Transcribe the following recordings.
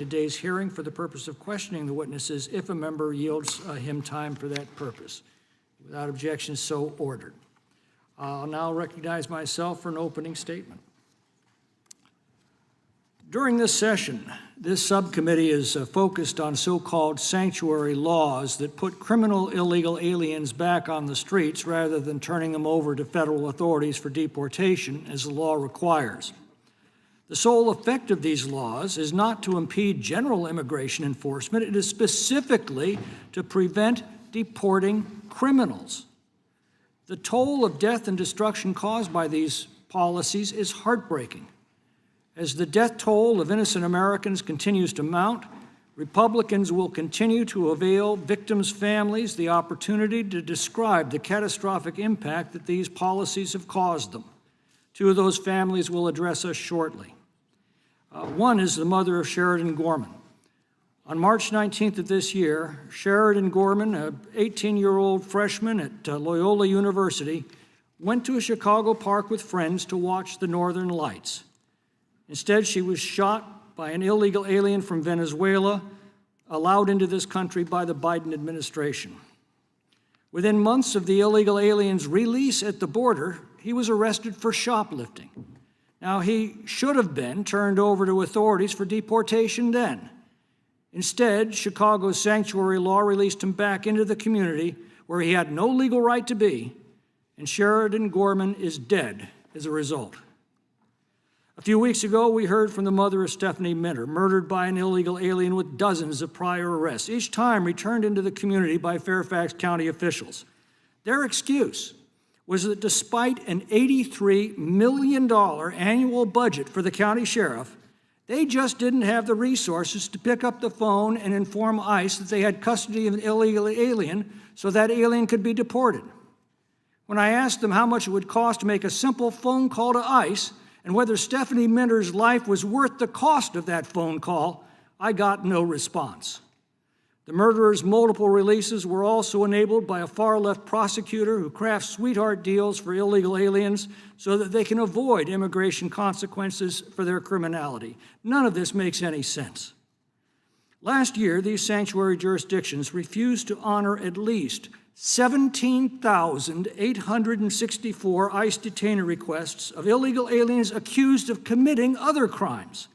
today's hearing for the purpose of questioning the witnesses if a member yields him time for that purpose. Without objection, so ordered. I'll now recognize myself for an opening statement. During this session, this subcommittee is focused on so-called sanctuary laws that put criminal illegal aliens back on the streets rather than turning them over to federal authorities for deportation, as the law requires. The sole effect of these laws is not to impede general immigration enforcement. It is specifically to prevent deporting criminals. The toll of death and destruction caused by these policies is heartbreaking. As the death toll of innocent Americans continues to mount, Republicans will continue to avail victims' families the opportunity to describe the catastrophic impact that these policies have caused them. Two of those families will address us shortly. One is the mother of Sheridan Gorman. On March 19th of this year, Sheridan Gorman, an 18-year-old freshman at Loyola University, went to a Chicago park with friends to watch the Northern Lights. Instead, she was shot by an illegal alien from Venezuela, allowed into this country by the Biden administration. Within months of the illegal alien's release at the border, he was arrested for shoplifting. Now, he should have been turned over to authorities for deportation then. Instead, Chicago's sanctuary law released him back into the community where he had no legal right to be, and Sheridan Gorman is dead as a result. A few weeks ago, we heard from the mother of Stephanie Minter, murdered by an illegal alien with dozens of prior arrests, each time returned into the community by Fairfax County officials. Their excuse was that despite an $83 million annual budget for the county sheriff, they just didn't have the resources to pick up the phone and inform ICE that they had custody of an illegal alien so that alien could be deported. When I asked them how much it would cost to make a simple phone call to ICE and whether Stephanie Minter's life was worth the cost of that phone call, I got no response. The murderer's multiple releases were also enabled by a far-left prosecutor who crafts sweetheart deals for illegal aliens so that they can avoid immigration consequences for their criminality. None of this makes any sense. Last year, these sanctuary jurisdictions refused to honor at least 17,864 ICE detainer requests of illegal aliens accused of committing other crimes.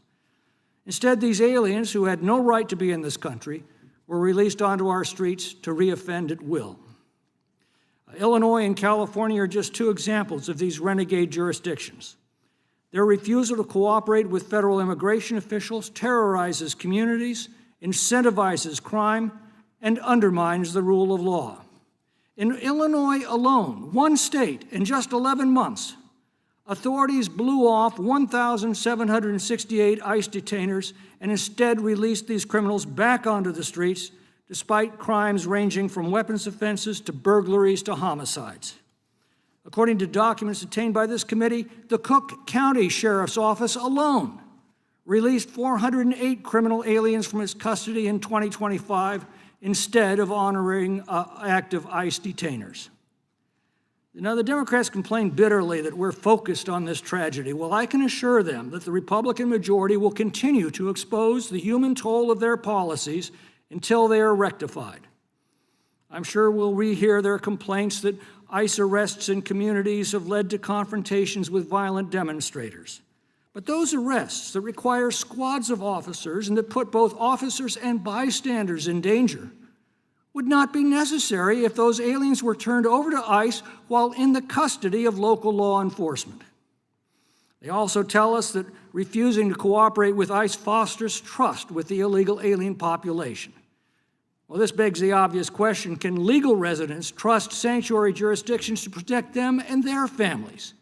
Instead, these aliens, who had no right to be in this country, were released onto our streets to reoffend at will. Illinois and California are just two examples of these renegade jurisdictions. Their refusal to cooperate with federal immigration officials terrorizes communities, incentivizes crime, and undermines the rule of law. In Illinois alone, one state, in just 11 months, authorities blew off 1,768 ICE detainers and instead released these criminals back onto the streets, despite crimes ranging from weapons offenses to burglaries to homicides. According to documents obtained by this committee, the Cook County Sheriff's Office alone released 408 criminal aliens from its custody in 2025 instead of honoring active ICE detainers. Now, the Democrats complain bitterly that we're focused on this tragedy. Well, I can assure them that the Republican majority will continue to expose the human toll of their policies until they are rectified. I'm sure we'll rehear their complaints that ICE arrests in communities have led to confrontations with violent demonstrators. But those arrests that require squads of officers and that put both officers and bystanders in danger would not be necessary if those aliens were turned over to ICE while in the custody of local law enforcement. They also tell us that refusing to cooperate with ICE fosters trust with the illegal alien population. Well, this begs the obvious question: can legal residents trust sanctuary jurisdictions to protect them and their families?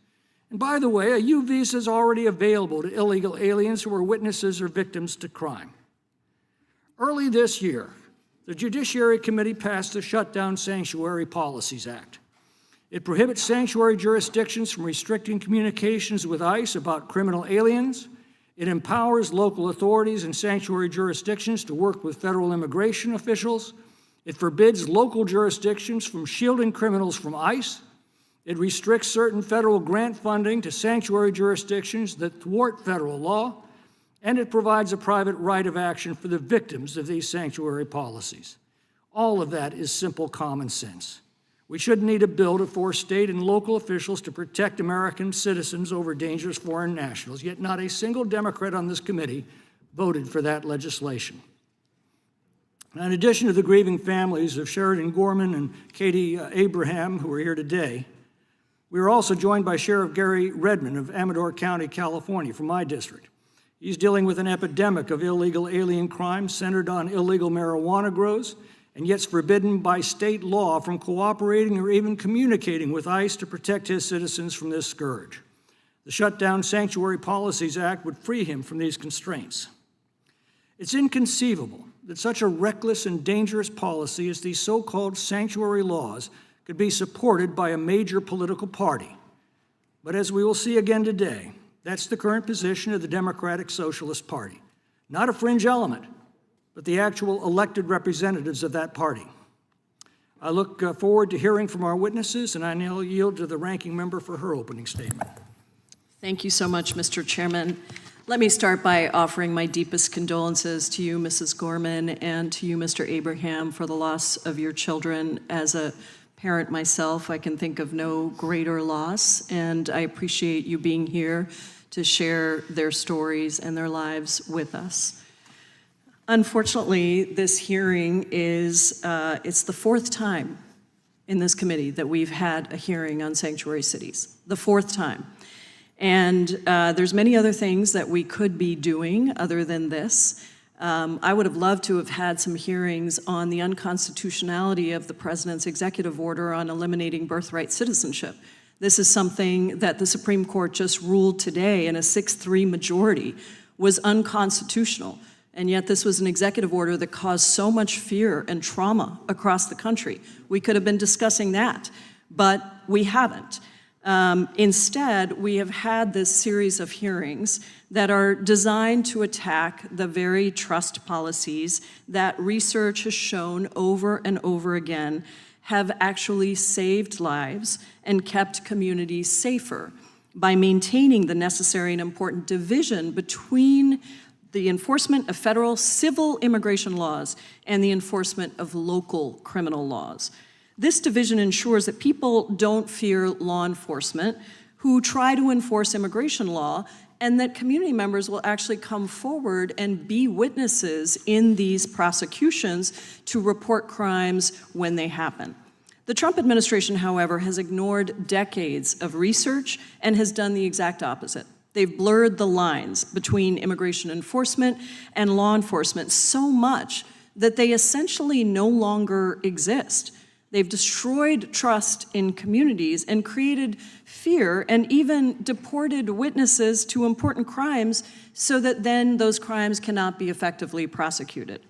And by the way, a U visa is already available to illegal aliens who are witnesses or victims to crime. Early this year, the Judiciary Committee passed the Shutdown Sanctuary Policies Act. It prohibits sanctuary jurisdictions from restricting communications with ICE about criminal aliens. It empowers local authorities in sanctuary jurisdictions to work with federal immigration officials. It forbids local jurisdictions from shielding criminals from ICE. It restricts certain federal grant funding to sanctuary jurisdictions that thwart federal law. and it provides a private right of action for the victims of these sanctuary policies. All of that is simple common sense. We shouldn't need a bill to force state and local officials to protect American citizens over dangerous foreign nationals, yet not a single Democrat on this committee voted for that legislation. Now, in addition to the grieving families of Sheridan Gorman and Katie Abraham, who are here today, we are also joined by Sheriff Gary Redmond of Amador County, California, from my district. He's dealing with an epidemic of illegal alien crime centered on illegal marijuana grows, and yet forbidden by state law from cooperating or even communicating with ICE to protect his citizens from this scourge. The Shutdown Sanctuary Policies Act would free him from these constraints. It's inconceivable that such a reckless and dangerous policy as these so-called sanctuary laws could be supported by a major political party. But as we will see again today, that's the current position of the Democratic Socialist Party. Not a fringe element, but the actual elected representatives of that party. I look forward to hearing from our witnesses, and I now yield to the ranking member for her opening statement. Thank you so much, Mr. Chairman. Let me start by offering my deepest condolences to you, Mrs. Gorman, and to you, Mr. Abraham, for the loss of your children. As a parent myself, I can think of no greater loss, and I appreciate you being here to share their stories and their lives with us. Unfortunately, this hearing is, it's the fourth time in this committee that we've had a hearing on sanctuary cities, the fourth time. And there's many other things that we could be doing other than this. I would have loved to have had some hearings on the unconstitutionality of the president's executive order on eliminating birthright citizenship. This is something that the Supreme Court just ruled today in a 6-3 majority was unconstitutional. And yet this was an executive order that caused so much fear and trauma across the country. We could have been discussing that, but we haven't. Instead, we have had this series of hearings that are designed to attack the very trust policies that research has shown over and over again have actually saved lives and kept communities safer by maintaining the necessary and important division between the enforcement of federal civil immigration laws and the enforcement of local criminal laws. This division ensures that people don't fear law enforcement who try to enforce immigration law, and that community members will actually come forward and be witnesses in these prosecutions to report crimes when they happen. The Trump administration, however, has ignored decades of research and has done the exact opposite. They've blurred the lines between immigration enforcement and law enforcement so much that they essentially no longer exist. They've destroyed trust in communities and created fear and even deported witnesses to important crimes so that then those crimes cannot be effectively prosecuted.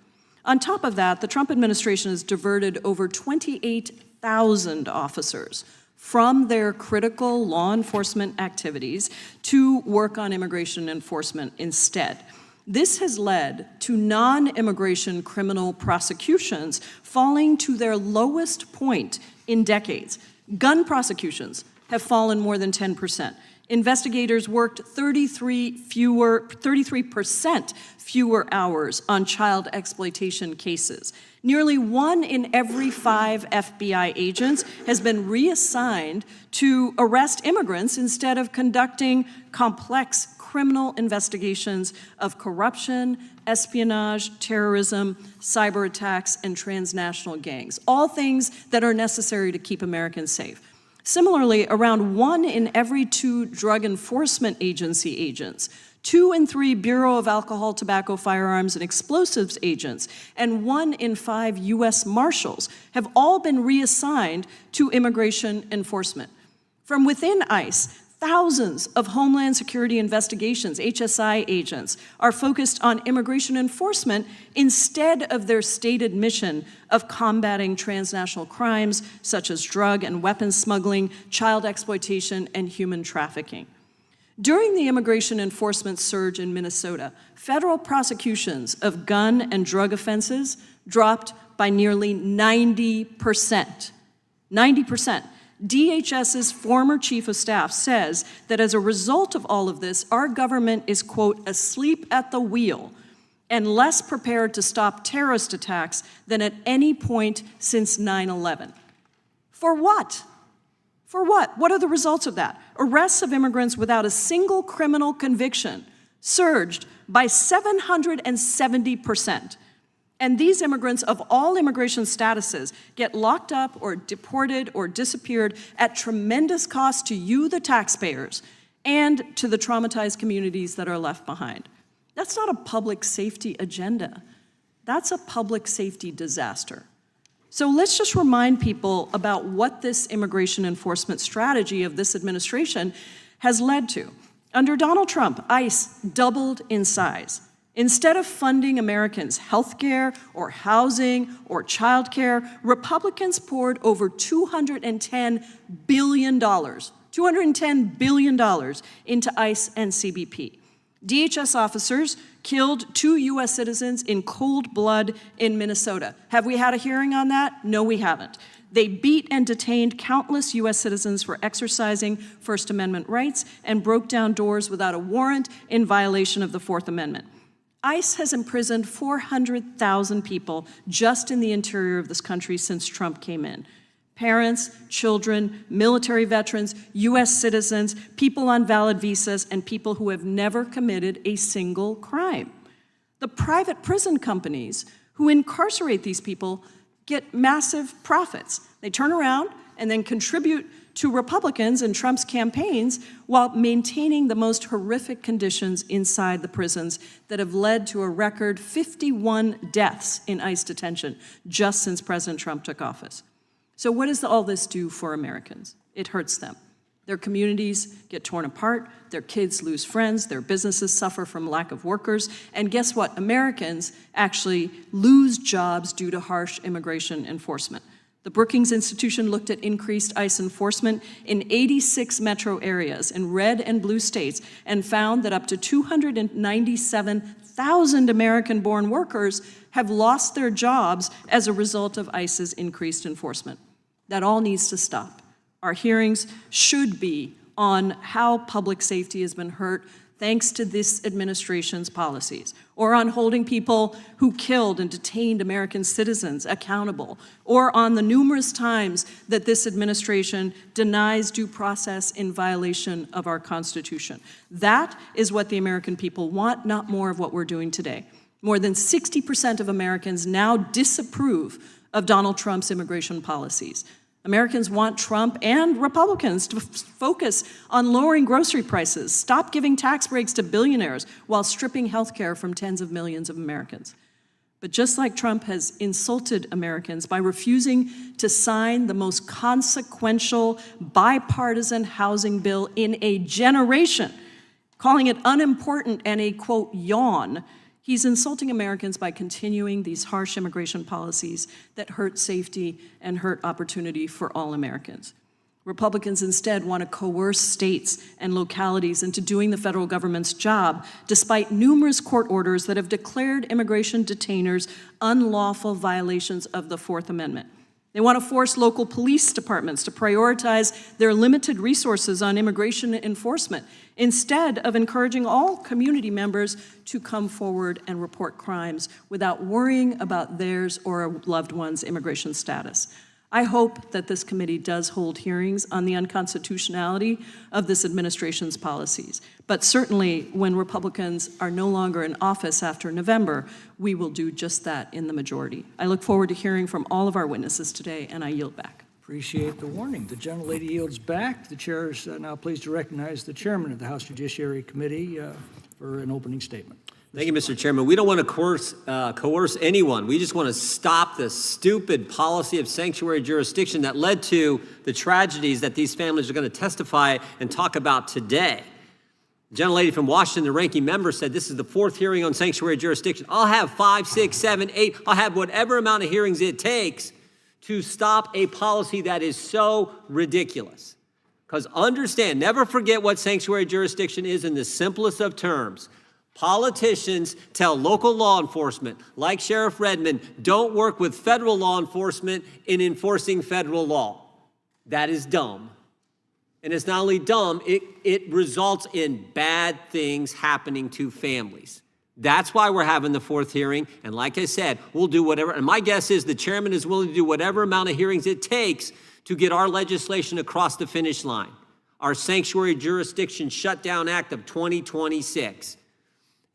On top of that, the Trump administration has diverted over 28,000 officers from their critical law enforcement activities to work on immigration enforcement instead. This has led to non-immigration criminal prosecutions falling to their lowest point in decades. Gun prosecutions have fallen more than 10%. Investigators worked 33% fewer hours on child exploitation cases. Nearly 1 in every 5 FBI agents has been reassigned to arrest immigrants instead of conducting complex criminal investigations of corruption, espionage, terrorism, cyber attacks, and transnational gangs, all things that are necessary to keep Americans safe. Similarly, around 1 in every 2 Drug Enforcement Agency agents, 2 in 3 Bureau of Alcohol, Tobacco, Firearms, and Explosives agents, and 1 in 5 U.S. Marshals have all been reassigned to immigration enforcement. From within ICE, thousands of Homeland Security investigations, HSI agents, are focused on immigration enforcement instead of their stated mission of combating transnational crimes such as drug and weapons smuggling, child exploitation, and human trafficking. During the immigration enforcement surge in Minnesota, federal prosecutions of gun and drug offenses dropped by nearly 90%. 90%. DHS's former chief of staff says that as a result of all of this, our government is, quote, asleep at the wheel and less prepared to stop terrorist attacks than at any point since 9/11. For what? For what? What are the results of that? Arrests of immigrants without a single criminal conviction surged by 770%. And these immigrants of all immigration statuses get locked up or deported or disappeared at tremendous cost to you, the taxpayers, and to the traumatized communities that are left behind. That's not a public safety agenda. That's a public safety disaster. So let's just remind people about what this immigration enforcement strategy of this administration has led to. Under Donald Trump, ICE doubled in size. Instead of funding Americans' health care or housing or childcare, Republicans poured over $210 billion into ICE and CBP. DHS officers killed 2 U.S. citizens in cold blood in Minnesota. Have we had a hearing on that? No, we haven't. They beat and detained countless U.S. citizens for exercising First Amendment rights and broke down doors without a warrant in violation of the Fourth Amendment. ICE has imprisoned 400,000 people just in the interior of this country since Trump came in. Parents, children, military veterans, U.S. citizens, people on valid visas, and people who have never committed a single crime. The private prison companies who incarcerate these people get massive profits. They turn around and then contribute to Republicans and Trump's campaigns while maintaining the most horrific conditions inside the prisons that have led to a record 51 deaths in ICE detention just since President Trump took office. So what does all this do for Americans? It hurts them. Their communities get torn apart, their kids lose friends, their businesses suffer from lack of workers, and guess what? Americans actually lose jobs due to harsh immigration enforcement. The Brookings Institution looked at increased ICE enforcement in 86 metro areas in red and blue states and found that up to 297,000 American-born workers have lost their jobs as a result of ICE's increased enforcement. That all needs to stop. Our hearings should be on how public safety has been hurt thanks to this administration's policies, or on holding people who killed and detained American citizens accountable, or on the numerous times that this administration denies due process in violation of our Constitution. That is what the American people want, not more of what we're doing today. More than 60% of Americans now disapprove of Donald Trump's immigration policies. Americans want Trump and Republicans to focus on lowering grocery prices, stop giving tax breaks to billionaires while stripping health care from tens of millions of Americans. But just like Trump has insulted Americans by refusing to sign the most consequential bipartisan housing bill in a generation, calling it unimportant and a, quote, yawn, he's insulting Americans by continuing these harsh immigration policies that hurt safety and hurt opportunity for all Americans. Republicans instead want to coerce states and localities into doing the federal government's job, despite numerous court orders that have declared immigration detainers unlawful violations of the Fourth Amendment. They want to force local police departments to prioritize their limited resources on immigration enforcement, instead of encouraging all community members to come forward and report crimes without worrying about theirs or a loved one's immigration status. I hope that this committee does hold hearings on the unconstitutionality of this administration's policies. But certainly, when Republicans are no longer in office after November, we will do just that in the majority. I look forward to hearing from all of our witnesses today, and I yield back. Appreciate the warning. The gentlelady yields back. The chair is now pleased to recognize the chairman of the House Judiciary Committee for an opening statement. Thank you, Mr. Chairman. We don't want to coerce anyone. We just want to stop the stupid policy of sanctuary jurisdiction that led to the tragedies that these families are going to testify and talk about today. The gentlelady from Washington, the ranking member, said this is the 4th hearing on sanctuary jurisdiction. I'll have 5, 6, 7, 8. I'll have whatever amount of hearings it takes to stop a policy that is so ridiculous. Because understand, never forget what sanctuary jurisdiction is in the simplest of terms. Politicians tell local law enforcement, like Sheriff Redmond, don't work with federal law enforcement in enforcing federal law. That is dumb. And it's not only dumb, it results in bad things happening to families. That's why we're having the fourth hearing. And like I said, we'll do whatever. And my guess is the chairman is willing to do whatever amount of hearings it takes to get our legislation across the finish line. Our Sanctuary Jurisdiction Shutdown Act of 2026.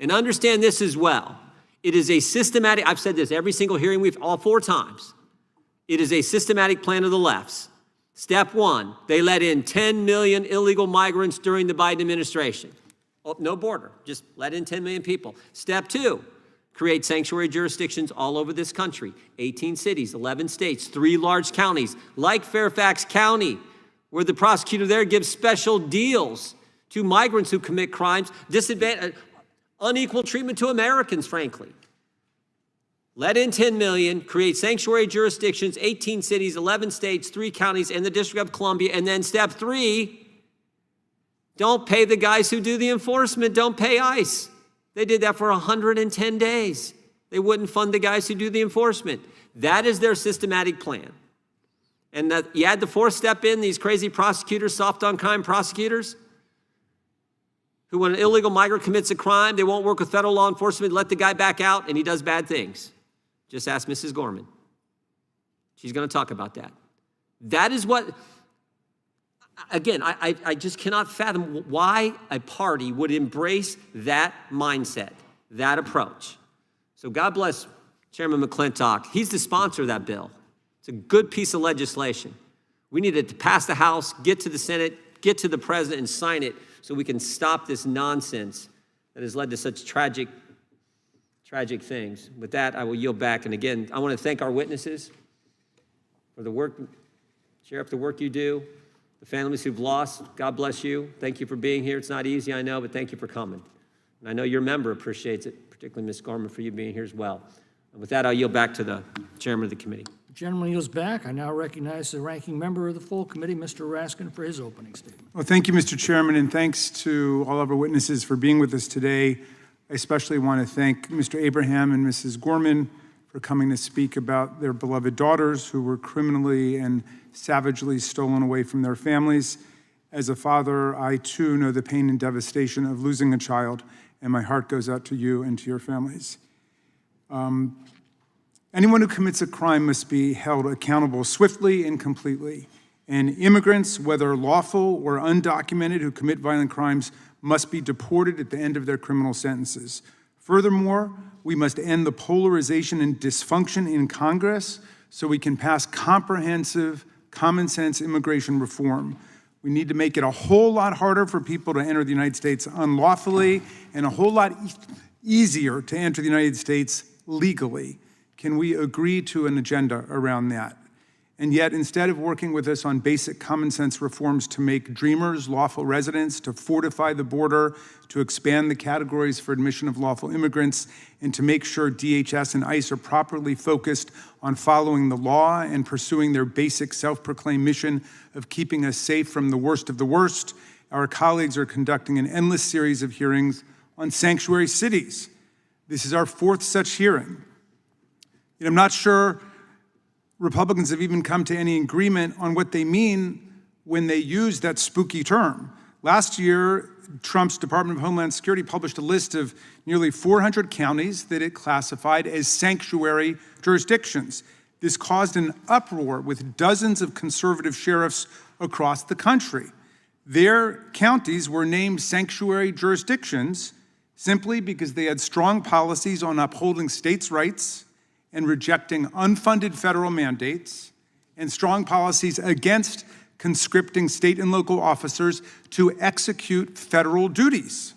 And understand this as well. It is a systematic, I've said this every single hearing all 4 times. It is a systematic plan of the left's. Step 1, they let in 10 million illegal migrants during the Biden administration. Oh, no border, just let in 10 million people. Step 2, create sanctuary jurisdictions all over this country. 18 cities, 11 states, 3 large counties, like Fairfax County, where the prosecutor there gives special deals to migrants who commit crimes, unequal treatment to Americans, frankly. Let in 10 million, create sanctuary jurisdictions, 18 cities, 11 states, 3 counties, and the District of Columbia. And then step 3, don't pay the guys who do the enforcement. Don't pay ICE. They did that for 110 days. They wouldn't fund the guys who do the enforcement. That is their systematic plan. And that you add the 4th step in, these crazy prosecutors, soft on crime prosecutors, who when an illegal migrant commits a crime, they won't work with federal law enforcement, let the guy back out, and he does bad things. Just ask Mrs. Gorman. She's going to talk about that. That is what, again, I just cannot fathom why a party would embrace that mindset, that approach. So God bless Chairman McClintock. He's the sponsor of that bill. It's a good piece of legislation. We need it to pass the House, get to the Senate, get to the President, and sign it so we can stop this nonsense that has led to such tragic things. With that, I will yield back. And again, I want to thank our witnesses for the work, Sheriff, the work you do, the families who've lost. God bless you. Thank you for being here. It's not easy, I know, but thank you for coming. And I know your member appreciates it, particularly Ms. Gorman, for you being here as well. And with that, I'll yield back to the chairman of the committee. The gentleman yields back. I now recognize the ranking member of the full committee, Mr. Raskin, for his opening statement. Well, thank you, Mr. Chairman, and thanks to all of our witnesses for being with us today. I especially want to thank Mr. Abraham and Mrs. Gorman for coming to speak about their beloved daughters who were criminally and savagely stolen away from their families. As a father, I too know the pain and devastation of losing a child, and my heart goes out to you and to your families. Anyone who commits a crime must be held accountable swiftly and completely. And immigrants, whether lawful or undocumented, who commit violent crimes must be deported at the end of their criminal sentences. Furthermore, we must end the polarization and dysfunction in Congress so we can pass comprehensive, common-sense immigration reform. We need to make it a whole lot harder for people to enter the United States unlawfully and a whole lot easier to enter the United States legally. Can we agree to an agenda around that? And yet, instead of working with us on basic common sense reforms to make dreamers lawful residents, to fortify the border, to expand the categories for admission of lawful immigrants, and to make sure DHS and ICE are properly focused on following the law and pursuing their basic self-proclaimed mission of keeping us safe from the worst of the worst, our colleagues are conducting an endless series of hearings on sanctuary cities. This is our 4th such hearing. And I'm not sure Republicans have even come to any agreement on what they mean when they use that spooky term. Last year, Trump's Department of Homeland Security published a list of nearly 400 counties that it classified as sanctuary jurisdictions. This caused an uproar with dozens of conservative sheriffs across the country. Their counties were named sanctuary jurisdictions simply because they had strong policies on upholding states' rights and rejecting unfunded federal mandates, and strong policies against conscripting state and local officers to execute federal duties.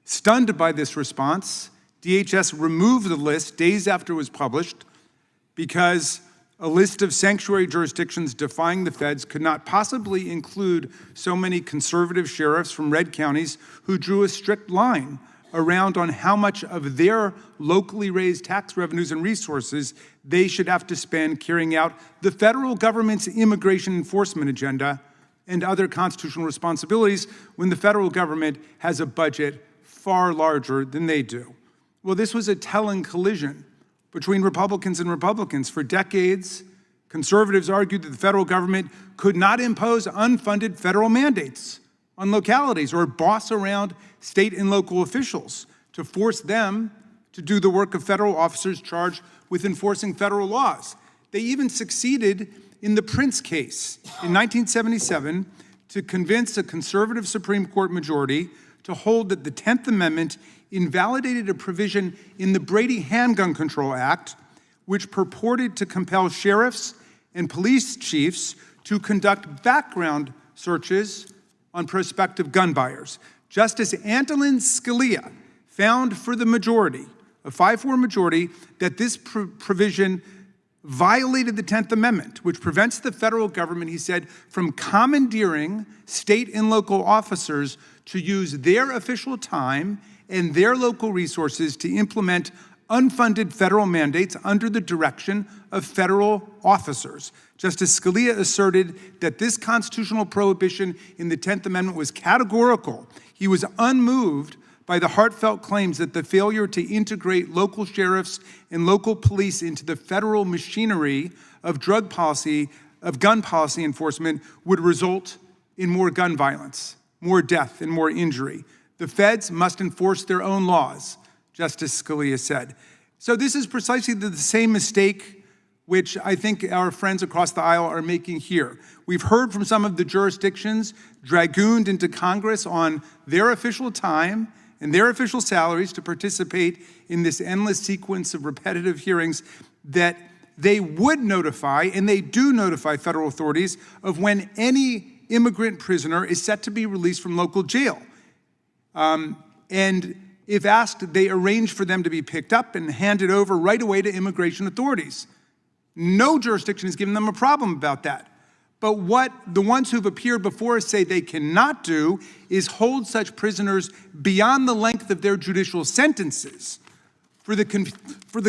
Stunned by this response, DHS removed the list days after it was published because a list of sanctuary jurisdictions defying the feds could not possibly include so many conservative sheriffs from red counties who drew a strict line around on how much of their locally raised tax revenues and resources they should have to spend carrying out the federal government's immigration enforcement agenda and other constitutional responsibilities when the federal government has a budget far larger than they do. Well, this was a telling collision between Republicans and Republicans. For decades, Conservatives argued that the federal government could not impose unfunded federal mandates on localities or boss around state and local officials to force them to do the work of federal officers charged with enforcing federal laws. They even succeeded in the Prince case in 1977 to convince a conservative Supreme Court majority to hold that the 10th Amendment invalidated a provision in the Brady Handgun Control Act, which purported to compel sheriffs and police chiefs to conduct background searches on prospective gun buyers. Justice Antonin Scalia found for the majority, a 5-4 majority, that this provision violated the 10th Amendment, which prevents the federal government, he said, from commandeering state and local officers to use their official time and their local resources to implement unfunded federal mandates under the direction of federal officers. Justice Scalia asserted that this constitutional prohibition in the 10th Amendment was categorical. He was unmoved by the heartfelt claims that the failure to integrate local sheriffs and local police into the federal machinery of gun policy enforcement would result in more gun violence, more death, and more injury. The feds must enforce their own laws, Justice Scalia said. So this is precisely the same mistake which I think our friends across the aisle are making here. We've heard from some of the jurisdictions dragooned into Congress on their official time and their official salaries to participate in this endless sequence of repetitive hearings that they would notify, and they do notify federal authorities of when any immigrant prisoner is set to be released from local jail. And if asked, they arrange for them to be picked up and handed over right away to immigration authorities. No jurisdiction has given them a problem about that. But what the ones who've appeared before us say they cannot do is hold such prisoners beyond the length of their judicial sentences for the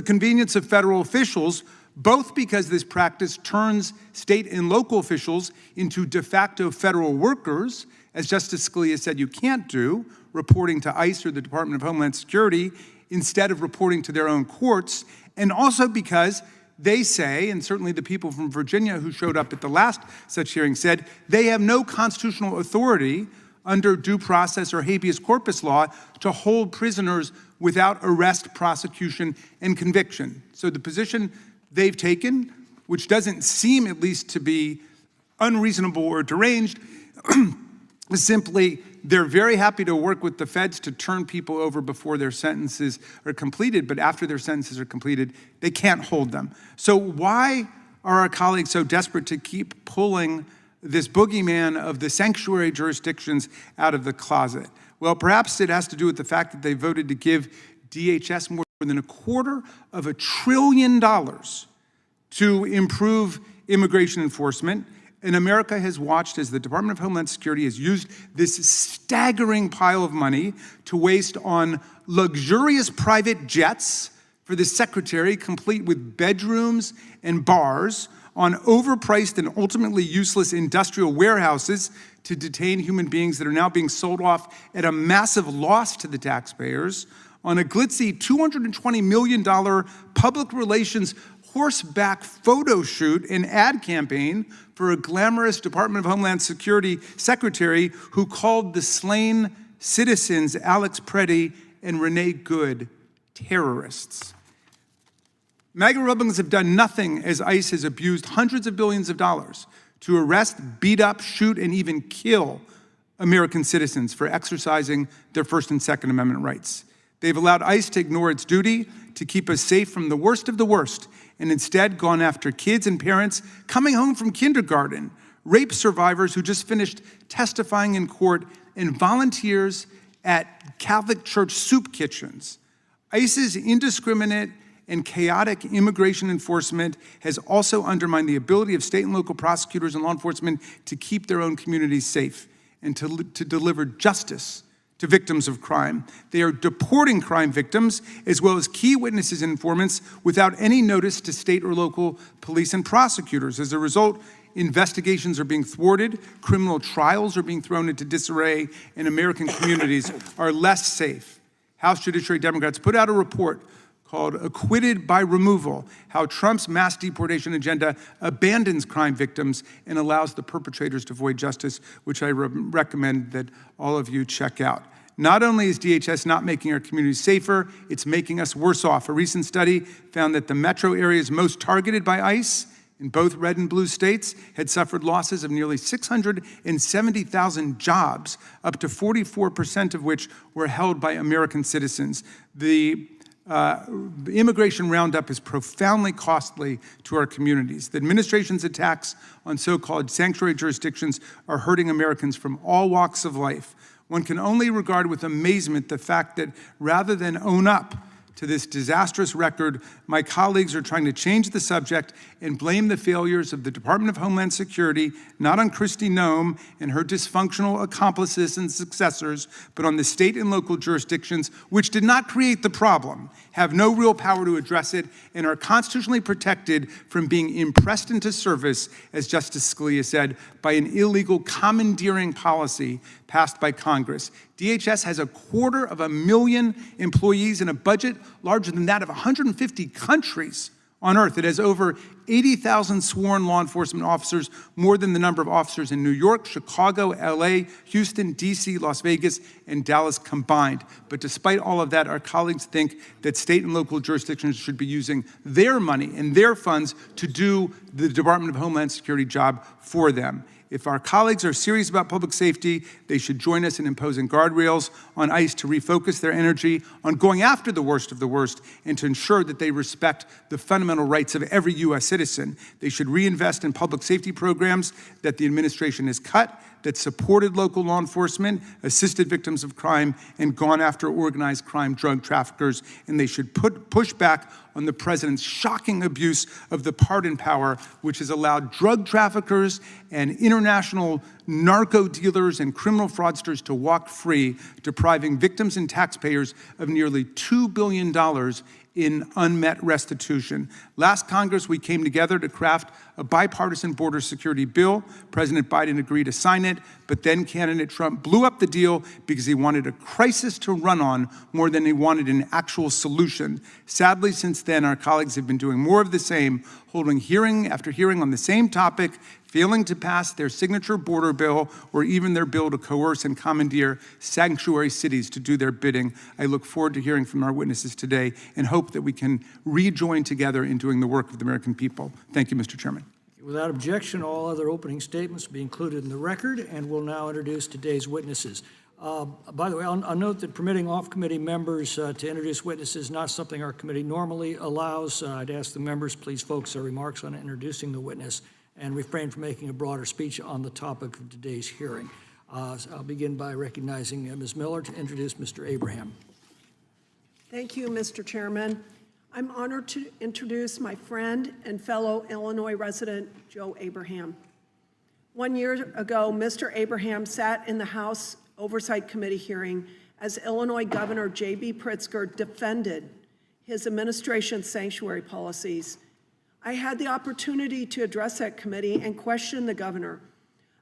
convenience of federal officials, both because this practice turns state and local officials into de facto federal workers, as Justice Scalia said you can't do, reporting to ICE or the Department of Homeland Security instead of reporting to their own courts, and also because they say, and certainly the people from Virginia who showed up at the last such hearing said, they have no constitutional authority under due process or habeas corpus law to hold prisoners without arrest, prosecution, and conviction. So the position they've taken, which doesn't seem at least to be unreasonable or deranged, is simply they're very happy to work with the feds to turn people over before their sentences are completed, but after their sentences are completed, they can't hold them. So why are our colleagues so desperate to keep pulling this boogeyman of the sanctuary jurisdictions out of the closet? Well, perhaps it has to do with the fact that they voted to give DHS more than $250 billion to improve immigration enforcement. And America has watched as the Department of Homeland Security has used this staggering pile of money to waste on luxurious private jets for the secretary, complete with bedrooms and bars, on overpriced and ultimately useless industrial warehouses to detain human beings that are now being sold off at a massive loss to the taxpayers, on a glitzy $220 million public relations horseback photo shoot and ad campaign for a glamorous Department of Homeland Security secretary who called the slain citizens Alex Preddy and Renee Good terrorists. MAGA Republicans have done nothing as ICE has abused hundreds of billions of dollars to arrest, beat up, shoot, and even kill American citizens for exercising their First and Second Amendment rights. They've allowed ICE to ignore its duty to keep us safe from the worst of the worst, and instead gone after kids and parents coming home from kindergarten, rape survivors who just finished testifying in court, and volunteers at Catholic church soup kitchens. ICE's indiscriminate and chaotic immigration enforcement has also undermined the ability of state and local prosecutors and law enforcement to keep their own communities safe and to deliver justice to victims of crime. They are deporting crime victims as well as key witnesses and informants without any notice to state or local police and prosecutors. As a result, investigations are being thwarted, criminal trials are being thrown into disarray, and American communities are less safe. House Judiciary Democrats put out a report called Acquitted by Removal: How Trump's Mass Deportation Agenda Abandons Crime Victims and Allows the Perpetrators to Avoid Justice, which I recommend that all of you check out. Not only is DHS not making our communities safer, it's making us worse off. A recent study found that the metro areas most targeted by ICE in both red and blue states had suffered losses of nearly 670,000 jobs, up to 44% of which were held by American citizens. The immigration roundup is profoundly costly to our communities. The administration's attacks on so-called sanctuary jurisdictions are hurting Americans from all walks of life. One can only regard with amazement the fact that rather than own up to this disastrous record, my colleagues are trying to change the subject and blame the failures of the Department of Homeland Security, not on Kristi Noem and her dysfunctional accomplices and successors, but on the state and local jurisdictions, which did not create the problem, have no real power to address it, and are constitutionally protected from being impressed into service, as Justice Scalia said, by an illegal commandeering policy passed by Congress. DHS has 250,000 employees and a budget larger than that of 150 countries on earth. It has over 80,000 sworn law enforcement officers, more than the number of officers in New York, Chicago, LA, Houston, DC, Las Vegas, and Dallas combined. But despite all of that, our colleagues think that state and local jurisdictions should be using their money and their funds to do the Department of Homeland Security job for them. If our colleagues are serious about public safety, they should join us in imposing guardrails on ICE to refocus their energy on going after the worst of the worst and to ensure that they respect the fundamental rights of every U.S. citizen. They should reinvest in public safety programs that the administration has cut, that supported local law enforcement, assisted victims of crime, and gone after organized crime drug traffickers. And they should push back on the president's shocking abuse of the pardon power, which has allowed drug traffickers and international narco dealers and criminal fraudsters to walk free, depriving victims and taxpayers of nearly $2 billion in unmet restitution. Last Congress, we came together to craft a bipartisan border security bill. President Biden agreed to sign it, but then candidate Trump blew up the deal because he wanted a crisis to run on more than he wanted an actual solution. Sadly, since then, our colleagues have been doing more of the same, holding hearing after hearing on the same topic, failing to pass their signature border bill or even their bill to coerce and commandeer sanctuary cities to do their bidding. I look forward to hearing from our witnesses today and hope that we can rejoin together in doing the work of the American people. Thank you, Mr. Chairman. Without objection, all other opening statements will be included in the record, and we'll now introduce today's witnesses. By the way, I'll note that permitting off-committee members to introduce witnesses is not something our committee normally allows. I'd ask the members please focus their remarks on introducing the witness and refrain from making a broader speech on the topic of today's hearing. So I'll begin by recognizing Ms. Miller to introduce Mr. Abraham. Thank you, Mr. Chairman. I'm honored to introduce my friend and fellow Illinois resident, Joe Abraham. 1 year ago, Mr. Abraham sat in the House Oversight Committee hearing as Illinois Governor J.B. Pritzker defended his administration's sanctuary policies. I had the opportunity to address that committee and question the governor.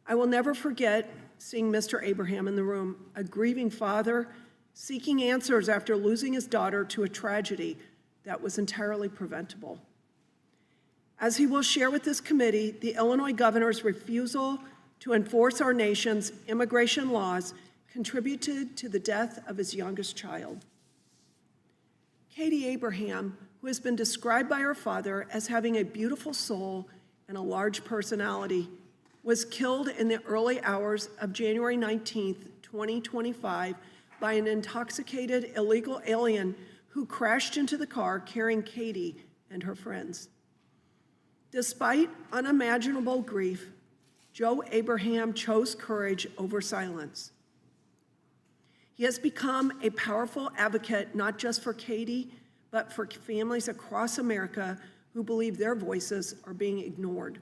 I will never forget seeing Mr. Abraham in the room, a grieving father seeking answers after losing his daughter to a tragedy that was entirely preventable. As he will share with this committee, the Illinois governor's refusal to enforce our nation's immigration laws contributed to the death of his youngest child. Katie Abraham, who has been described by her father as having a beautiful soul and a large personality, was killed in the early hours of January 19th, 2025, by an intoxicated illegal alien who crashed into the car carrying Katie and her friends. Despite unimaginable grief, Joe Abraham chose courage over silence. He has become a powerful advocate not just for Katie, but for families across America who believe their voices are being ignored,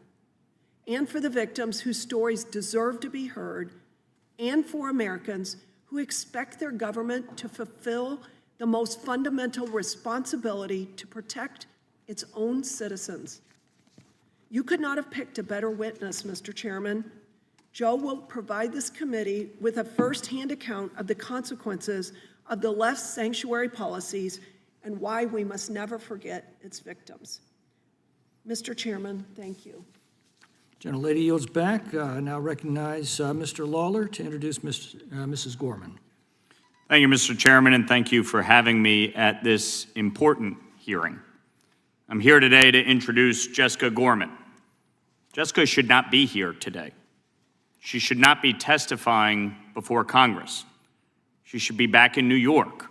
and for the victims whose stories deserve to be heard, and for Americans who expect their government to fulfill the most fundamental responsibility to protect its own citizens. You could not have picked a better witness, Mr. Chairman. Joe will provide this committee with a first-hand account of the consequences of the left's sanctuary policies and why we must never forget its victims. Mr. Chairman, thank you. Gentlelady yields back. Now recognize Mr. Lawler to introduce Mrs. Gorman. Thank you, Mr. Chairman, and thank you for having me at this important hearing. I'm here today to introduce Jessica Gorman. Jessica should not be here today. She should not be testifying before Congress. She should be back in New York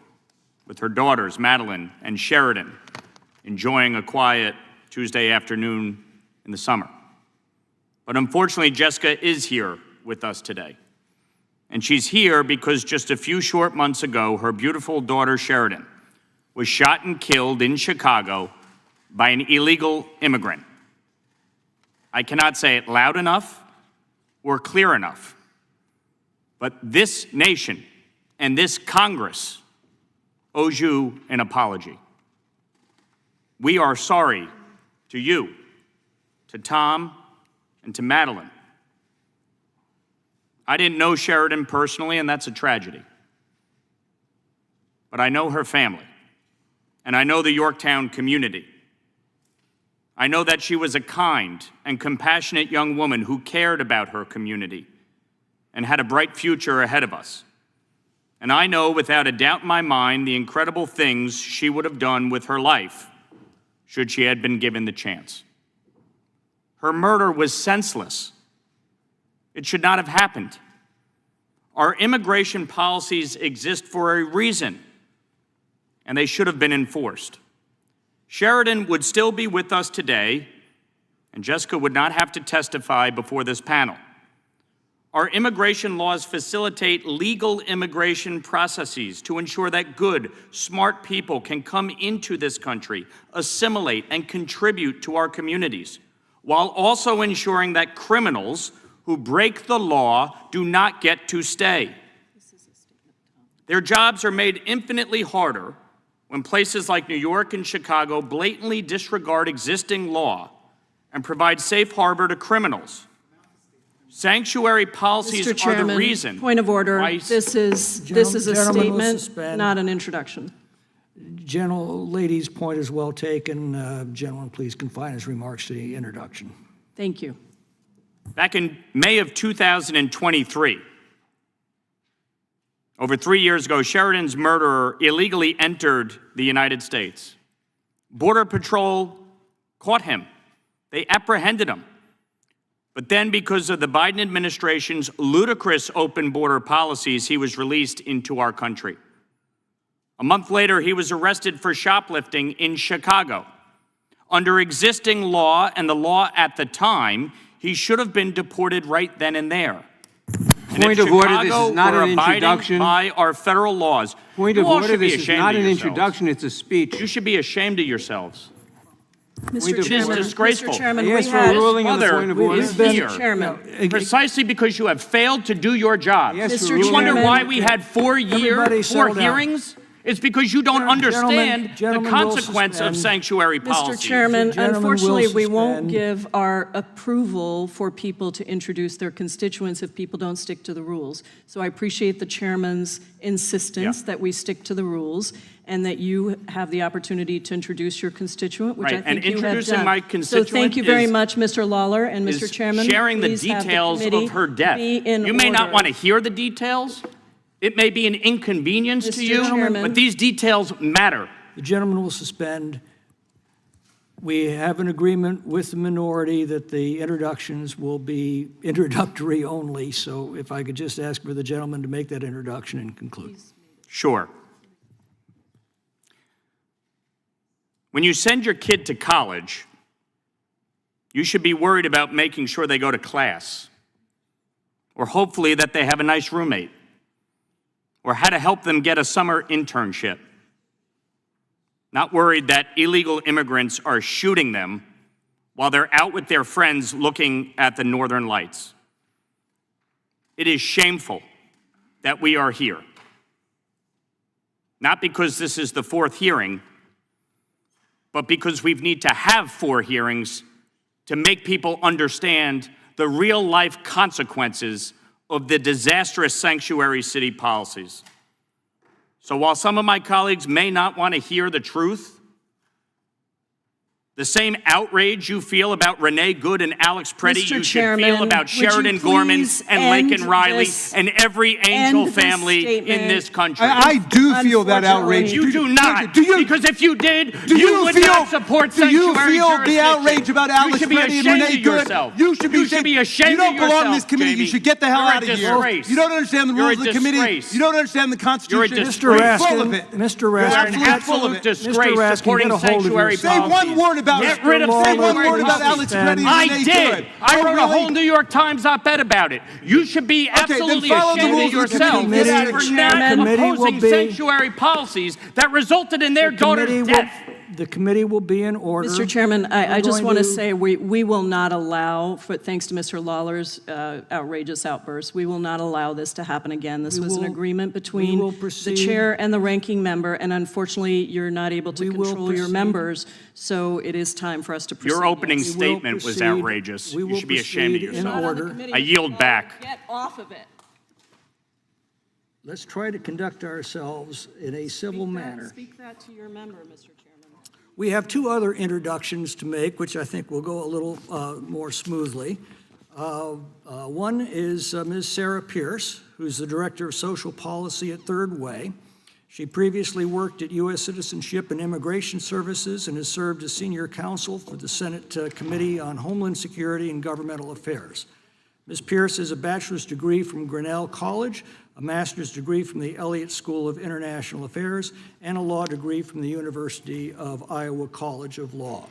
with her daughters, Madeline and Sheridan, enjoying a quiet Tuesday afternoon in the summer. But unfortunately, Jessica is here with us today. And she's here because just a few short months ago, her beautiful daughter, Sheridan, was shot and killed in Chicago by an illegal immigrant. I cannot say it loud enough or clear enough, but this nation and this Congress owes you an apology. We are sorry to you, to Tom, and to Madeline. I didn't know Sheridan personally, and that's a tragedy. But I know her family, and I know the Yorktown community. I know that she was a kind and compassionate young woman who cared about her community and had a bright future ahead of us. And I know without a doubt in my mind the incredible things she would have done with her life should she had been given the chance. Her murder was senseless. It should not have happened. Our immigration policies exist for a reason, and they should have been enforced. Sheridan would still be with us today, and Jessica would not have to testify before this panel. Our immigration laws facilitate legal immigration processes to ensure that good, smart people can come into this country, assimilate, and contribute to our communities, while also ensuring that criminals who break the law do not get to stay. Their jobs are made infinitely harder when places like New York and Chicago blatantly disregard existing law and provide safe harbor to criminals. Sanctuary policies Mr. Chairman, are the reason. Point of order. why- This is a Gentlemen will statement, suspend. not an introduction. Gentlelady's point is well taken. Gentleman, please confine his remarks to the introduction. Thank you. Back in May of 2023, over 3 years ago, Sheridan's murderer illegally entered the United States. Border Patrol caught him. They apprehended him. But then, because of the Biden administration's ludicrous open border policies, he was released into our country. A month later, he was arrested for shoplifting in Chicago. Under existing law and the law at the time, he should have been deported right then and there. Point of order, this is not an introduction. By our federal laws. Point You of all order, should be this is ashamed not of an yourselves. introduction, it's a speech. You should be ashamed of yourselves. Mr. of Chairman, order. Disgraceful. Mr. Chairman, I we ask for a had, ruling on the Mother, point of order. we've been- Mr. Chairman, Precisely because you have failed to do your job. Yes, Mr. for You wonder Chairman- why we had 4 Everybody years, settle 4 down. hearings? It's because you don't understand the gentlemen will consequence of suspend. sanctuary policy. Mr. Chairman, Gentlemen will unfortunately, we won't suspend. give our approval for people to introduce their constituents if people don't stick to the rules. So I appreciate the chairman's insistence Yeah. that we stick to the rules and that you have the opportunity to introduce your constituent, which I Right, and think you have introducing done. my So constituent thank you very is- much, Mr. Lawler and is Mr. Chairman. sharing the Please have details committee of her death. be in You may not order. want to hear the details. It may be an inconvenience to Mr. you, Chairman. but these details matter. The gentleman will suspend. We have an agreement with the minority that the introductions will be introductory only, so if I could just ask for the gentleman to make that introduction and conclude. Sure. When you send your kid to college, you should be worried about making sure they go to class, or hopefully that they have a nice roommate, or how to help them get a summer internship. Not worried that illegal immigrants are shooting them while they're out with their friends looking at the northern lights. It is shameful that we are here. Not because this is the 4th hearing, but because we need to have 4 hearings to make people understand the real-life consequences of the disastrous sanctuary city policies. So while some of my colleagues may not want to hear the truth, the same outrage you feel about Renee Good and Alex Preddy, Mr. you should Chairman, feel about would you Sheridan Gorman please and end Laken Riley this- and every Angel end this family in statement? this country. I do feel that Unfortunately- outrage. You do not, Do you? because if you did, Do you would not support do you sanctuary feel the jurisdiction. outrage about Alex You should be Preddy and ashamed Renee of Good? yourself. You should be ashamed You don't of yourself, belong in this committee. Jamie. You should get the hell You're out of a here. disgrace. You don't understand the You're rules a of the committee. disgrace. You don't understand the Constitution. You're a Mr. disgrace. Full of Raskin, it. Mr. You're Raskin, absolutely get- full of Absolute it. disgrace Raskin, supporting get a hold of sanctuary yourself. Say policies. one word about Get rid of Mr. Say one sanctuary word about policies. Alex Preddy and I Renee did. Good. I Oh, wrote a really? whole New York Times op-ed about it. You should be Okay, then absolutely follow the ashamed rules of of the yourself committee, Mr. for Chairman. not Committee will opposing be- sanctuary policies that resulted in their daughter's Committee death. The committee will be in order. Mr. Chairman, I We're just going want to to- say, we will not allow, thanks to Mr. Lawler's outrageous outburst, we will not allow this to happen again. This We was an will- agreement we between will the proceed. chair and the ranking member, and unfortunately, you're not able to We will control your proceed. members, so it is time for us to proceed. Your opening Yes. We will statement was proceed- outrageous. we You will should be ashamed of proceed in yourself. order. I yield back. Get off of it. Let's try to conduct ourselves in a civil manner. Speak that to your member, Mr. Chairman. We have two other introductions to make, which I think will go a little more smoothly. One is Ms. Sarah Pierce, who's the Director of Social Policy at Third Way. She previously worked at U.S. Citizenship and Immigration Services and has served as Senior Counsel for the Senate Committee on Homeland Security and Governmental Affairs. Ms. Pierce has a bachelor's degree from Grinnell College, a master's degree from the Elliott School of International Affairs, and a law degree from the University of Iowa College of Law.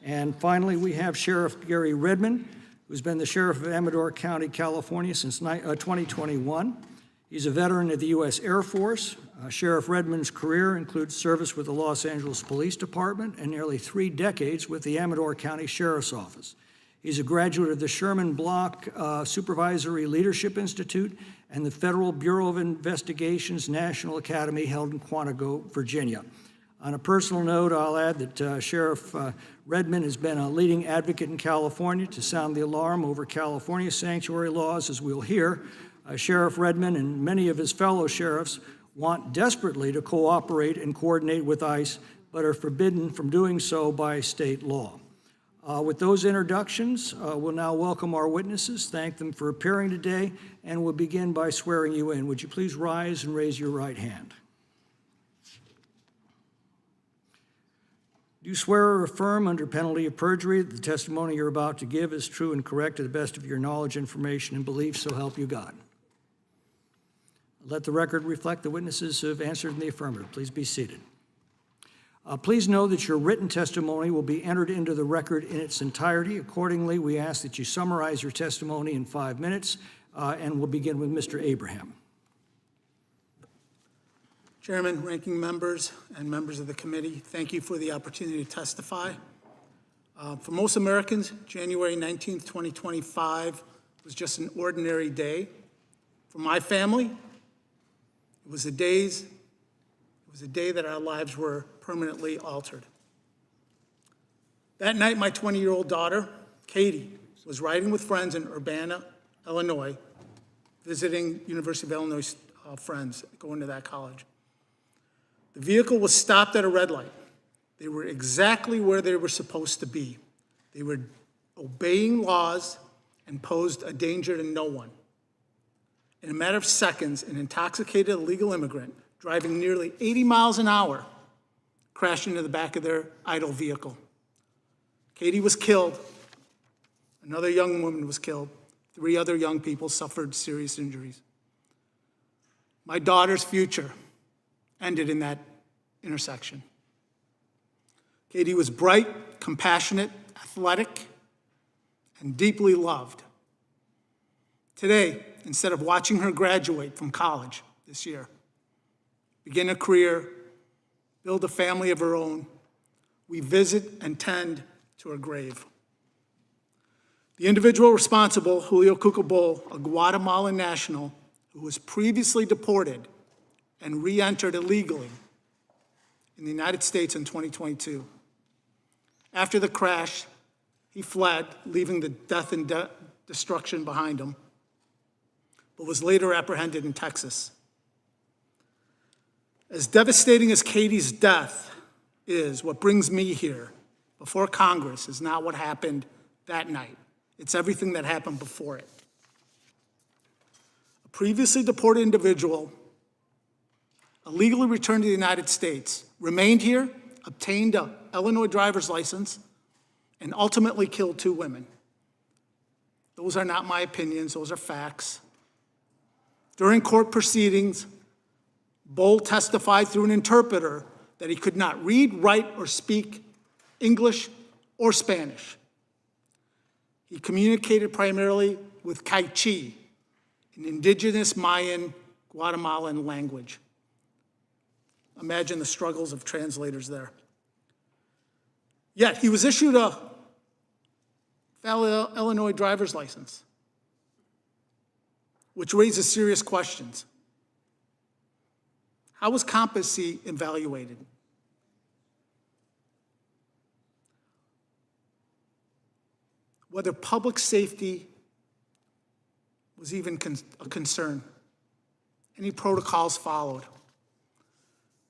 And finally, we have Sheriff Gary Redmond, who's been the sheriff of Amador County, California since 2021. He's a veteran of the U.S. Air Force. Sheriff Redmond's career includes service with the Los Angeles Police Department and nearly 3 decades with the Amador County Sheriff's Office. He's a graduate of the Sherman Block Supervisory Leadership Institute and the Federal Bureau of Investigation's National Academy held in Quantico, Virginia. On a personal note, I'll add that Sheriff Redmond has been a leading advocate in California to sound the alarm over California sanctuary laws, as we'll hear. Sheriff Redmond and many of his fellow sheriffs want desperately to cooperate and coordinate with ICE, but are forbidden from doing so by state law. With those introductions, we'll now welcome our witnesses, thank them for appearing today, and we'll begin by swearing you in. Would you please rise and raise your right hand? Do you swear or affirm under penalty of perjury that the testimony you're about to give is true and correct to the best of your knowledge, information, and belief, so help you God? Let the record reflect the witnesses who have answered in the affirmative. Please be seated. Please know that your written testimony will be entered into the record in its entirety. Accordingly, we ask that you summarize your testimony in 5 minutes, and we'll begin with Mr. Abraham. Chairman, ranking members, and members of the committee, thank you for the opportunity to testify. For most Americans, January 19th, 2025 was just an ordinary day. For my family, it was a day that our lives were permanently altered. That night, my 20-year-old daughter, Katie, was riding with friends in Urbana, Illinois, visiting University of Illinois friends, going to that college. The vehicle was stopped at a red light. They were exactly where they were supposed to be. They were obeying laws and posed a danger to no one. In a matter of seconds, an intoxicated illegal immigrant driving nearly 80 miles an hour crashed into the back of their idle vehicle. Katie was killed. Another young woman was killed. 3 other young people suffered serious injuries. My daughter's future ended in that intersection. Katie was bright, compassionate, athletic, and deeply loved. Today, instead of watching her graduate from college this year, begin a career, build a family of her own, we visit and tend to her grave. The individual responsible, Julio Cucabol, a Guatemalan national who was previously deported and re-entered illegally in the United States in 2022. After the crash, he fled, leaving the death and destruction behind him, but was later apprehended in Texas. As devastating as Katie's death is, what brings me here before Congress is not what happened that night. It's everything that happened before it. A previously deported individual, illegally returned to the United States, remained here, obtained an Illinois driver's license, and ultimately killed 2 women. Those are not my opinions, those are facts. During court proceedings, Bull testified through an interpreter that he could not read, write, or speak English or Spanish. He communicated primarily with Kaichi, an indigenous Mayan Guatemalan language. Imagine the struggles of translators there. Yet he was issued a valid Illinois driver's license, which raises serious questions. How was competency evaluated? Whether public safety was even a concern. Any protocols followed.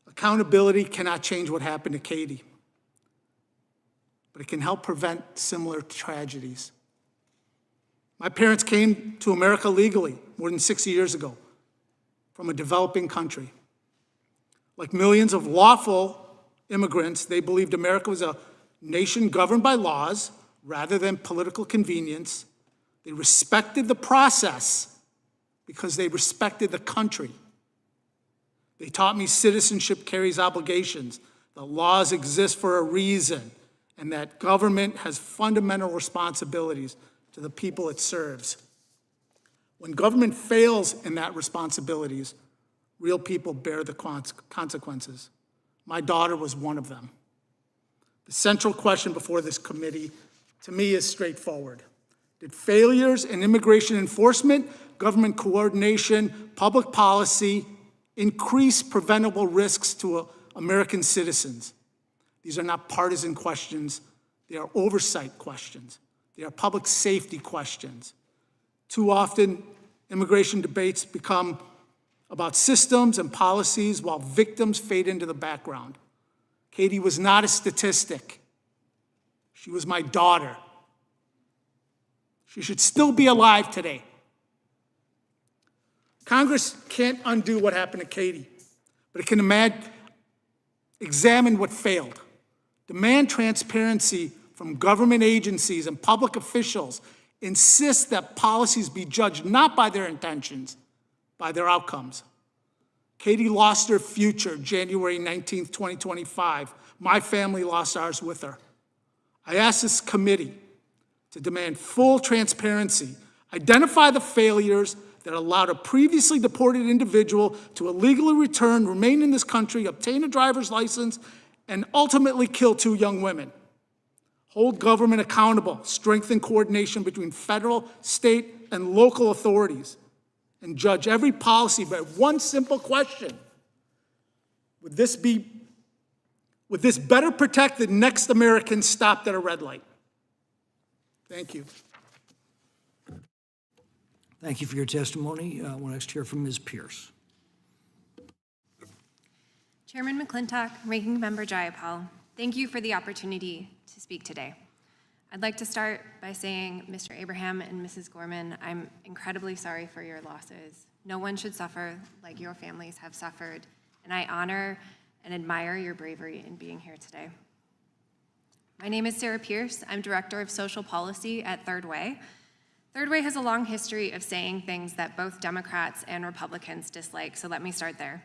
Accountability cannot change what happened to Katie, but it can help prevent similar tragedies. My parents came to America legally more than 60 years ago from a developing country. Like millions of lawful immigrants, they believed America was a nation governed by laws rather than political convenience. They respected the process because they respected the country. They taught me citizenship carries obligations, that laws exist for a reason, and that government has fundamental responsibilities to the people it serves. When government fails in that responsibilities, real people bear the consequences. My daughter was one of them. The central question before this committee, to me, is straightforward. Did failures in immigration enforcement, government coordination, public policy increase preventable risks to American citizens? These are not partisan questions. They are oversight questions. They are public safety questions. Too often, immigration debates become about systems and policies while victims fade into the background. Katie was not a statistic. She was my daughter. She should still be alive today. Congress can't undo what happened to Katie, but it can examine what failed. Demand transparency from government agencies and public officials. Insist that policies be judged not by their intentions, by their outcomes. Katie lost her future January 19th, 2025. My family lost ours with her. I ask this committee to demand full transparency, identify the failures that allowed a previously deported individual to illegally return, remain in this country, obtain a driver's license, and ultimately kill 2 young women. Hold government accountable, strengthen coordination between federal, state, and local authorities, and judge every policy by one simple question. Would this better protect the next American stopped at a red light? Thank you. Thank you for your testimony. We'll next hear from Ms. Pierce. Chairman McClintock, Ranking Member Jayapal, thank you for the opportunity to speak today. I'd like to start by saying, Mr. Abraham and Mrs. Gorman, I'm incredibly sorry for your losses. No one should suffer like your families have suffered, and I honor and admire your bravery in being here today. My name is Sarah Pierce. I'm Director of Social Policy at Third Way. Third Way has a long history of saying things that both Democrats and Republicans dislike, so let me start there.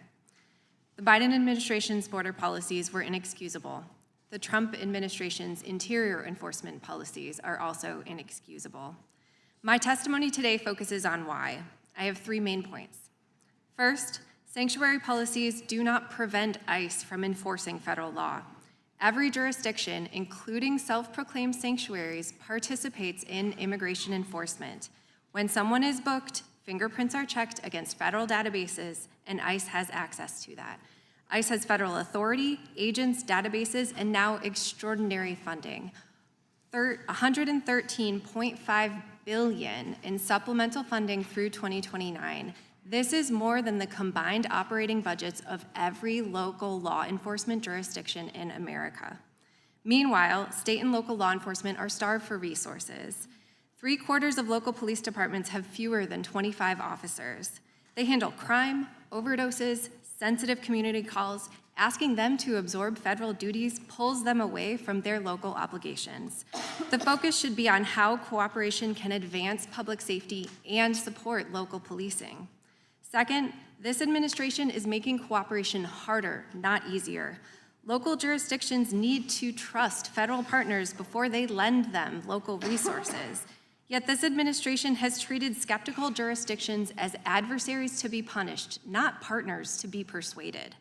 The Biden administration's border policies were inexcusable. The Trump administration's interior enforcement policies are also inexcusable. My testimony today focuses on why. I have 3 main points. First, sanctuary policies do not prevent ICE from enforcing federal law. Every jurisdiction, including self-proclaimed sanctuaries, participates in immigration enforcement. When someone is booked, fingerprints are checked against federal databases, and ICE has access to that. ICE has federal authority, agents, databases, and now extraordinary funding. $113.5 billion in supplemental funding through 2029, This is more than the combined operating budgets of every local law enforcement jurisdiction in America. Meanwhile, state and local law enforcement are starved for resources. 3/4 of local police departments have fewer than 25 officers. They handle crime, overdoses, sensitive community calls. Asking them to absorb federal duties pulls them away from their local obligations. The focus should be on how cooperation can advance public safety and support local policing. Second, this administration is making cooperation harder, not easier. Local jurisdictions need to trust federal partners before they lend them local resources. Yet this administration has treated skeptical jurisdictions as adversaries to be punished, not partners to be persuaded.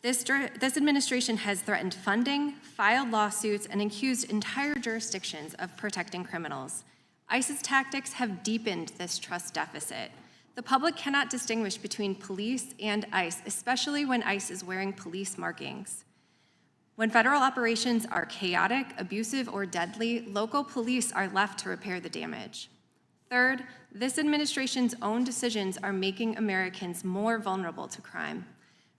This administration has threatened funding, filed lawsuits, and accused entire jurisdictions of protecting criminals. ICE's tactics have deepened this trust deficit. The public cannot distinguish between police and ICE, especially when ICE is wearing police markings. When federal operations are chaotic, abusive, or deadly, local police are left to repair the damage. Third, this administration's own decisions are making Americans more vulnerable to crime.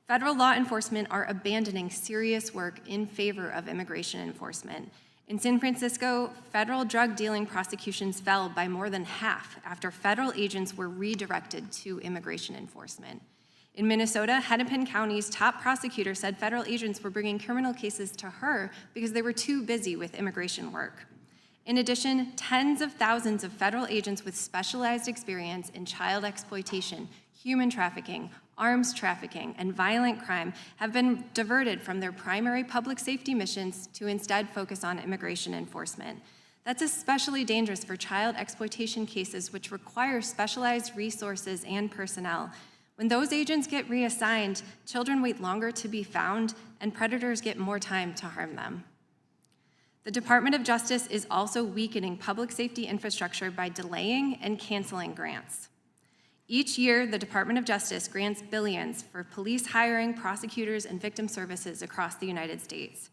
Federal law enforcement are abandoning serious work in favor of immigration enforcement. In San Francisco, federal drug dealing prosecutions fell by more than half after federal agents were redirected to immigration enforcement. In Minnesota, Hennepin County's top prosecutor said federal agents were bringing criminal cases to her because they were too busy with immigration work. In addition, tens of thousands of federal agents with specialized experience in child exploitation, human trafficking, arms trafficking, and violent crime have been diverted from their primary public safety missions to instead focus on immigration enforcement. That's especially dangerous for child exploitation cases, which require specialized resources and personnel. When those agents get reassigned, children wait longer to be found, and predators get more time to harm them. The Department of Justice is also weakening public safety infrastructure by delaying and canceling grants. Each year, the Department of Justice grants billions for police hiring, prosecutors, and victim services across the United States.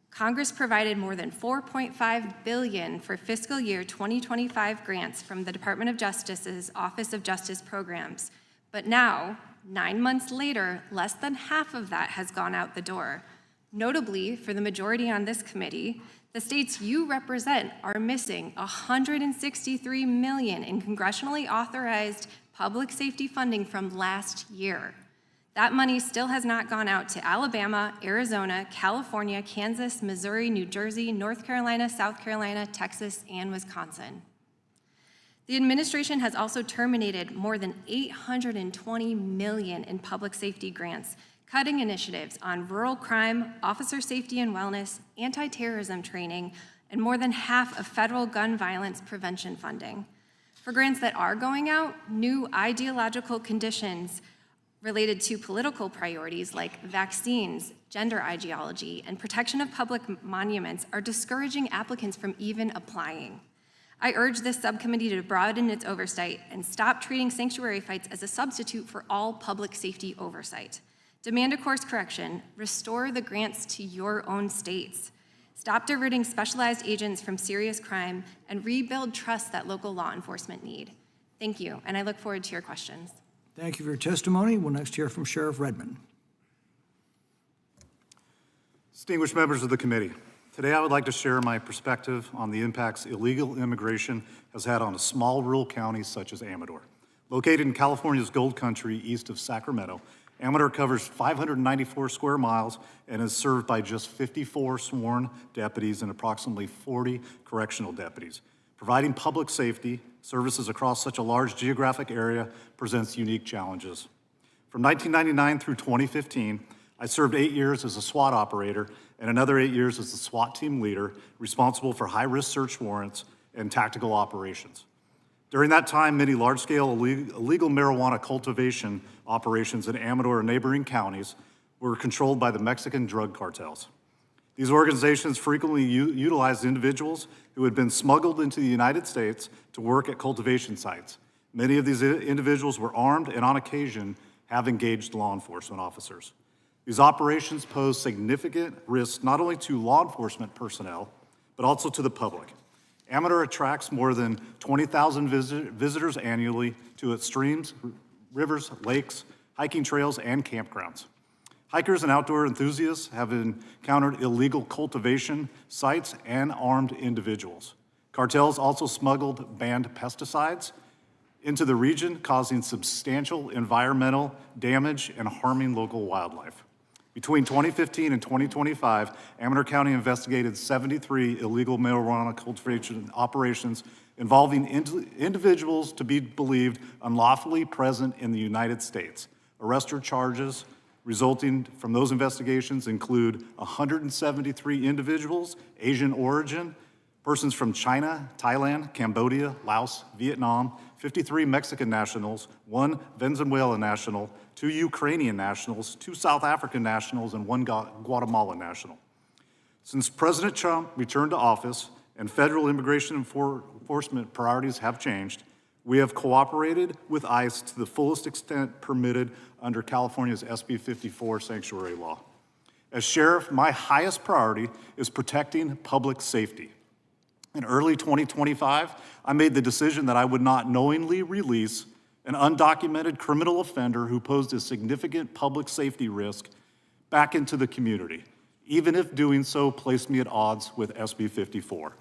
Congress provided more than $4.5 billion for fiscal year 2025 grants from the Department of Justice's Office of Justice Programs. But now, 9 months later, less than half of that has gone out the door. Notably, for the majority on this committee, the states you represent are missing $163 million in congressionally authorized public safety funding from last year. That money still has not gone out to Alabama, Arizona, California, Kansas, Missouri, New Jersey, North Carolina, South Carolina, Texas, and Wisconsin. The administration has also terminated more than $820 million in public safety grants, cutting initiatives on rural crime, officer safety and wellness, anti-terrorism training, and more than half of federal gun violence prevention funding. For grants that are going out, new ideological conditions related to political priorities like vaccines, gender ideology, and protection of public monuments are discouraging applicants from even applying. I urge this subcommittee to broaden its oversight and stop treating sanctuary fights as a substitute for all public safety oversight. Demand a course correction, restore the grants to your own states. Stop diverting specialized agents from serious crime, and rebuild trust that local law enforcement need. Thank you, and I look forward to your questions. Thank you for your testimony. We'll next hear from Sheriff Redmond. Distinguished members of the committee, today I would like to share my perspective on the impacts illegal immigration has had on a small rural county such as Amador. Located in California's Gold Country east of Sacramento, Amador covers 594 square miles and is served by just 54 sworn deputies and approximately 40 correctional deputies. Providing public safety services across such a large geographic area presents unique challenges. From 1999 through 2015, I served 8 years as a SWAT operator and another 8 years as the SWAT team leader responsible for high-risk search warrants and tactical operations. During that time, many large-scale illegal marijuana cultivation operations in Amador and neighboring counties were controlled by the Mexican drug cartels. These organizations frequently utilized individuals who had been smuggled into the United States to work at cultivation sites. Many of these individuals were armed and on occasion have engaged law enforcement officers. These operations pose significant risks not only to law enforcement personnel, but also to the public. Amador attracts more than 20,000 visitors annually to its streams, rivers, lakes, hiking trails, and campgrounds. Hikers and outdoor enthusiasts have encountered illegal cultivation sites and armed individuals. Cartels also smuggled banned pesticides into the region, causing substantial environmental damage and harming local wildlife. Between 2015 and 2025, Amador County investigated 73 illegal marijuana cultivation operations involving individuals to be believed unlawfully present in the United States. Arrested charges resulting from those investigations include 173 individuals, Asian origin, persons from China, Thailand, Cambodia, Laos, Vietnam, 53 Mexican nationals, 1 Venezuelan national, 2 Ukrainian nationals, 2 South African nationals, and 1 Guatemalan national. Since President Trump returned to office and federal immigration enforcement priorities have changed, we have cooperated with ICE to the fullest extent permitted under California's SB 54 sanctuary law. As sheriff, my highest priority is protecting public safety. In early 2025, I made the decision that I would not knowingly release an undocumented criminal offender who posed a significant public safety risk back into the community, even if doing so placed me at odds with SB 54.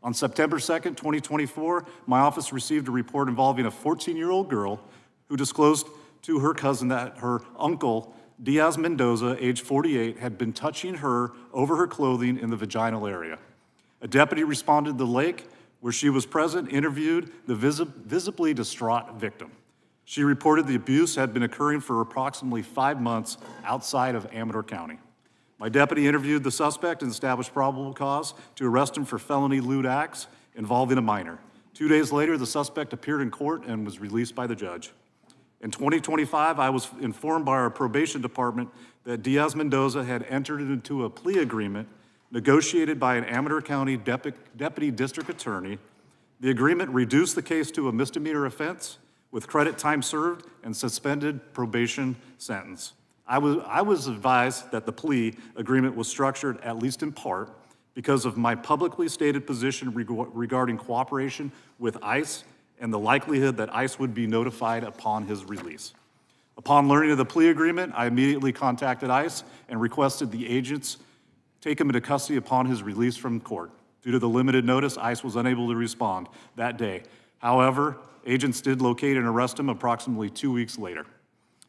On September 2nd, 2024, my office received a report involving a 14-year-old girl who disclosed to her cousin that her uncle, Diaz Mendoza, age 48, had been touching her over her clothing in the vaginal area. A deputy responded to the lake where she was present, interviewed the visibly distraught victim. She reported the abuse had been occurring for approximately 5 months outside of Amador County. My deputy interviewed the suspect and established probable cause to arrest him for felony lewd acts involving a minor. 2 days later, the suspect appeared in court and was released by the judge. In 2025, I was informed by our probation department that Diaz Mendoza had entered into a plea agreement negotiated by an Amador County deputy district attorney. The agreement reduced the case to a misdemeanor offense with credit time served and suspended probation sentence. I was advised that the plea agreement was structured, at least in part, because of my publicly stated position regarding cooperation with ICE and the likelihood that ICE would be notified upon his release. Upon learning of the plea agreement, I immediately contacted ICE and requested the agents take him into custody upon his release from court. Due to the limited notice, ICE was unable to respond that day. However, agents did locate and arrest him approximately 2 weeks later.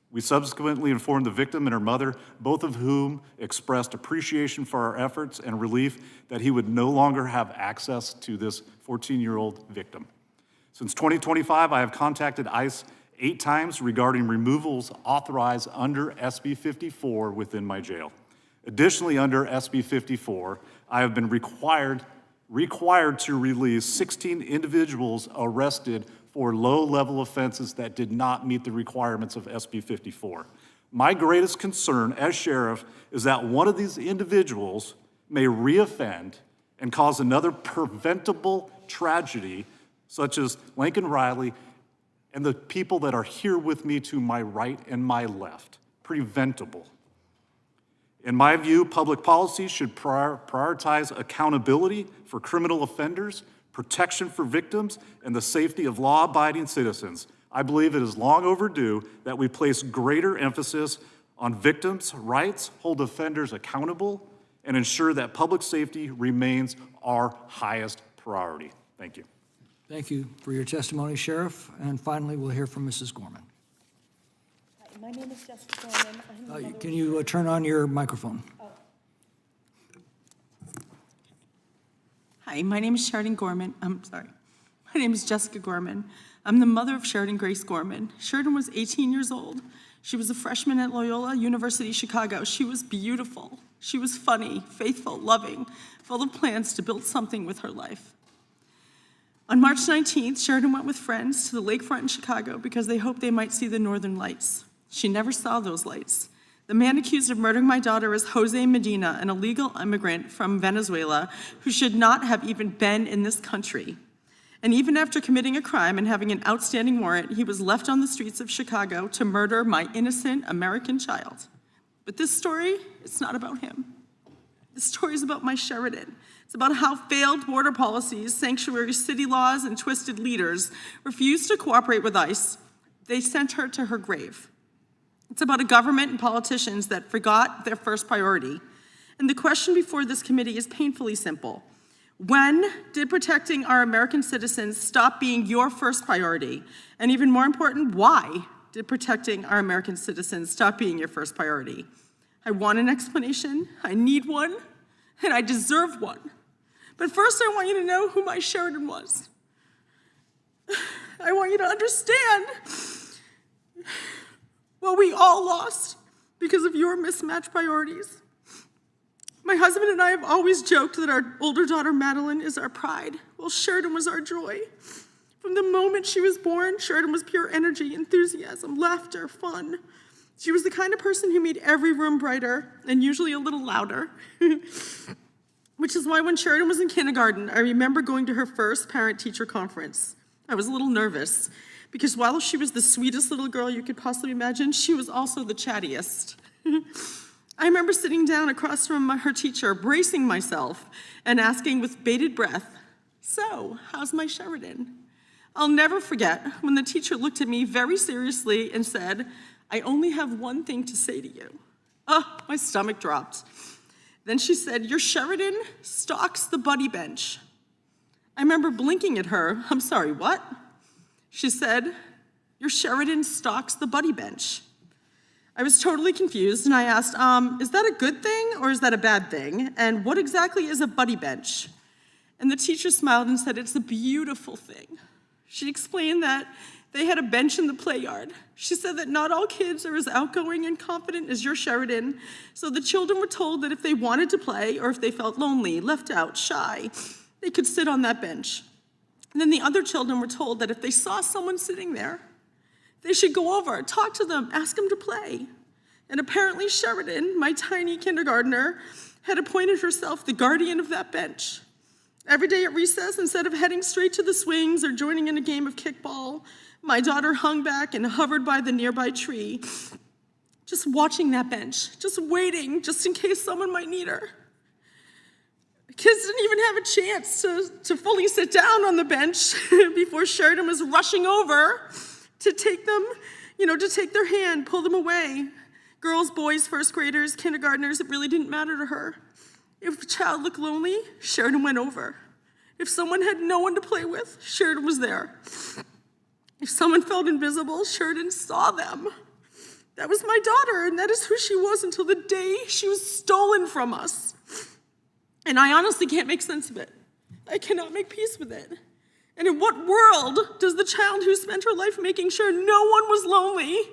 We subsequently informed the victim and her mother, both of whom expressed appreciation for our efforts and relief that he would no longer have access to this 14-year-old victim. Since 2025, I have contacted ICE 8 times regarding removals authorized under SB 54 within my jail. Additionally, under SB 54, I have been required to release 16 individuals arrested for low-level offenses that did not meet the requirements of SB 54. My greatest concern as sheriff is that one of these individuals may reoffend and cause another preventable tragedy, such as Lincoln Riley and the people that are here with me to my right and my left. Preventable. In my view, public policy should prioritize accountability for criminal offenders, protection for victims, and the safety of law-abiding citizens. I believe it is long overdue that we place greater emphasis on victims' rights, hold offenders accountable, and ensure that public safety remains our highest priority. Thank you. Thank you for your testimony, Sheriff. And finally, we'll hear from Mrs. Gorman. Hi, my name is Jessica Gorman. I'm the mother Can you turn on your microphone? Hi, my name is Sheridan Gorman. My name is Jessica Gorman. I'm the mother of Sheridan Grace Gorman. Sheridan was 18 years old. She was a freshman at Loyola University Chicago. She was beautiful. She was funny, faithful, loving, full of plans to build something with her life. On March 19th, Sheridan went with friends to the lakefront in Chicago because they hoped they might see the northern lights. She never saw those lights. The man accused of murdering my daughter is Jose Medina, an illegal immigrant from Venezuela who should not have even been in this country. And even after committing a crime and having an outstanding warrant, he was left on the streets of Chicago to murder my innocent American child. But this story, it's not about him. This story is about my Sheridan. It's about how failed border policies, sanctuary city laws, and twisted leaders refused to cooperate with ICE. They sent her to her grave. It's about a government and politicians that forgot their first priority. And the question before this committee is painfully simple. When did protecting our American citizens stop being your first priority? And even more important, why did protecting our American citizens stop being your first priority? I want an explanation, I need one, and I deserve one. But first I want you to know who my Sheridan was. I want you to understand what we all lost because of your mismatched priorities. My husband and I have always joked that our older daughter, Madeline, is our pride. Well, Sheridan was our joy. From the moment she was born, Sheridan was pure energy, enthusiasm, laughter, fun. She was the kind of person who made every room brighter and usually a little louder. Which is why when Sheridan was in kindergarten, I remember going to her first parent-teacher conference. I was a little nervous because while she was the sweetest little girl you could possibly imagine, she was also the chattiest. I remember sitting down across from her teacher, bracing myself and asking with bated breath, "So, how's my Sheridan?" I'll never forget when the teacher looked at me very seriously and said, "I only have one thing to say to you." Oh, my stomach dropped. Then she said, "Your Sheridan stalks the buddy bench." I remember blinking at her. "I'm sorry, what?" She said, "Your Sheridan stalks the buddy bench." I was totally confused and I asked, is that a good thing or is that a bad thing? And what exactly is a buddy bench? And the teacher smiled and said, "It's a beautiful thing." She explained that they had a bench in the play yard. She said that not all kids are as outgoing and confident as your Sheridan, so the children were told that if they wanted to play or if they felt lonely, left out, shy, they could sit on that bench. And then the other children were told that if they saw someone sitting there, they should go over, talk to them, ask them to play. And apparently Sheridan, my tiny kindergartner, had appointed herself the guardian of that bench. Every day at recess, instead of heading straight to the swings or joining in a game of kickball, my daughter hung back and hovered by the nearby tree, just watching that bench, just waiting, just in case someone might need her. Kids didn't even have a chance to fully sit down on the bench before Sheridan was rushing over to take them, to take their hand, pull them away. Girls, boys, first graders, kindergartners, it really didn't matter to her. If a child looked lonely, Sheridan went over. If someone had no one to play with, Sheridan was there. If someone felt invisible, Sheridan saw them. That was my daughter, and that is who she was until the day she was stolen from us. And I honestly can't make sense of it. I cannot make peace with it. And in what world does the child who spent her life making sure no one was lonely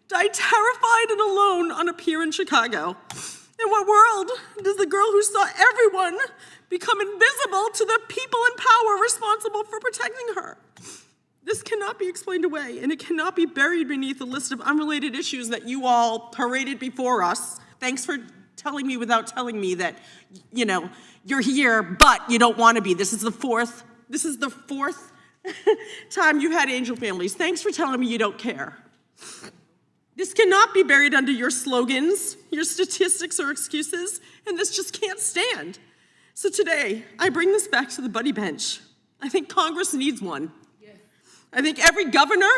die terrified and alone on a pier in Chicago? In what world does the girl who saw everyone become invisible to the people in power responsible for protecting her? This cannot be explained away, and it cannot be buried beneath a list of unrelated issues that you all paraded before us. Thanks for telling me without telling me that, you're here, but you don't want to be. This is the fourth time you had angel families. Thanks for telling me you don't care. This cannot be buried under your slogans, your statistics, or excuses, and this just can't stand. So today, I bring this back to the buddy bench. I think Congress needs one. I think every governor,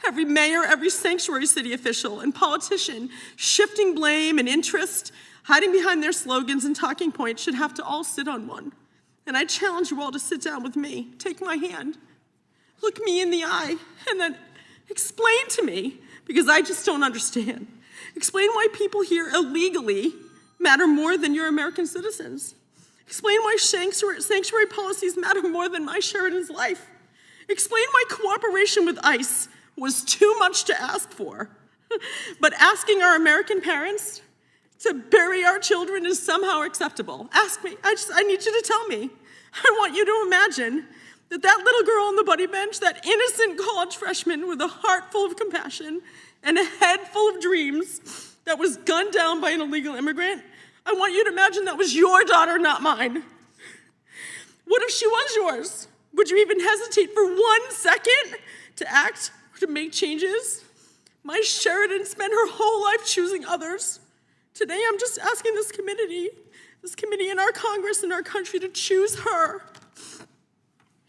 every mayor, every sanctuary city official and politician shifting blame and interest, hiding behind their slogans and talking points should have to all sit on one. And I challenge you all to sit down with me, take my hand, look me in the eye, and then explain to me, because I just don't understand. Explain why people here illegally matter more than your American citizens. Explain why sanctuary policies matter more than my Sheridan's life. Explain why cooperation with ICE was too much to ask for, but asking our American parents to bury our children is somehow acceptable. Ask me, I need you to tell me. I want you to imagine that little girl on the buddy bench, that innocent college freshman with a heart full of compassion and a head full of dreams that was gunned down by an illegal immigrant, I want you to imagine that was your daughter, not mine. What if she was yours? Would you even hesitate for 1 second to act, to make changes? My Sheridan spent her whole life choosing others. Today, I'm just asking this committee this committee and our Congress and our country to choose her.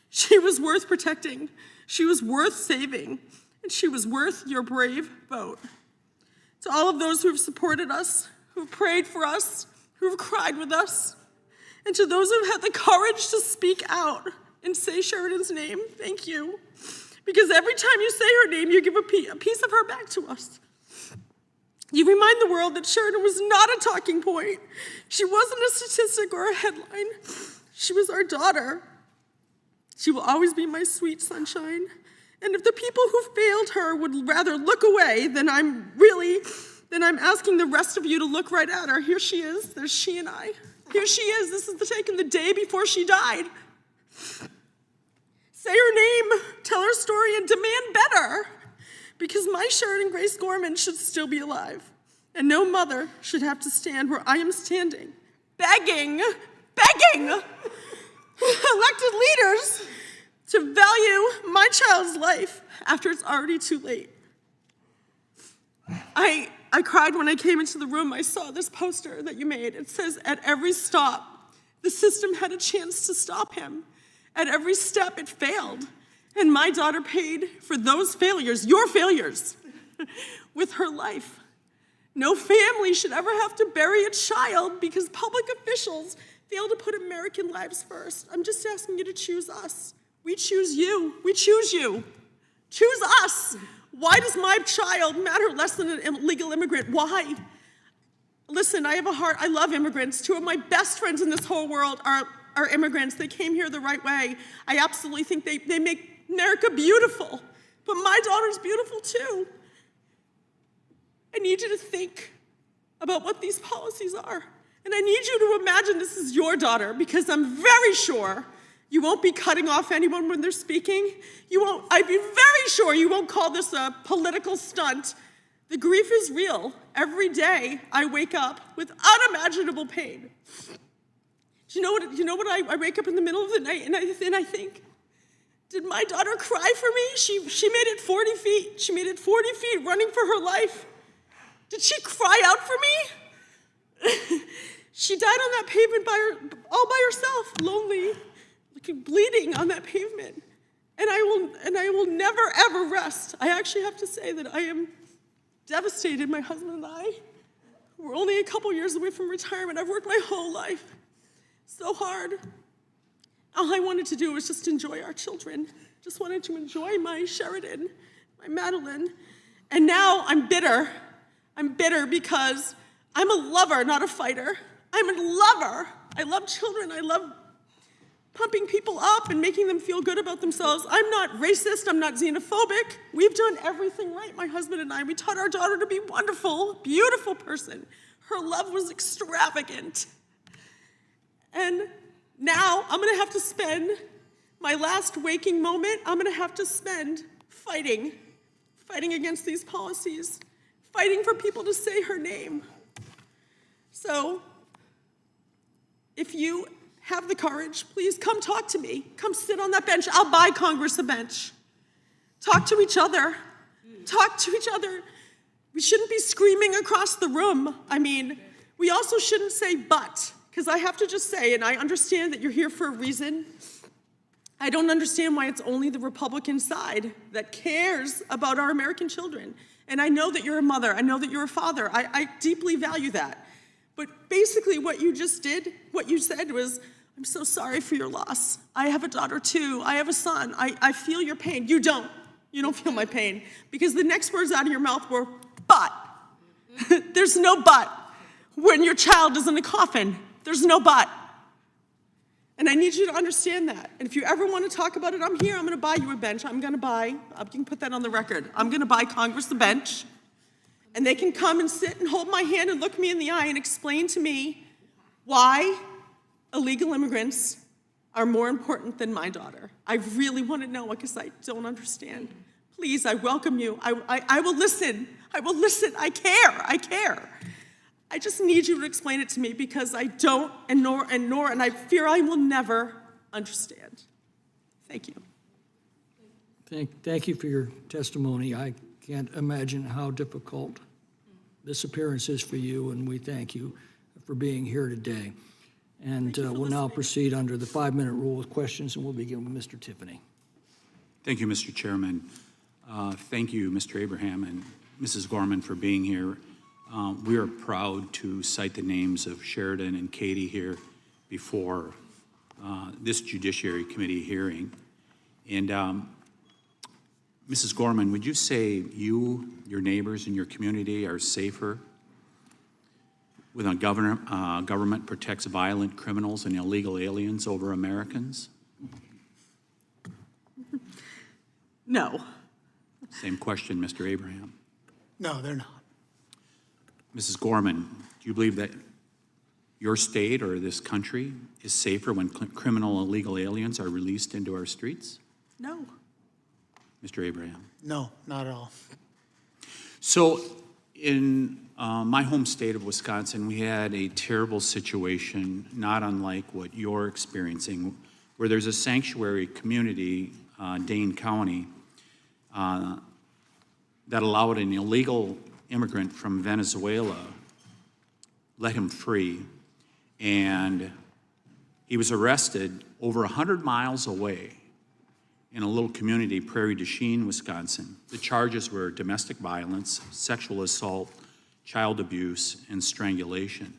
She was worth protecting. She was worth saving. And she was worth your brave vote. To all of those who have supported us, who have prayed for us, who have cried with us, and to those who have had the courage to speak out and say Sheridan's name, thank you. Because every time you say her name, you give a piece of her back to us. You remind the world that Sheridan was not a talking point. She wasn't a statistic or a headline. She was our daughter. She will always be my sweet sunshine. And if the people who failed her would rather look away, then I'm asking the rest of you to look right at her. Here she is. There's she and I. Here she is. This is taken the day before she died. Say her name, tell her story, and demand better. Because my Sheridan Grace Gorman should still be alive. And no mother should have to stand where I am standing, begging elected leaders to value my child's life after it's already too late. I cried when I came into the room. I saw this poster that you made. It says, at every stop, the system had a chance to stop him. At every step, it failed. And my daughter paid for those failures, your failures, with her life. No family should ever have to bury a child because public officials fail to put American lives first. I'm just asking you to choose us. We choose you. We choose you. Choose us. Why does my child matter less than an illegal immigrant? Why? Listen, I have a heart. I love immigrants. Two of my best friends in this whole world are immigrants. They came here the right way. I absolutely think they make America beautiful. But my daughter's beautiful too. I need you to think about what these policies are. And I need you to imagine this is your daughter, because I'm very sure you won't be cutting off anyone when they're speaking. I'd be very sure you won't call this a political stunt. The grief is real. Every day I wake up with unimaginable pain. Do you know what I wake up in the middle of the night and I think, did my daughter cry for me? She made it 40 feet. She made it 40 feet running for her life. Did she cry out for me? She died on that pavement all by herself, lonely, bleeding on that pavement. And I will never, ever rest. I actually have to say that I am devastated. My husband and I, we're only a couple years away from retirement. I've worked my whole life so hard. All I wanted to do was just enjoy our children. Just wanted to enjoy my Sheridan, my Madeline. And now I'm bitter. I'm bitter because I'm a lover, not a fighter. I'm a lover. I love children. I love pumping people up and making them feel good about themselves. I'm not racist. I'm not xenophobic. We've done everything right, my husband and I. We taught our daughter to be wonderful, beautiful person. Her love was extravagant. And now I'm going to have to spend my last waking moment, I'm going to have to spend fighting against these policies, fighting for people to say her name. So if you have the courage, please come talk to me. Come sit on that bench. I'll buy Congress a bench. Talk to each other. Talk to each other. We shouldn't be screaming across the room. I mean, we also shouldn't say but, because I have to just say, and I understand that you're here for a reason. I don't understand why it's only the Republican side that cares about our American children. And I know that you're a mother. I know that you're a father. I deeply value that. But basically what you just did, what you said was, I'm so sorry for your loss. I have a daughter too. I have a son. I feel your pain. You don't. You don't feel my pain. Because the next words out of your mouth were, but. There's no but. When your child is in a coffin, there's no but. And I need you to understand that. And if you ever want to talk about it, I'm here. I'm going to buy you a bench. I'm going to buy, you can put that on the record. I'm going to buy Congress a bench. And they can come and sit and hold my hand and look me in the eye and explain to me why illegal immigrants are more important than my daughter. I really want to know because I don't understand. Please, I welcome you. I will listen. I will listen. I care. I care. I just need you to explain it to me because I don't and I fear I will never understand. Thank you. Thank you for your testimony. I can't imagine how difficult this appearance is for you, and we thank you for being here today. And we'll now proceed under the 5-minute rule with questions, and we'll begin with Mr. Tiffany. Thank you, Mr. Chairman. Thank you, Mr. Abraham and Mrs. Gorman, for being here. We are proud to cite the names of Sheridan and Katie here before this Judiciary Committee hearing. And Mrs. Gorman, would you say you, your neighbors, and your community are safer when a government protects violent criminals and illegal aliens over Americans? No. Same question, Mr. Abraham. No, they're not. Mrs. Gorman, do you believe that your state or this country is safer when criminal illegal aliens are released into our streets? No. Mr. Abraham? No, not at all. So in my home state of Wisconsin, we had a terrible situation, not unlike what you're experiencing, where there's a sanctuary community, Dane County, that allowed an illegal immigrant from Venezuela, let him free, and he was arrested over 100 miles away in a little community, Prairie du Chien, Wisconsin. The charges were domestic violence, sexual assault, child abuse, and strangulation.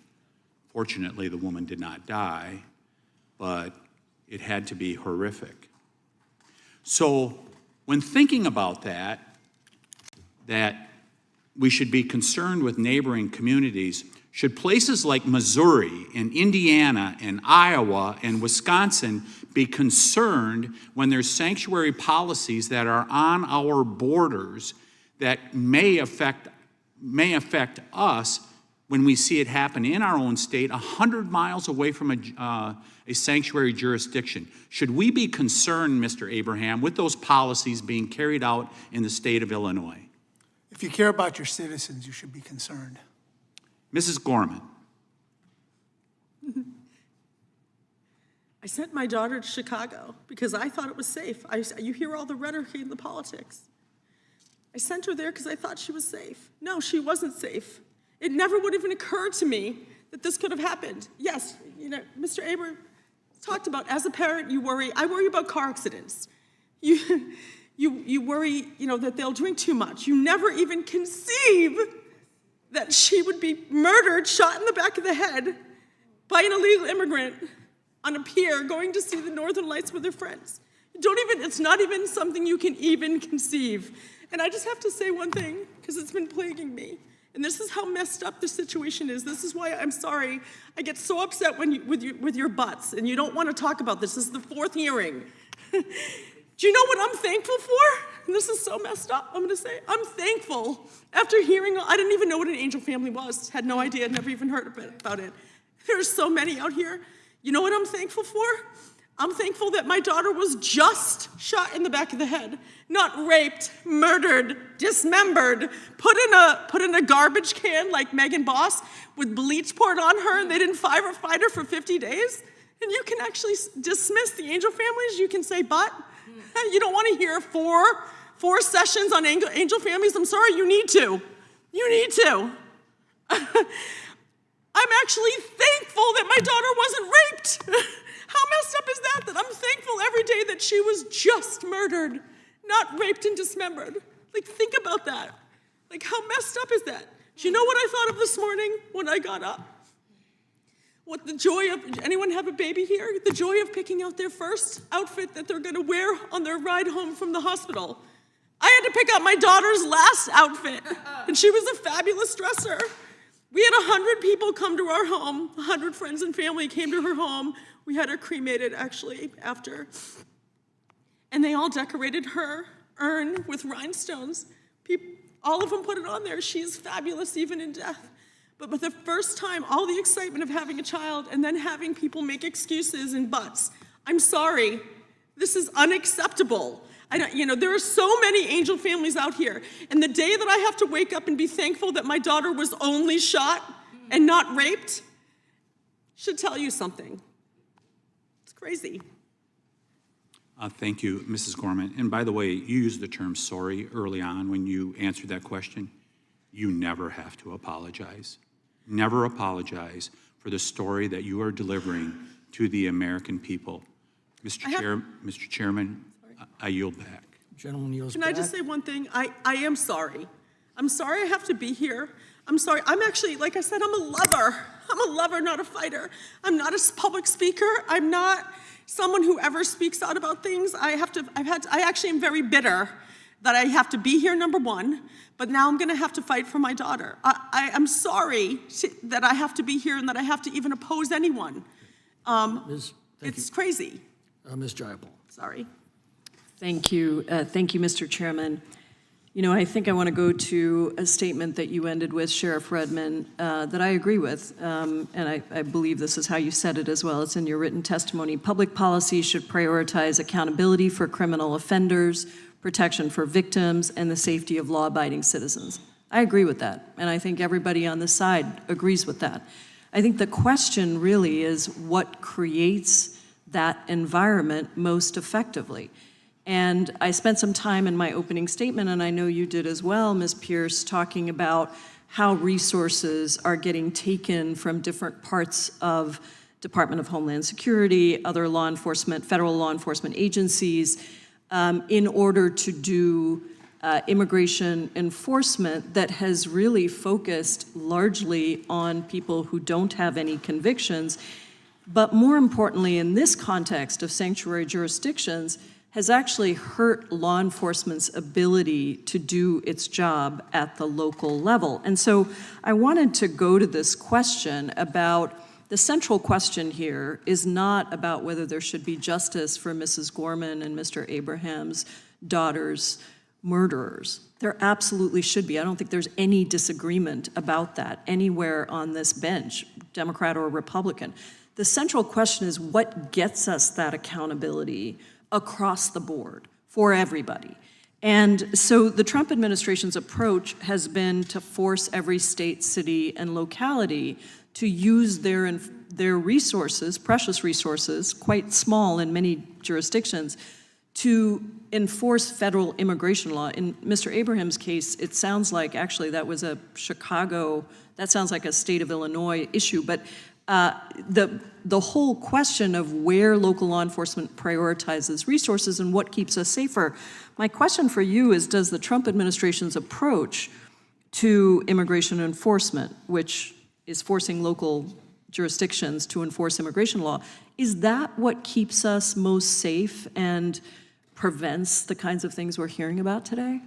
Fortunately, the woman did not die, but it had to be horrific. So when thinking about that we should be concerned with neighboring communities, should places like Missouri and Indiana and Iowa and Wisconsin be concerned when there's sanctuary policies that are on our borders that may affect us when we see it happen in our own state 100 miles away from a sanctuary jurisdiction? Should we be concerned, Mr. Abraham, with those policies being carried out in the state of Illinois? If you care about your citizens, you should be concerned. Mrs. Gorman. I sent my daughter to Chicago because I thought it was safe. You hear all the rhetoric in the politics. I sent her there because I thought she was safe. No, she wasn't safe. It never would have even occurred to me that this could have happened. Yes, Mr. Abraham talked about, as a parent, you worry. I worry about car accidents. You worry, that they'll drink too much. You never even conceive that she would be murdered, shot in the back of the head by an illegal immigrant on a pier going to see the Northern Lights with her friends. It's not even something you can even conceive. And I just have to say one thing, because it's been plaguing me. And this is how messed up the situation is. This is why I'm sorry. I get so upset with your butts, and you don't want to talk about this. This is the 4th hearing. Do you know what I'm thankful for? And this is so messed up, I'm gonna say. I'm thankful. After hearing, I didn't even know what an angel family was. Had no idea, never even heard about it. There's so many out here. You know what I'm thankful for? I'm thankful that my daughter was just shot in the back of the head, not raped, murdered, dismembered, put in a garbage can like Megan Boss with bleach poured on her, and they didn't fight her for 50 days. And you can actually dismiss the angel families. You can say, but you don't want to hear four sessions on angel families. I'm sorry, you need to. You need to. I'm actually thankful that my daughter wasn't raped. How messed up is that? That I'm thankful every day that she was just murdered, not raped and dismembered. Think about that. How messed up is that? Do you know what I thought of this morning when I got up? What the joy of, anyone have a baby here? The joy of picking out their first outfit that they're gonna wear on their ride home from the hospital. I had to pick out my daughter's last outfit, and she was a fabulous dresser. We had 100 people come to our home, 100 friends and family came to her home. We had her cremated, actually, after. And they all decorated her urn with rhinestones. All of them put it on there. She's fabulous, even in death. But for the first time, all the excitement of having a child and then having people make excuses and buts. I'm sorry, this is unacceptable. There are so many angel families out here. And the day that I have to wake up and be thankful that my daughter was only shot and not raped should tell you something. It's crazy. Thank you, Mrs. Gorman. And by the way, you used the term sorry early on when you answered that question. You never have to apologize. Never apologize for the story that you are delivering to the American people. Mr. Chairman, I yield back. Gentleman yields Can back. I just say one thing? I am sorry. I'm sorry I have to be here. I'm sorry. I'm actually, like I said, I'm a lover. I'm a lover, not a fighter. I'm not a public speaker. I'm not someone who ever speaks out about things. I actually am very bitter that I have to be here, number one, but now I'm gonna have to fight for my daughter. I'm sorry that I have to be here and that I have to even oppose anyone. It's crazy. Ms. Jayapal. Sorry. Thank you. Thank you, Mr. Chairman. You know, I think I want to go to a statement that you ended with, Sheriff Redmond, that I agree with, and I believe this is how you said it as well. It's in your written testimony. Public policy should prioritize accountability for criminal offenders, protection for victims, and the safety of law-abiding citizens. I agree with that, and I think everybody on this side agrees with that. I think the question really is what creates that environment most effectively. And I spent some time in my opening statement, and I know you did as well, Ms. Pierce, talking about how resources are getting taken from different parts of Department of Homeland Security, other law enforcement, federal law enforcement agencies, in order to do immigration enforcement that has really focused largely on people who don't have any convictions. But more importantly, in this context of sanctuary jurisdictions, has actually hurt law enforcement's ability to do its job at the local level. And so I wanted to go to this question about, the central question here is not about whether there should be justice for Mrs. Gorman and Mr. Abraham's daughter's murderers. There absolutely should be. I don't think there's any disagreement about that anywhere on this bench, Democrat or Republican. The central question is what gets us that accountability across the board for everybody. And so the Trump administration's approach has been to force every state, city, and locality to use their resources, precious resources, quite small in many jurisdictions, to enforce federal immigration law. In Mr. Abraham's case, it sounds like actually that was a Chicago, that sounds like a state of Illinois issue, but the whole question of where local law enforcement prioritizes resources and what keeps us safer. My question for you is, does the Trump administration's approach to immigration enforcement, which is forcing local jurisdictions to enforce immigration law, is that what keeps us most safe and prevents the kinds of things we're hearing about today?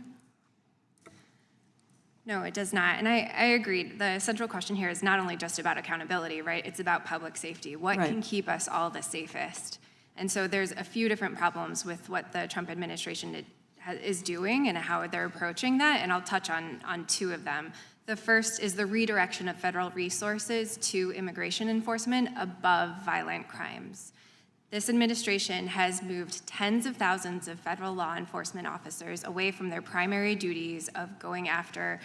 No, it does not. And I agree. The central question here is not only just about accountability, right? It's about public safety. What can keep us all the safest? And so there's a few different problems with what the Trump administration is doing and how they're approaching that, and I'll touch on two of them. The first is the redirection of federal resources to immigration enforcement above violent crimes. This administration has moved tens of thousands of federal law enforcement officers away from their primary duties of going after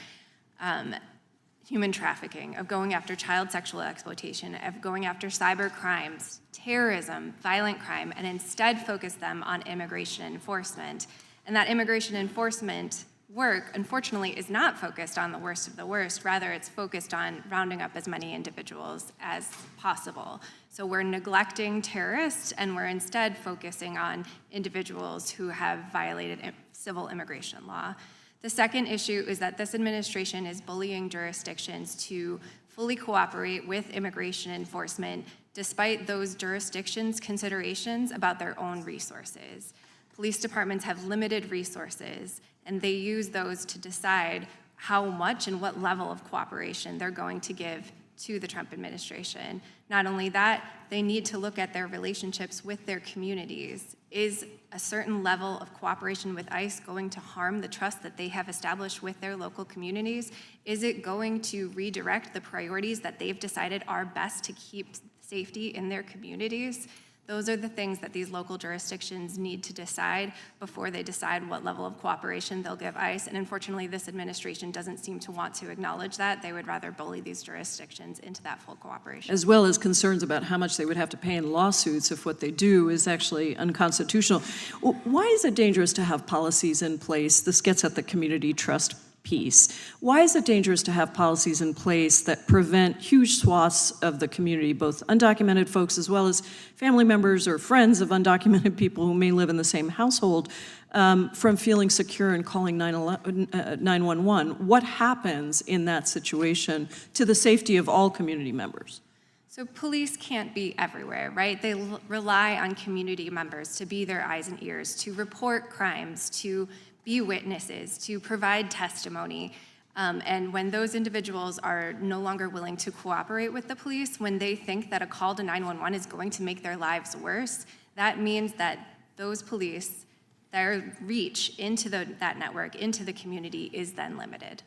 human trafficking, of going after child sexual exploitation, of going after cyber crimes, terrorism, violent crime, and instead focus them on immigration enforcement. And that immigration enforcement work, unfortunately, is not focused on the worst of the worst. Rather, it's focused on rounding up as many individuals as possible. So we're neglecting terrorists, and we're instead focusing on individuals who have violated civil immigration law. The second issue is that this administration is bullying jurisdictions to fully cooperate with immigration enforcement, despite those jurisdictions' considerations about their own resources. Police departments have limited resources, and they use those to decide how much and what level of cooperation they're going to give to the Trump administration. Not only that, they need to look at their relationships with their communities. Is a certain level of cooperation with ICE going to harm the trust that they have established with their local communities? Is it going to redirect the priorities that they've decided are best to keep safety in their communities? Those are the things that these local jurisdictions need to decide before they decide what level of cooperation they'll give ICE. And unfortunately, this administration doesn't seem to want to acknowledge that. They would rather bully these jurisdictions into that full cooperation. As well as concerns about how much they would have to pay in lawsuits if what they do is actually unconstitutional. Why is it dangerous to have policies in place? This gets at the community trust piece. Why is it dangerous to have policies in place that prevent huge swaths of the community, both undocumented folks as well as family members or friends of undocumented people who may live in the same household, from feeling secure and calling 911? What happens in that situation to the safety of all community members? So police can't be everywhere, right? They rely on community members to be their eyes and ears, to report crimes, to be witnesses, to provide testimony. And when those individuals are no longer willing to cooperate with the police, when they think that a call to 911 is going to make their lives worse, that means that those police, their reach into that network, into the community, is then limited.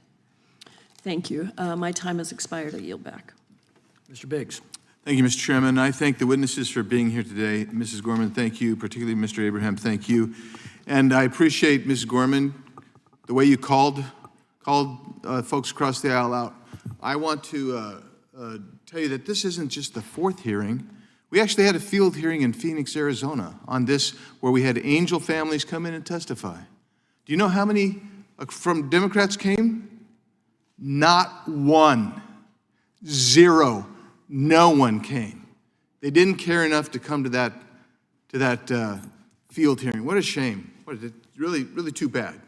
Thank you. My time has expired. I yield back. Mr. Biggs. Thank you, Mr. Chairman. I thank the witnesses for being here today. Mrs. Gorman, thank you. Particularly Mr. Abraham, thank you. And I appreciate, Mrs. Gorman, the way you called folks across the aisle out. I want to tell you that this isn't just the fourth hearing. We actually had a field hearing in Phoenix, Arizona on this, where we had angel families come in and testify. Do you know how many from Democrats came? Not one. Zero. No one came. They didn't care enough to come to that field hearing. What a shame. Really, really too bad.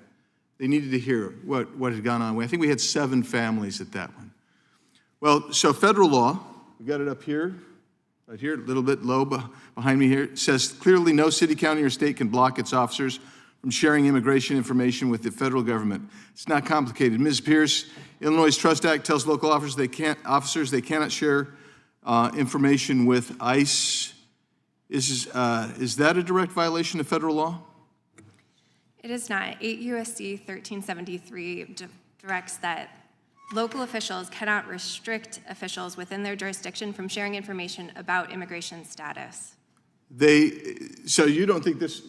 They needed to hear what had gone on. I think we had 7 families at that one. Well, so federal law, we got it up here, right here, a little bit low behind me here, says clearly no city, county, or state can block its officers from sharing immigration information with the federal government. It's not complicated. Ms. Pierce, Illinois Trust Act tells local officers they cannot share information with ICE. Is that a direct violation of federal law? It is not. 8 U.S.C. 1373 directs that local officials cannot restrict officials within their jurisdiction from sharing information about immigration status. So you don't think this,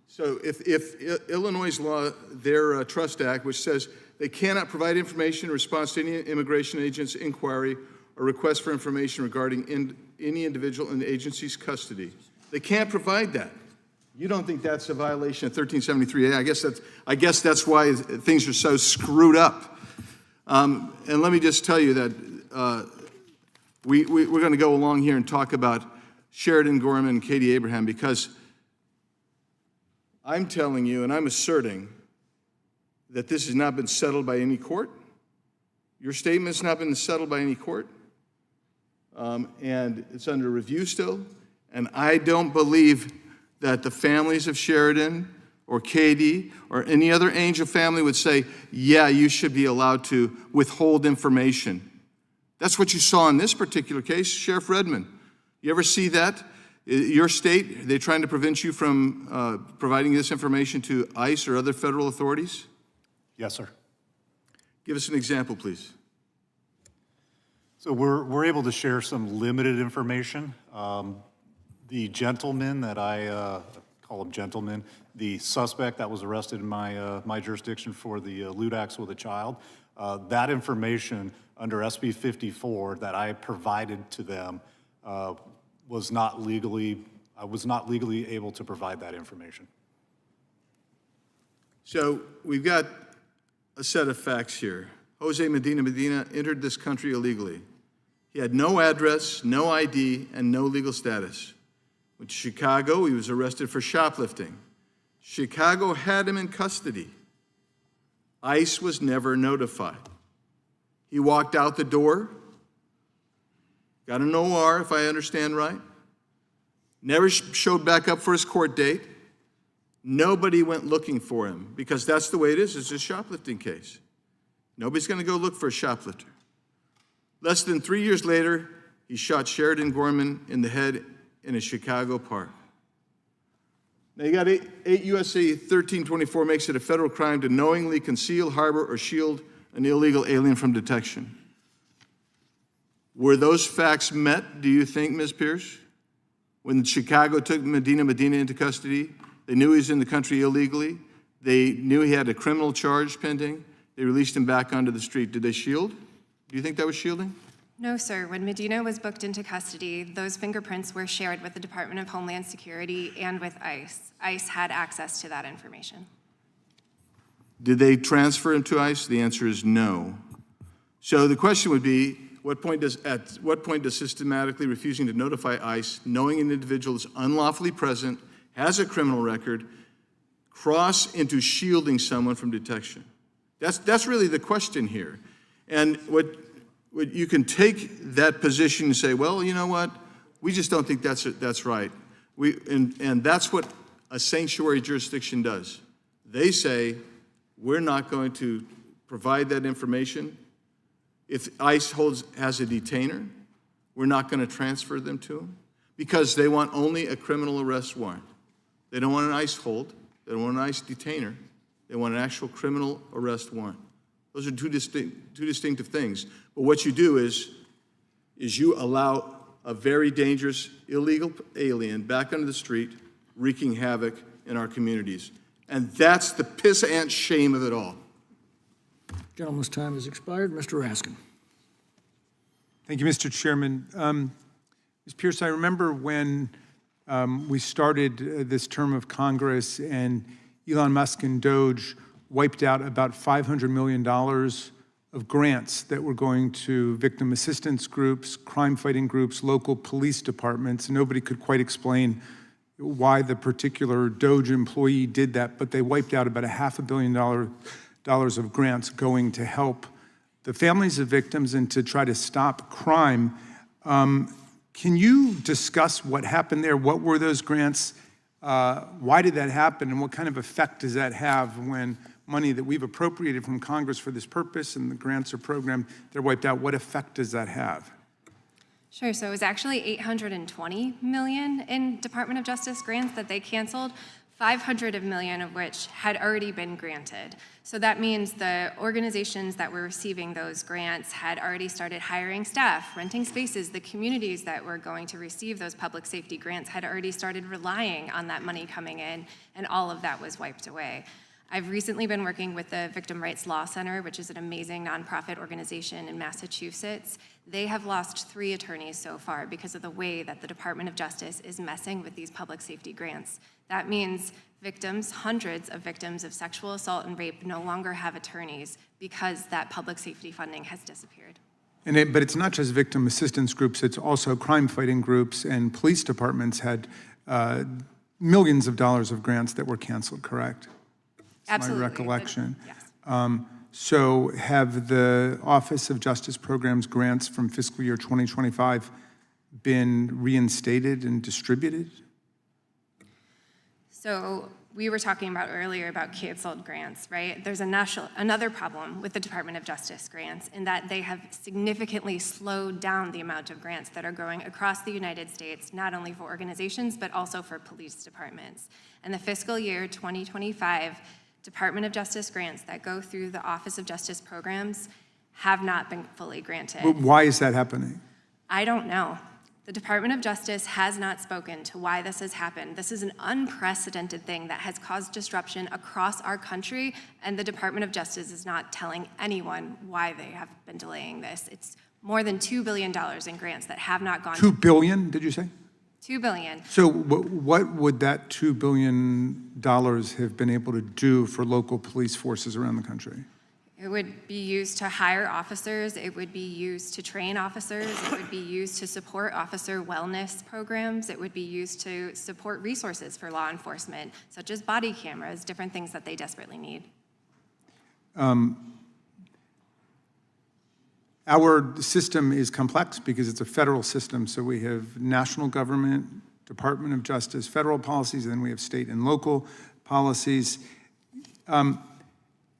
so if Illinois law, their Trust Act, which says they cannot provide information in response to any immigration agent's inquiry or request for information regarding any individual in the agency's custody, they can't provide that. You don't think that's a violation of 1373A? I guess that's why things are so screwed up. And let me just tell you that we're going to go along here and talk about Sheridan Gorman and Katie Abraham, because I'm telling you and I'm asserting that this has not been settled by any court. Your statement has not been settled by any court. And it's under review still. And I don't believe that the families of Sheridan or Katie or any other Angel family would say, yeah, you should be allowed to withhold information. That's what you saw in this particular case. Sheriff Redmond, you ever see that? Your state, they're trying to prevent you from providing this information to ICE or other federal authorities? Yes, sir. Give us an example, please. So we're able to share some limited information. The gentleman that I call him gentleman, the suspect that was arrested in my jurisdiction for the lewd acts with a child, that information under SB 54 that I provided to them I was not legally able to provide that information. So we've got a set of facts here. Jose Medina entered this country illegally. He had no address, no ID, and no legal status. Went to Chicago, he was arrested for shoplifting. Chicago had him in custody. ICE was never notified. He walked out the door, got an OR, if I understand right, never showed back up for his court date. Nobody went looking for him, because that's the way it is. It's a shoplifting case. Nobody's going to go look for a shoplifter. Less than 3 years later, he shot Sheridan Gorman in the head in a Chicago park. Now you got 8 U.S.C. 1324 makes it a federal crime to knowingly conceal, harbor, or shield an illegal alien from detection. Were those facts met, do you think, Ms. Pierce? When Chicago took Medina into custody, they knew he was in the country illegally. They knew he had a criminal charge pending. They released him back onto the street. Did they shield? Do you think that was shielding? No, sir. When Medina was booked into custody, those fingerprints were shared with the Department of Homeland Security and with ICE. ICE had access to that information. Did they transfer him to ICE? The answer is no. So the question would be, at what point does systematically refusing to notify ICE, knowing an individual is unlawfully present, has a criminal record, cross into shielding someone from detection? That's really the question here. And what you can take that position and say, well, you know what? We just don't think that's right. And that's what a sanctuary jurisdiction does. They say, we're not going to provide that information. If ICE has a detainer, we're not going to transfer them to them because they want only a criminal arrest warrant. They don't want an ICE hold. They don't want an ICE detainer. They want an actual criminal arrest warrant. Those are two distinctive things. But what you do is you allow a very dangerous illegal alien back onto the street, wreaking havoc in our communities. And that's the piss ant shame of it all. Gentleman's time has expired. Mr. Raskin. Thank you, Mr. Chairman. Ms. Pierce, I remember when we started this term of Congress and Elon Musk and Doge wiped out about $500 million of grants that were going to victim assistance groups, crime-fighting groups, local police departments. And nobody could quite explain why the particular Doge employee did that, but they wiped out about $500 million of grants going to help the families of victims and to try to stop crime. Can you discuss what happened there? What were those grants? Why did that happen? And what kind of effect does that have when money that we've appropriated from Congress for this purpose and the grants are programmed, they're wiped out? What effect does that have? Sure, so it was actually $820 million in Department of Justice grants that they canceled, $500 million of which had already been granted. So that means the organizations that were receiving those grants had already started hiring staff, renting spaces. The communities that were going to receive those public safety grants had already started relying on that money coming in, and all of that was wiped away. I've recently been working with the Victim Rights Law Center, which is an amazing nonprofit organization in Massachusetts. They have lost 3 attorneys so far because of the way that the Department of Justice is messing with these public safety grants. That means victims, hundreds of victims of sexual assault and rape no longer have attorneys because that public safety funding has disappeared. But it's not just victim assistance groups, it's also crime-fighting groups, and police departments had millions of dollars of grants that were canceled, correct? Absolutely. My recollection. Yes. So have the Office of Justice Programs grants from fiscal year 2025 been reinstated and distributed? So we were talking about earlier about canceled grants, right? There's another problem with the Department of Justice grants in that they have significantly slowed down the amount of grants that are growing across the United States, not only for organizations, but also for police departments. And the fiscal year 2025 Department of Justice grants that go through the Office of Justice Programs have not been fully granted. Why is that happening? I don't know. The Department of Justice has not spoken to why this has happened. This is an unprecedented thing that has caused disruption across our country, and the Department of Justice is not telling anyone why they have been delaying this. It's more than $2 billion in grants that have not gone. $2 billion, did you say? $2 billion. So what would that $2 billion have been able to do for local police forces around the country? It would be used to hire officers. It would be used to train officers. It would be used to support officer wellness programs. It would be used to support resources for law enforcement, such as body cameras, different things that they desperately need. Our system is complex because it's a federal system, so we have national government, Department of Justice, federal policies, and then we have state and local policies.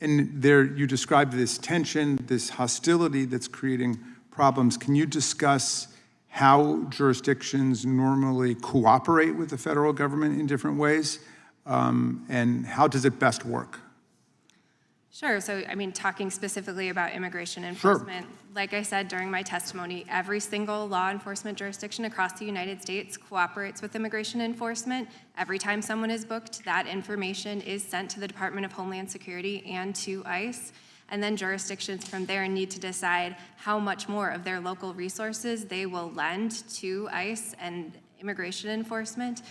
And there you described this tension, this hostility that's creating problems. Can you discuss how jurisdictions normally cooperate with the federal government in different ways, and how does it best work? Sure. So, talking specifically about immigration enforcement, like I said during my testimony, every single law enforcement jurisdiction across the United States cooperates with immigration enforcement. Every time someone is booked, that information is sent to the Department of Homeland Security and to ICE. And then jurisdictions from there need to decide how much more of their local resources they will lend to ICE and immigration enforcement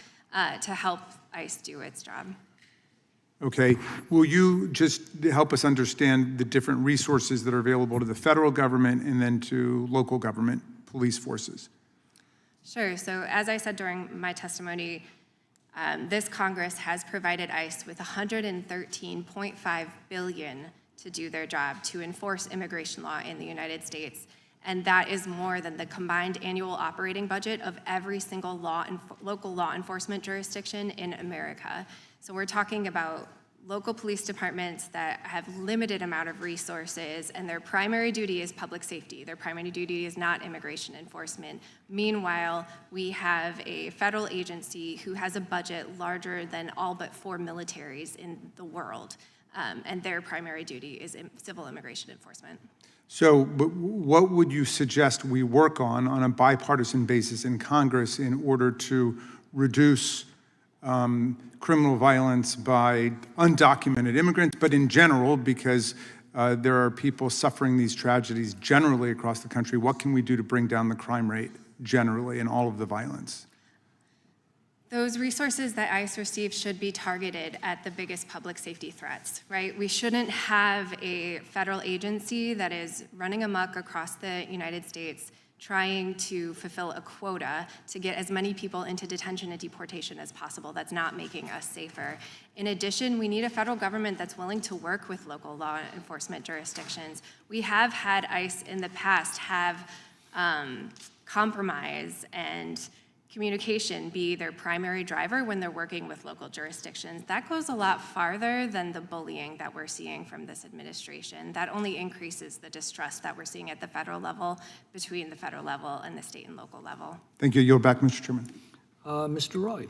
to help ICE do its job. Okay, will you just help us understand the different resources that are available to the federal government and then to local government police forces? Sure. So as I said during my testimony, this Congress has provided ICE with $113.5 billion to do their job, to enforce immigration law in the United States. And that is more than the combined annual operating budget of every single local law enforcement jurisdiction in America. So we're talking about local police departments that have limited amount of resources, and their primary duty is public safety. Their primary duty is not immigration enforcement. Meanwhile, we have a federal agency who has a budget larger than all but 4 militaries in the world, and their primary duty is civil immigration enforcement. So, but what would you suggest we work on a bipartisan basis in Congress in order to reduce criminal violence by undocumented immigrants, but in general, because there are people suffering these tragedies generally across the country? What can we do to bring down the crime rate generally and all of the violence? Those resources that ICE receives should be targeted at the biggest public safety threats, right? We shouldn't have a federal agency that is running amok across the United States trying to fulfill a quota to get as many people into detention and deportation as possible. That's not making us safer. In addition, we need a federal government that's willing to work with local law enforcement jurisdictions. We have had ICE in the past have compromise and communication be their primary driver when they're working with local jurisdictions. That goes a lot farther than the bullying that we're seeing from this administration. That only increases the distrust that we're seeing at the federal level, between the federal level and the state and local level. Thank you. Yield back, Mr. Chairman. Mr. Roy.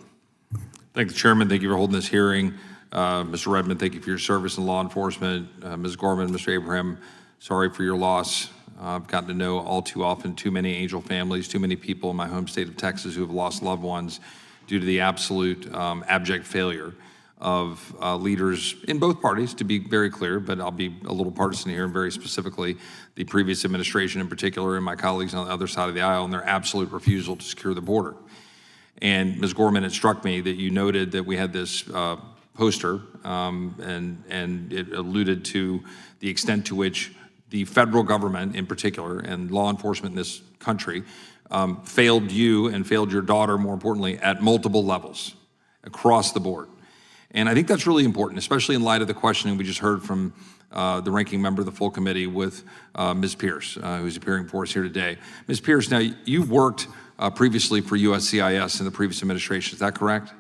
Thank the Chairman. Thank you for holding this hearing. Mr. Redmond, thank you for your service in law enforcement. Ms. Gorman, Mr. Abraham, sorry for your loss. I've gotten to know all too often too many Angel families, too many people in my home state of Texas who have lost loved ones due to the absolute abject failure of leaders in both parties, to be very clear, but I'll be a little partisan here, and very specifically the previous administration in particular and my colleagues on the other side of the aisle, and their absolute refusal to secure the border. And Ms. Gorman, it struck me that you noted that we had this poster, and it alluded to the extent to which the federal government in particular and law enforcement in this country failed you and failed your daughter, more importantly, at multiple levels across the board. And I think that's really important, especially in light of the questioning we just heard from the ranking member of the full committee with Ms. Pierce, who's appearing for us here today. Ms. Pierce, now you worked previously for USCIS in the previous administration, is that correct?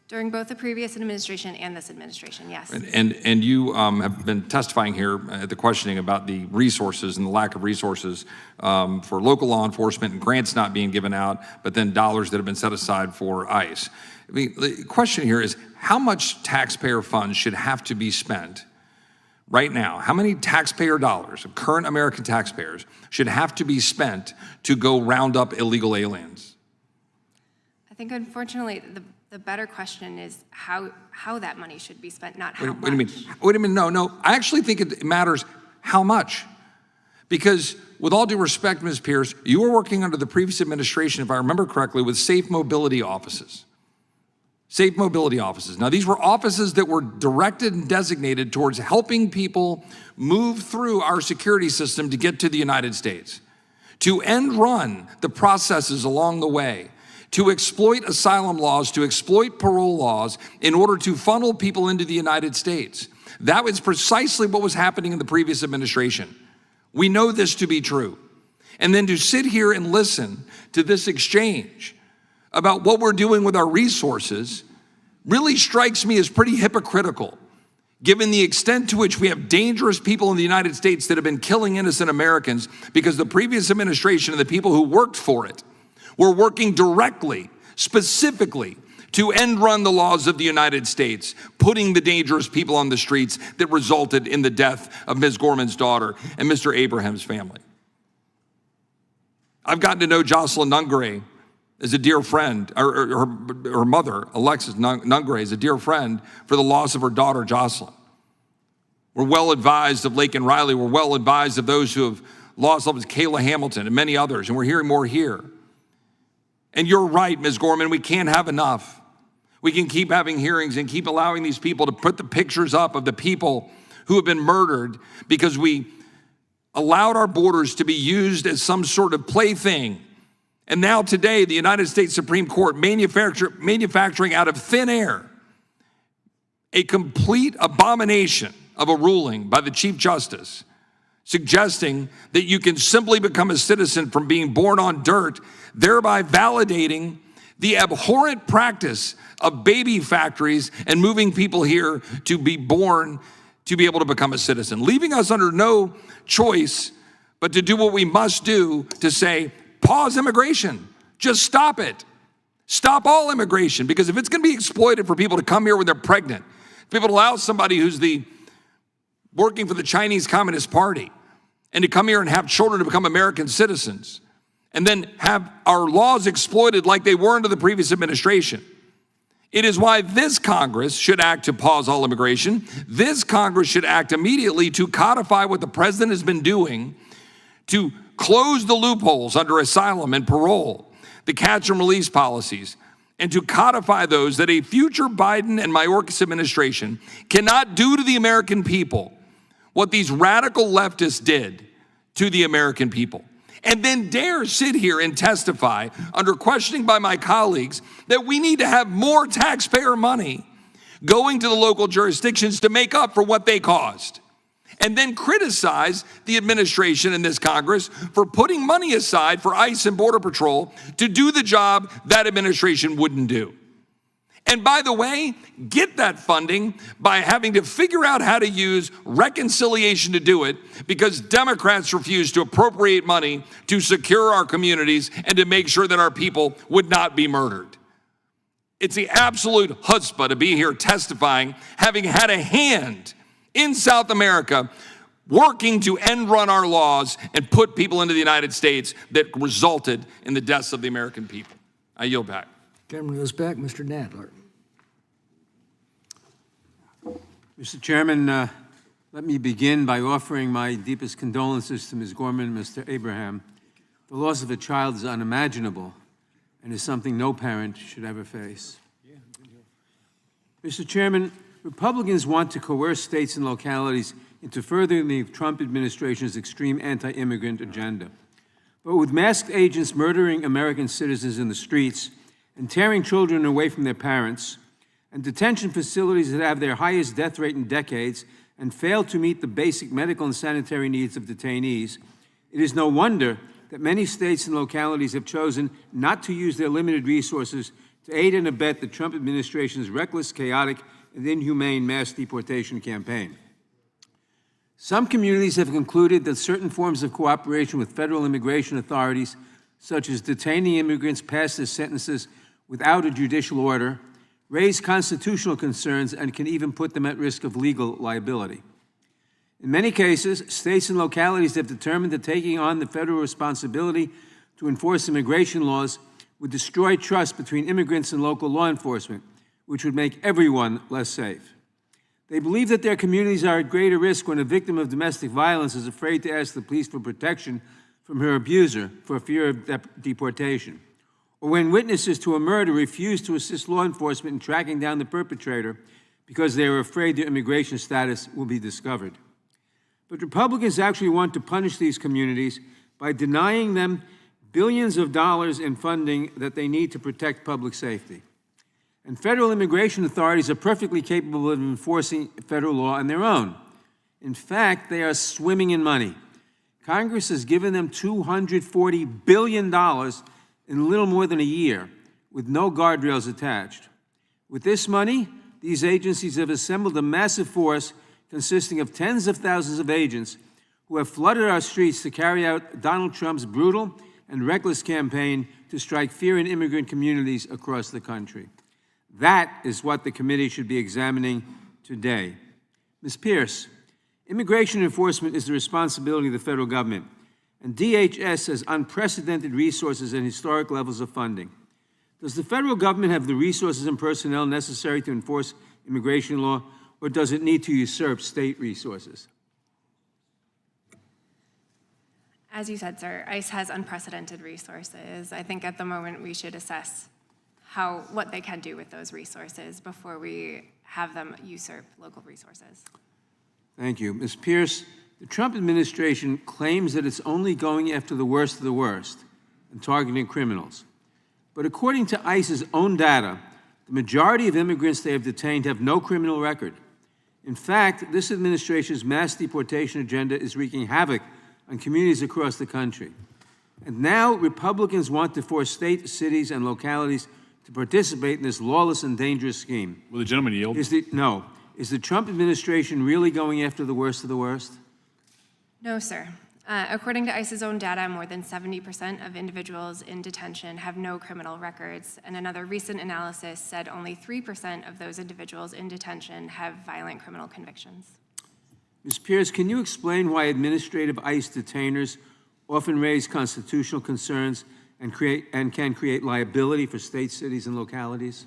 During both the previous administration and this administration, yes. And you have been testifying here at the questioning about the resources and the lack of resources for local law enforcement and grants not being given out, but then dollars that have been set aside for ICE. I mean, the question here is how much taxpayer funds should have to be spent right now? How many taxpayer dollars of current American taxpayers should have to be spent to go round up illegal aliens? I think unfortunately, the better question is how that money should be spent, not how much. Wait a minute, no. I actually think it matters how much. Because with all due respect, Ms. Pierce, you were working under the previous administration, if I remember correctly, with safe mobility offices. Safe mobility offices. Now, these were offices that were directed and designated towards helping people move through our security system to get to the United States, to end run the processes along the way, to exploit asylum laws, to exploit parole laws in order to funnel people into the United States. That was precisely what was happening in the previous administration. We know this to be true. And then to sit here and listen to this exchange about what we're doing with our resources really strikes me as pretty hypocritical, given the extent to which we have dangerous people in the United States that have been killing innocent Americans because the previous administration and the people who worked for it were working directly, specifically, to end run the laws of the United States, putting the dangerous people on the streets that resulted in the death of Ms. Gorman's daughter and Mr. Abraham's family. I've gotten to know Jocelyn Nungray as a dear friend, or her mother, Alexis Nungray, is a dear friend for the loss of her daughter, Jocelyn. We're well advised of Lake and Riley. We're well advised of those who have lost loved ones, Kayla Hamilton and many others, and we're hearing more here. And you're right, Ms. Gorman, we can't have enough. We can keep having hearings and keep allowing these people to put the pictures up of the people who have been murdered because we allowed our borders to be used as some sort of plaything. And now today, the United States Supreme Court manufacturing out of thin air a complete abomination of a ruling by the Chief Justice, suggesting that you can simply become a citizen from being born on dirt, thereby validating the abhorrent practice of baby factories and moving people here to be born to be able to become a citizen, leaving us under no choice but to do what we must do to say, pause immigration, just stop it. Stop all immigration, because if it's gonna be exploited for people to come here when they're pregnant, people to allow somebody who's working for the Chinese Communist Party and to come here and have children to become American citizens, and then have our laws exploited like they were under the previous administration. It is why this Congress should act to pause all immigration. This Congress should act immediately to codify what the president has been doing to close the loopholes under asylum and parole, the catch and release policies, and to codify those that a future Biden and Mayorkas administration cannot do to the American people what these radical leftists did to the American people. And then dare sit here and testify under questioning by my colleagues that we need to have more taxpayer money going to the local jurisdictions to make up for what they caused. And then criticize the administration and this Congress for putting money aside for ICE and Border Patrol to do the job that administration wouldn't do. And by the way, get that funding by having to figure out how to use reconciliation to do it, because Democrats refuse to appropriate money to secure our communities and to make sure that our people would not be murdered. It's the absolute chutzpah to be here testifying, having had a hand in South America working to end run our laws and put people into the United States that resulted in the deaths of the American people. I yield back. Gentleman goes back, Mr. Nadler. Mr. Chairman, let me begin by offering my deepest condolences to Ms. Gorman and Mr. Abraham. The loss of a child is unimaginable and is something no parent should ever face. Mr. Chairman, Republicans want to coerce states and localities into furthering the Trump administration's extreme anti-immigrant agenda. But with masked agents murdering American citizens in the streets and tearing children away from their parents, and detention facilities that have their highest death rate in decades and fail to meet the basic medical and sanitary needs of detainees, it is no wonder that many states and localities have chosen not to use their limited resources to aid and abet the Trump administration's reckless, chaotic, and inhumane mass deportation campaign. Some communities have concluded that certain forms of cooperation with federal immigration authorities, such as detaining immigrants past their sentences without a judicial order, raise constitutional concerns and can even put them at risk of legal liability. In many cases, states and localities have determined that taking on the federal responsibility to enforce immigration laws would destroy trust between immigrants and local law enforcement, which would make everyone less safe. They believe that their communities are at greater risk when a victim of domestic violence is afraid to ask the police for protection from her abuser for fear of deportation, or when witnesses to a murder refuse to assist law enforcement in tracking down the perpetrator because they are afraid their immigration status will be discovered. But Republicans actually want to punish these communities by denying them billions of dollars in funding that they need to protect public safety. And federal immigration authorities are perfectly capable of enforcing federal law on their own. In fact, they are swimming in money. Congress has given them $240 billion in little more than a year, with no guardrails attached. With this money, these agencies have assembled a massive force consisting of tens of thousands of agents who have flooded our streets to carry out Donald Trump's brutal and reckless campaign to strike fear in immigrant communities across the country. That is what the committee should be examining today. Ms. Pierce, immigration enforcement is the responsibility of the federal government, and DHS has unprecedented resources and historic levels of funding. Does the federal government have the resources and personnel necessary to enforce immigration law, or does it need to usurp state resources? As you said, sir, ICE has unprecedented resources. I think at the moment we should assess what they can do with those resources before we have them usurp local resources. Thank you. Ms. Pierce, the Trump administration claims that it's only going after the worst of the worst and targeting criminals. But according to ICE's own data, the majority of immigrants they have detained have no criminal record. In fact, this administration's mass deportation agenda is wreaking havoc on communities across the country. And now Republicans want to force states, cities, and localities to participate in this lawless and dangerous scheme. Will the gentleman yield? Is the Trump administration really going after the worst of the worst? No, sir. According to ICE's own data, more than 70% of individuals in detention have no criminal records, and another recent analysis said only 3% of those individuals in detention have violent criminal convictions. Ms. Pierce, can you explain why administrative ICE detainers often raise constitutional concerns and can create liability for states, cities, and localities?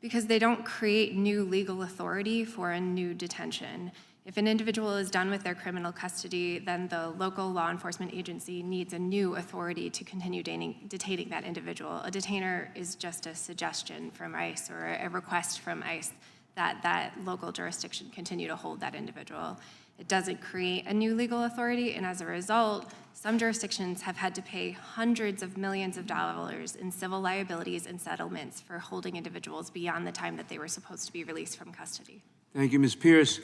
Because they don't create new legal authority for a new detention. If an individual is done with their criminal custody, then the local law enforcement agency needs a new authority to continue detaining that individual. A detainer is just a suggestion from ICE or a request from ICE that that local jurisdiction continue to hold that individual. It doesn't create a new legal authority, and as a result, some jurisdictions have had to pay hundreds of millions of dollars in civil liabilities and settlements for holding individuals beyond the time that they were supposed to be released from custody. Thank you, Ms. Pierce.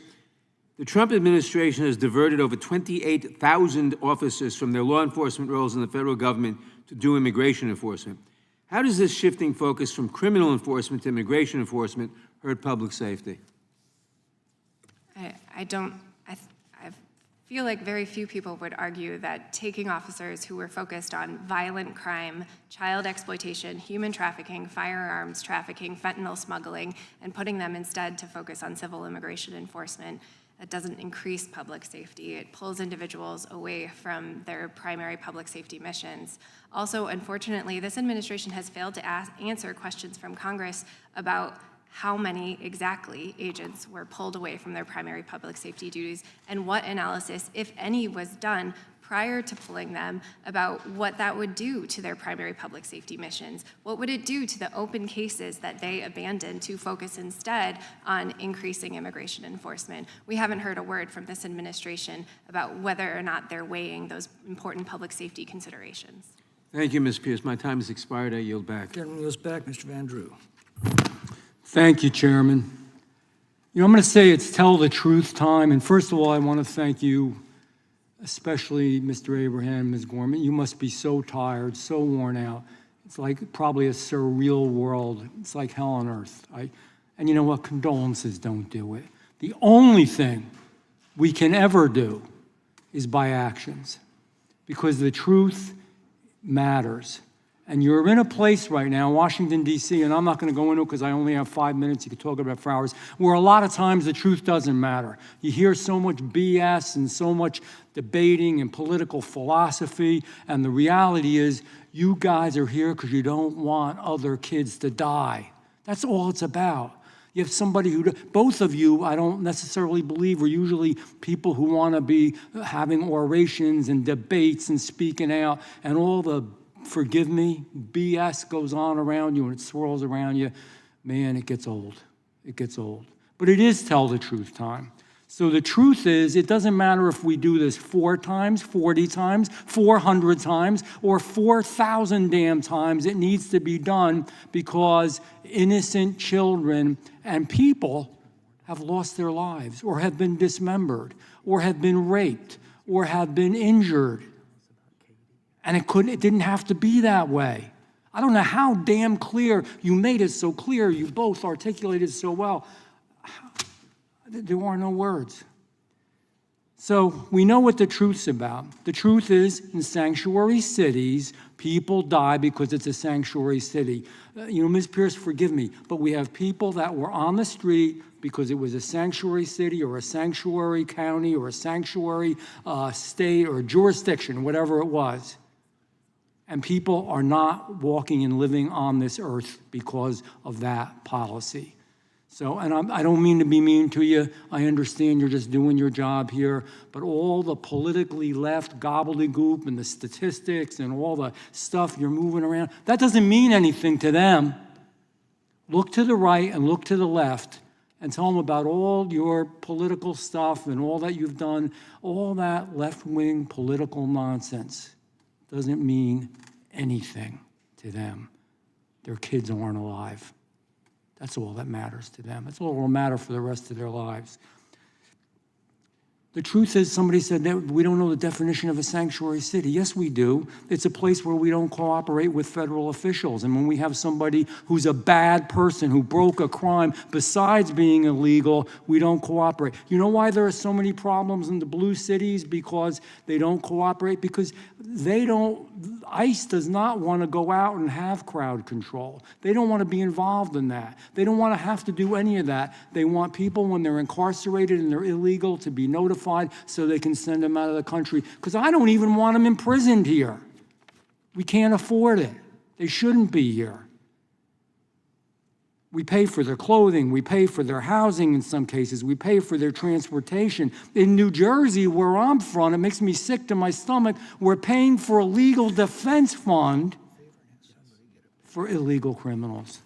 The Trump administration has diverted over 28,000 officers from their law enforcement roles in the federal government to do immigration enforcement. How does this shifting focus from criminal enforcement to immigration enforcement hurt public safety? I feel like very few people would argue that taking officers who were focused on violent crime, child exploitation, human trafficking, firearms trafficking, fentanyl smuggling, and putting them instead to focus on civil immigration enforcement, that doesn't increase public safety. It pulls individuals away from their primary public safety missions. Also, unfortunately, this administration has failed to answer questions from Congress about how many exactly agents were pulled away from their primary public safety duties and what analysis, if any, was done prior to pulling them about what that would do to their primary public safety missions. What would it do to the open cases that they abandoned to focus instead on increasing immigration enforcement? We haven't heard a word from this administration about whether or not they're weighing those important public safety considerations. Thank you, Ms. Pierce. My time has expired. I yield back. Gentleman yields back. Mr. Van Drew. Thank you, Chairman. You know, I'm going to say it's tell the truth time. And first of all, I want to thank you, especially Mr. Abraham, Ms. Gorman. You must be so tired, so worn out. It's like probably a surreal world. It's like hell on earth. And you know what? Condolences don't do it. The only thing we can ever do is by actions, because the truth matters. And you're in a place right now, Washington, D.C., and I'm not going to go into it because I only have 5 minutes. You could talk about it for hours, where a lot of times the truth doesn't matter. You hear so much BS and so much debating and political philosophy, and the reality is you guys are here because you don't want other kids to die. That's all it's about. You have somebody who, both of you, I don't necessarily believe are usually people who want to be having orations and debates and speaking out, and all the, forgive me, BS goes on around you and it swirls around you. Man, it gets old. It gets old. But it is tell the truth time. So the truth is, it doesn't matter if we do this 4 times, 40 times, 400 times, or 4,000 damn times. It needs to be done because innocent children and people have lost their lives, or have been dismembered, or have been raped, or have been injured. And it didn't have to be that way. I don't know how damn clear you made it so clear. You both articulated so well. There are no words. So we know what the truth's about. The truth is, in sanctuary cities, people die because it's a sanctuary city. Ms. Pierce, forgive me, but we have people that were on the street because it was a sanctuary city or a sanctuary county or a sanctuary state or jurisdiction, whatever it was. And people are not walking and living on this earth because of that policy. So, and I don't mean to be mean to you. I understand you're just doing your job here, but all the politically left gobbledygook and the statistics and all the stuff you're moving around, that doesn't mean anything to them. look to the right and look to the left and tell them about all your political stuff and all that you've done, all that left-wing political nonsense doesn't mean anything to them. Their kids aren't alive. That's all that matters to them. That's all that will matter for the rest of their lives. The truth is, somebody said that we don't know the definition of a sanctuary city. Yes, we do. It's a place where we don't cooperate with federal officials. And when we have somebody who's a bad person, who broke a crime, besides being illegal, we don't cooperate. You know why there are so many problems in the blue cities? Because they don't cooperate? Because ICE does not want to go out and have crowd control. They don't want to be involved in that. They don't want to have to do any of that. They want people, when they're incarcerated and they're illegal, to be notified so they can send them out of the country. Because I don't even want them imprisoned here. We can't afford it. They shouldn't be here. We pay for their clothing. We pay for their housing in some cases. We pay for their transportation. In New Jersey, where I'm from, it makes me sick to my stomach, we're paying for a legal defense fund for illegal criminals.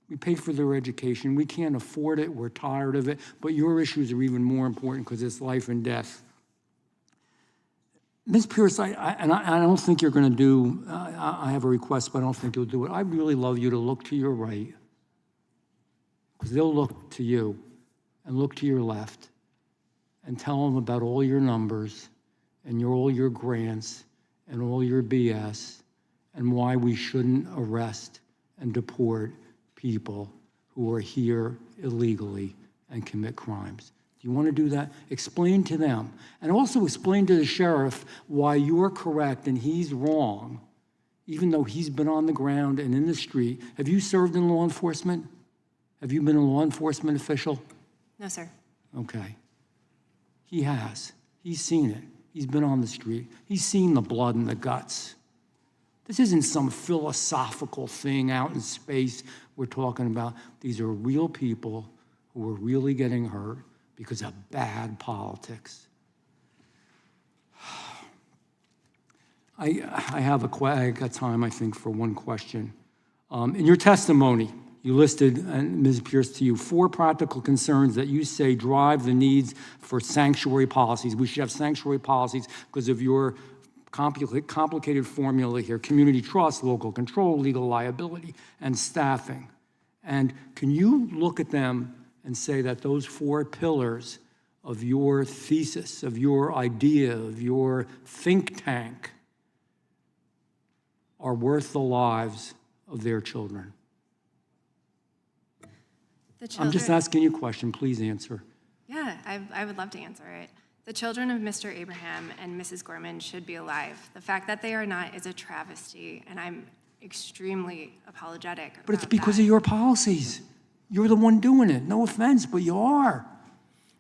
We pay for their education. We can't afford it. We're tired of it. But your issues are even more important because it's life and death. Ms. Pierce, I don't think you're going to do, I have a request, but I don't think you'll do it. I'd really love you to look to your right, because they'll look to you, and look to your left, and tell them about all your numbers, and all your grants, and all your BS, and why we shouldn't arrest and deport people who are here illegally and commit crimes. Do you want to do that? Explain to them. And also explain to the sheriff why you're correct and he's wrong, even though he's been on the ground and in the street. Have you served in law enforcement? Have you been a law enforcement official? No, sir. Okay. He has. He's seen it. He's been on the street. He's seen the blood and the guts. This isn't some philosophical thing out in space we're talking about. These are real people who are really getting hurt because of bad politics. I got time, I think, for one question. In your testimony, you listed, and Ms. Pierce, to you, 4 practical concerns that you say drive the needs for sanctuary policies. We should have sanctuary policies because of your complicated formula here: community trust, local control, legal liability, and staffing. And can you look at them and say that those 4 pillars of your thesis, of your idea, of your think tank are worth the lives of their children? I'm just asking you a question. Please answer. Yeah, I would love to answer it. The children of Mr. Abraham and Mrs. Gorman should be alive. The fact that they are not is a travesty, and I'm extremely apologetic But it's about because that. of your policies. You're the one doing it. No offense, but you are.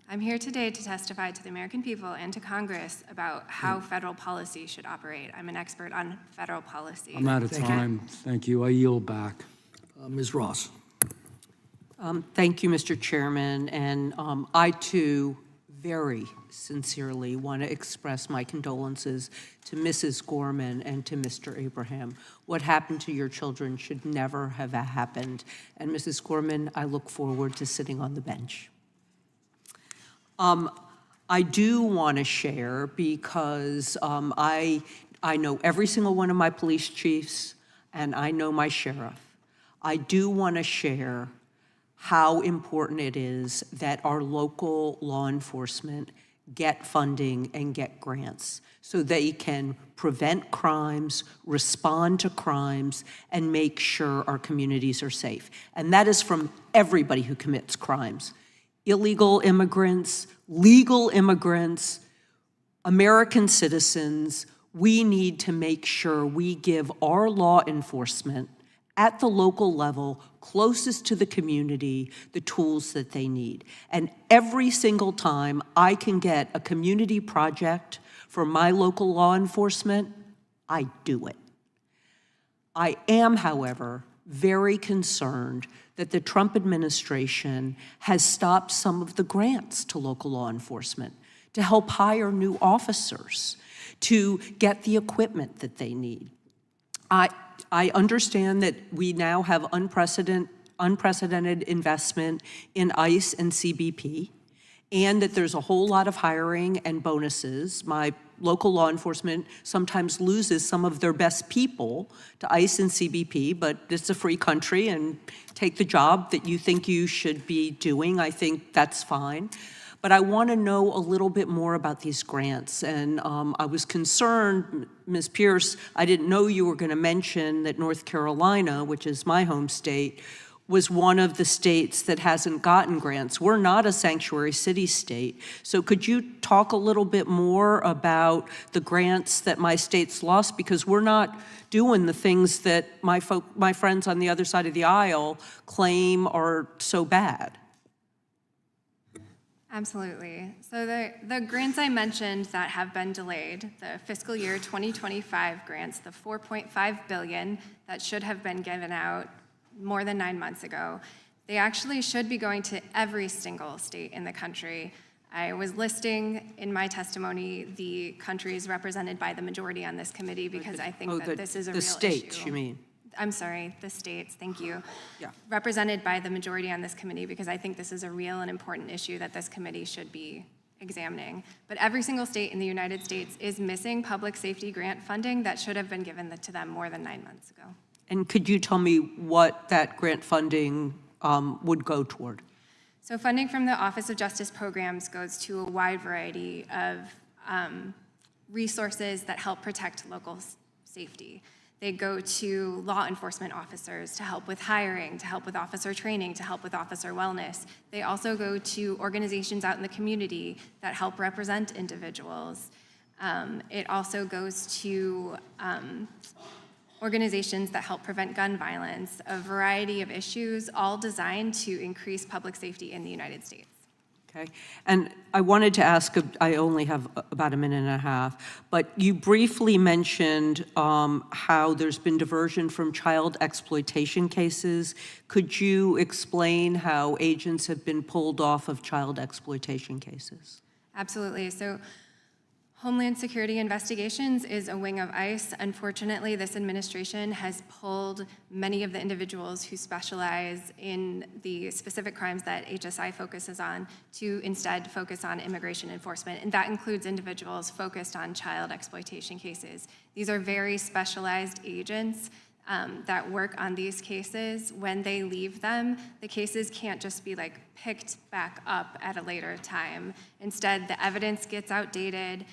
I'm here today to testify to the American people and to Congress about how federal policy should operate. I'm an expert on federal policy. I'm out of time. Thank you. I yield back. Ms. Ross. Thank you, Mr. Chairman, and I too very sincerely want to express my condolences to Mrs. Gorman and to Mr. Abraham. What happened to your children should never have happened. And Mrs. Gorman, I look forward to sitting on the bench. I do want to share because I know every single one of my police chiefs and I know my sheriff. I do want to share how important it is that our local law enforcement get funding and get grants so they can prevent crimes, respond to crimes, and make sure our communities are safe. And that is from everybody who commits crimes. Illegal immigrants, legal immigrants, American citizens. We need to make sure we give our law enforcement at the local level, closest to the community, the tools that they need. And every single time I can get a community project for my local law enforcement, I do it. I am, however, very concerned that the Trump administration has stopped some of the grants to local law enforcement to help hire new officers, to get the equipment that they need. I understand that we now have unprecedented unprecedented investment in ICE and CBP, and that there's a whole lot of hiring and bonuses. My local law enforcement sometimes loses some of their best people to ICE and CBP, but it's a free country, and take the job that you think you should be doing. I think that's fine. But I want to know a little bit more about these grants. And I was concerned, Ms. Pierce, I didn't know you were going to mention that North Carolina, which is my home state, was one of the states that hasn't gotten grants. We're not a sanctuary city state. So could you talk a little bit more about the grants that my state's lost? Because we're not doing the things that my friends on the other side of the aisle claim are so bad. Absolutely. So the grants I mentioned that have been delayed, the fiscal year 2025 grants, the $4.5 billion that should have been given out more than 9 months ago, they actually should be going to every single state in the country. I was listing in my testimony the countries represented by the majority on this committee because I think that this is a real issue. The states, you mean? I'm sorry, the states, thank you. Yeah. Represented by the majority on this committee because I think this is a real and important issue that this committee should be examining. But every single state in the United States is missing public safety grant funding that should have been given to them more than 9 months ago. And could you tell me what that grant funding would go toward? So funding from the Office of Justice Programs goes to a wide variety of resources that help protect local safety. They go to law enforcement officers to help with hiring, to help with officer training, to help with officer wellness. They also go to organizations out in the community that help represent individuals. It also goes to organizations that help prevent gun violence, a variety of issues, all designed to increase public safety in the United States. Okay, and I wanted to ask, I only have about a minute and a half, but you briefly mentioned how there's been diversion from child exploitation cases. Could you explain how agents have been pulled off of child exploitation cases? Absolutely. So Homeland Security Investigations is a wing of ICE. Unfortunately, this administration has pulled many of the individuals who specialize in the specific crimes that HSI focuses on to instead focus on immigration enforcement, and that includes individuals focused on child exploitation cases. These are very specialized agents that work on these cases. When they leave them, the cases can't just be like picked back up at a later time. Instead, the evidence gets outdated.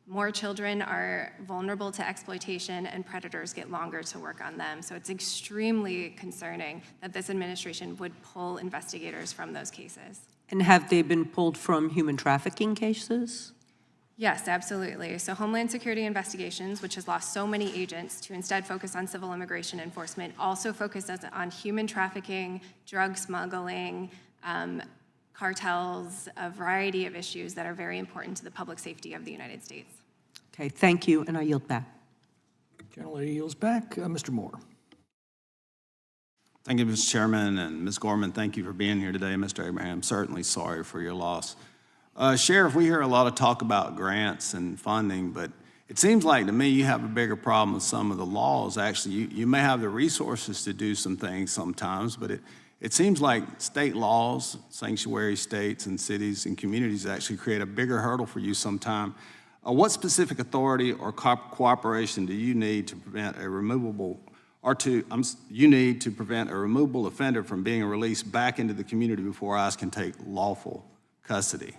More children are vulnerable to exploitation and predators get longer to work on them. So it's extremely concerning that this administration would pull investigators from those cases. And have they been pulled from human trafficking cases? Yes, absolutely. So Homeland Security Investigations, which has lost so many agents to instead focus on civil immigration enforcement, also focuses on human trafficking, drug smuggling, cartels, a variety of issues that are very important to the public safety of the United States. Okay, thank you, and I yield back. Gentlelady yields back. Mr. Moore. Thank you, Mr. Chairman, and Ms. Gorman, thank you for being here today. Mr. Abraham, certainly sorry for your loss. Sheriff, we hear a lot of talk about grants and funding, but it seems like to me you have a bigger problem with some of the laws. Actually, you may have the resources to do some things sometimes, but it seems like state laws, sanctuary states and cities and communities actually create a bigger hurdle for you sometime. What specific authority or cooperation do you need to prevent a removable offender from being released back into the community before ICE can take lawful custody?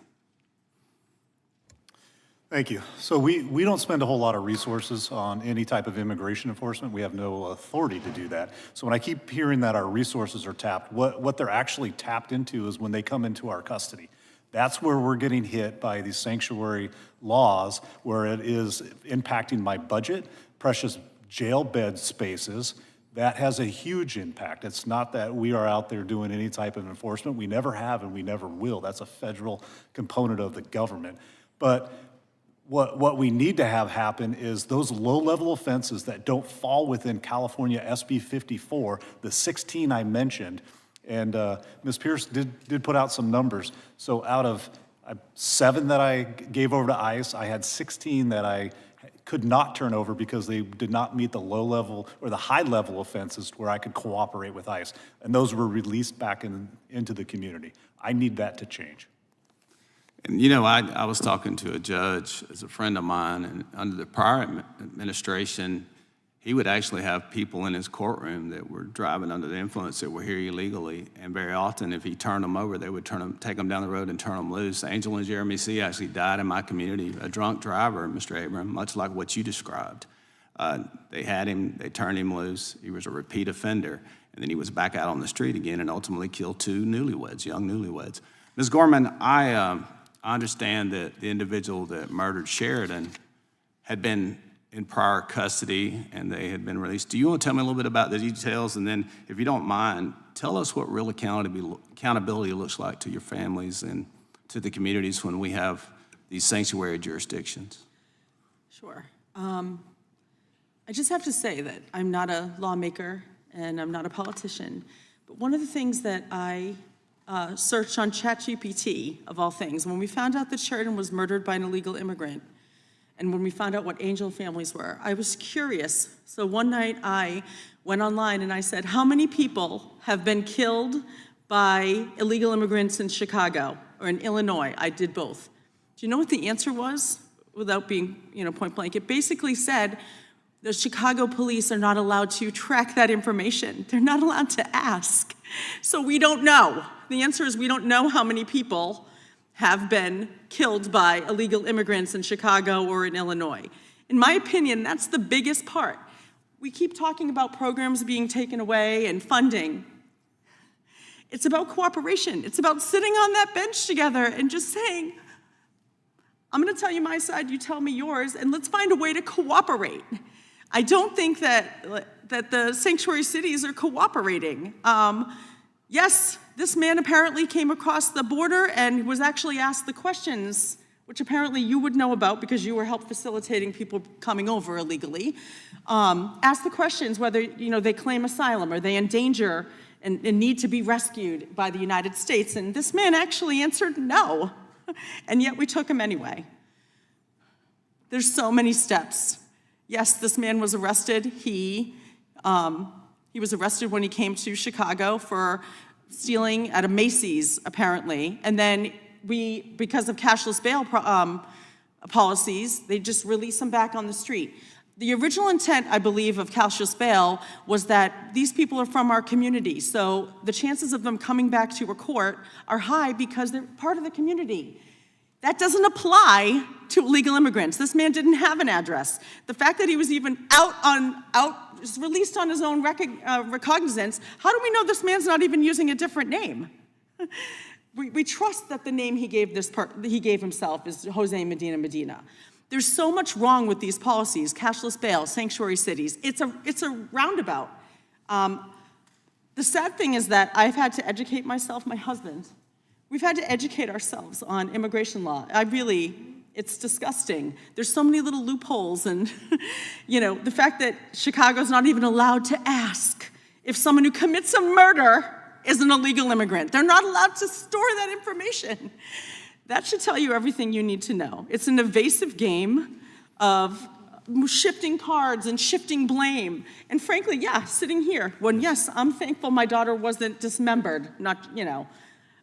Thank you. So we don't spend a whole lot of resources on any type of immigration enforcement. We have no authority to do that. So when I keep hearing that our resources are tapped, what they're actually tapped into is when they come into our custody. That's where we're getting hit by these sanctuary laws, where it is impacting my budget, precious jail bed spaces. That has a huge impact. It's not that we are out there doing any type of enforcement. We never have and we never will. That's a federal component of the government. But what we need to have happen is those low-level offenses that don't fall within California SB 54, the 16 I mentioned, and Ms. Pierce did put out some numbers. So out of 7 that I gave over to ICE, I had 16 that I could not turn over because they did not meet the low level or the high level offenses where I could cooperate with ICE. And those were released back into the community. I need that to change. And you know, I was talking to a judge as a friend of mine, and under the prior administration, he would actually have people in his courtroom that were driving under the influence that were here illegally. And very often, if he turned them over, they would take them down the road and turn them loose. Angel and Jeremy C. actually died in my community, a drunk driver, Mr. Abraham, much like what you described. They had him, they turned him loose. He was a repeat offender. And then he was back out on the street again and ultimately killed two newlyweds, young newlyweds. Ms. Gorman, I understand that the individual that murdered Sheridan had been in prior custody and they had been released. Do you want to tell me a little bit about the details? And then, if you don't mind, tell us what real accountability looks like to your families and to the communities when we have these sanctuary jurisdictions. Sure. I just have to say that I'm not a lawmaker and I'm not a politician, but one of the things that I searched on ChatGPT, of all things, when we found out that Sheridan was murdered by an illegal immigrant, and when we found out what Angel families were, I was curious. So one night I went online and I said, how many people have been killed by illegal immigrants in Chicago or in Illinois? I did both. Do you know what the answer was? Without being, point blank, it basically said the Chicago police are not allowed to track that information. They're not allowed to ask. So we don't know. The answer is we don't know how many people have been killed by illegal immigrants in Chicago or in Illinois. In my opinion, that's the biggest part. We keep talking about programs being taken away and funding. It's about cooperation. It's about sitting on that bench together and just saying, I'm gonna tell you my side, you tell me yours, and let's find a way to cooperate. I don't think that the sanctuary cities are cooperating. Yes, this man apparently came across the border and was actually asked the questions, which apparently you would know about because you were help facilitating people coming over illegally. Asked the questions whether they claim asylum or they in danger and need to be rescued by the United States. And this man actually answered no, and yet we took him anyway. There's so many steps. Yes, this man was arrested. He was arrested when he came to Chicago for stealing at a Macy's, apparently. And then because of cashless bail policies, they just released him back on the street. The original intent, I believe, of cashless bail was that these people are from our community. So the chances of them coming back to a court are high because they're part of the community. That doesn't apply to illegal immigrants. This man didn't have an address. The fact that he was even released on his own recognizance, how do we know this man's not even using a different name? We trust that the name he gave himself is Jose Medina. There's so much wrong with these policies, cashless bail, sanctuary cities. It's a roundabout. The sad thing is that I've had to educate myself, my husband. We've had to educate ourselves on immigration law. It's disgusting. There's so many little loopholes, and the fact that Chicago's not even allowed to ask if someone who commits a murder is an illegal immigrant. They're not allowed to store that information. That should tell you everything you need to know. It's an evasive game of shifting cards and shifting blame. And frankly, sitting here, when yes, I'm thankful my daughter wasn't dismembered,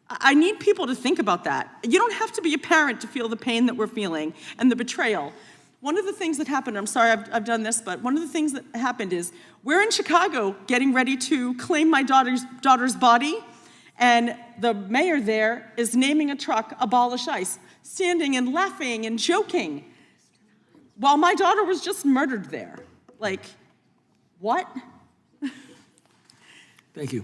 I need people to think about that. You don't have to be a parent to feel the pain that we're feeling and the betrayal. One of the things that happened, I'm sorry I've done this, but one of the things that happened is we're in Chicago getting ready to claim my daughter's body, and the mayor there is naming a truck Abolish ICE, standing and laughing and joking, while my daughter was just murdered there. Like, what? Thank you.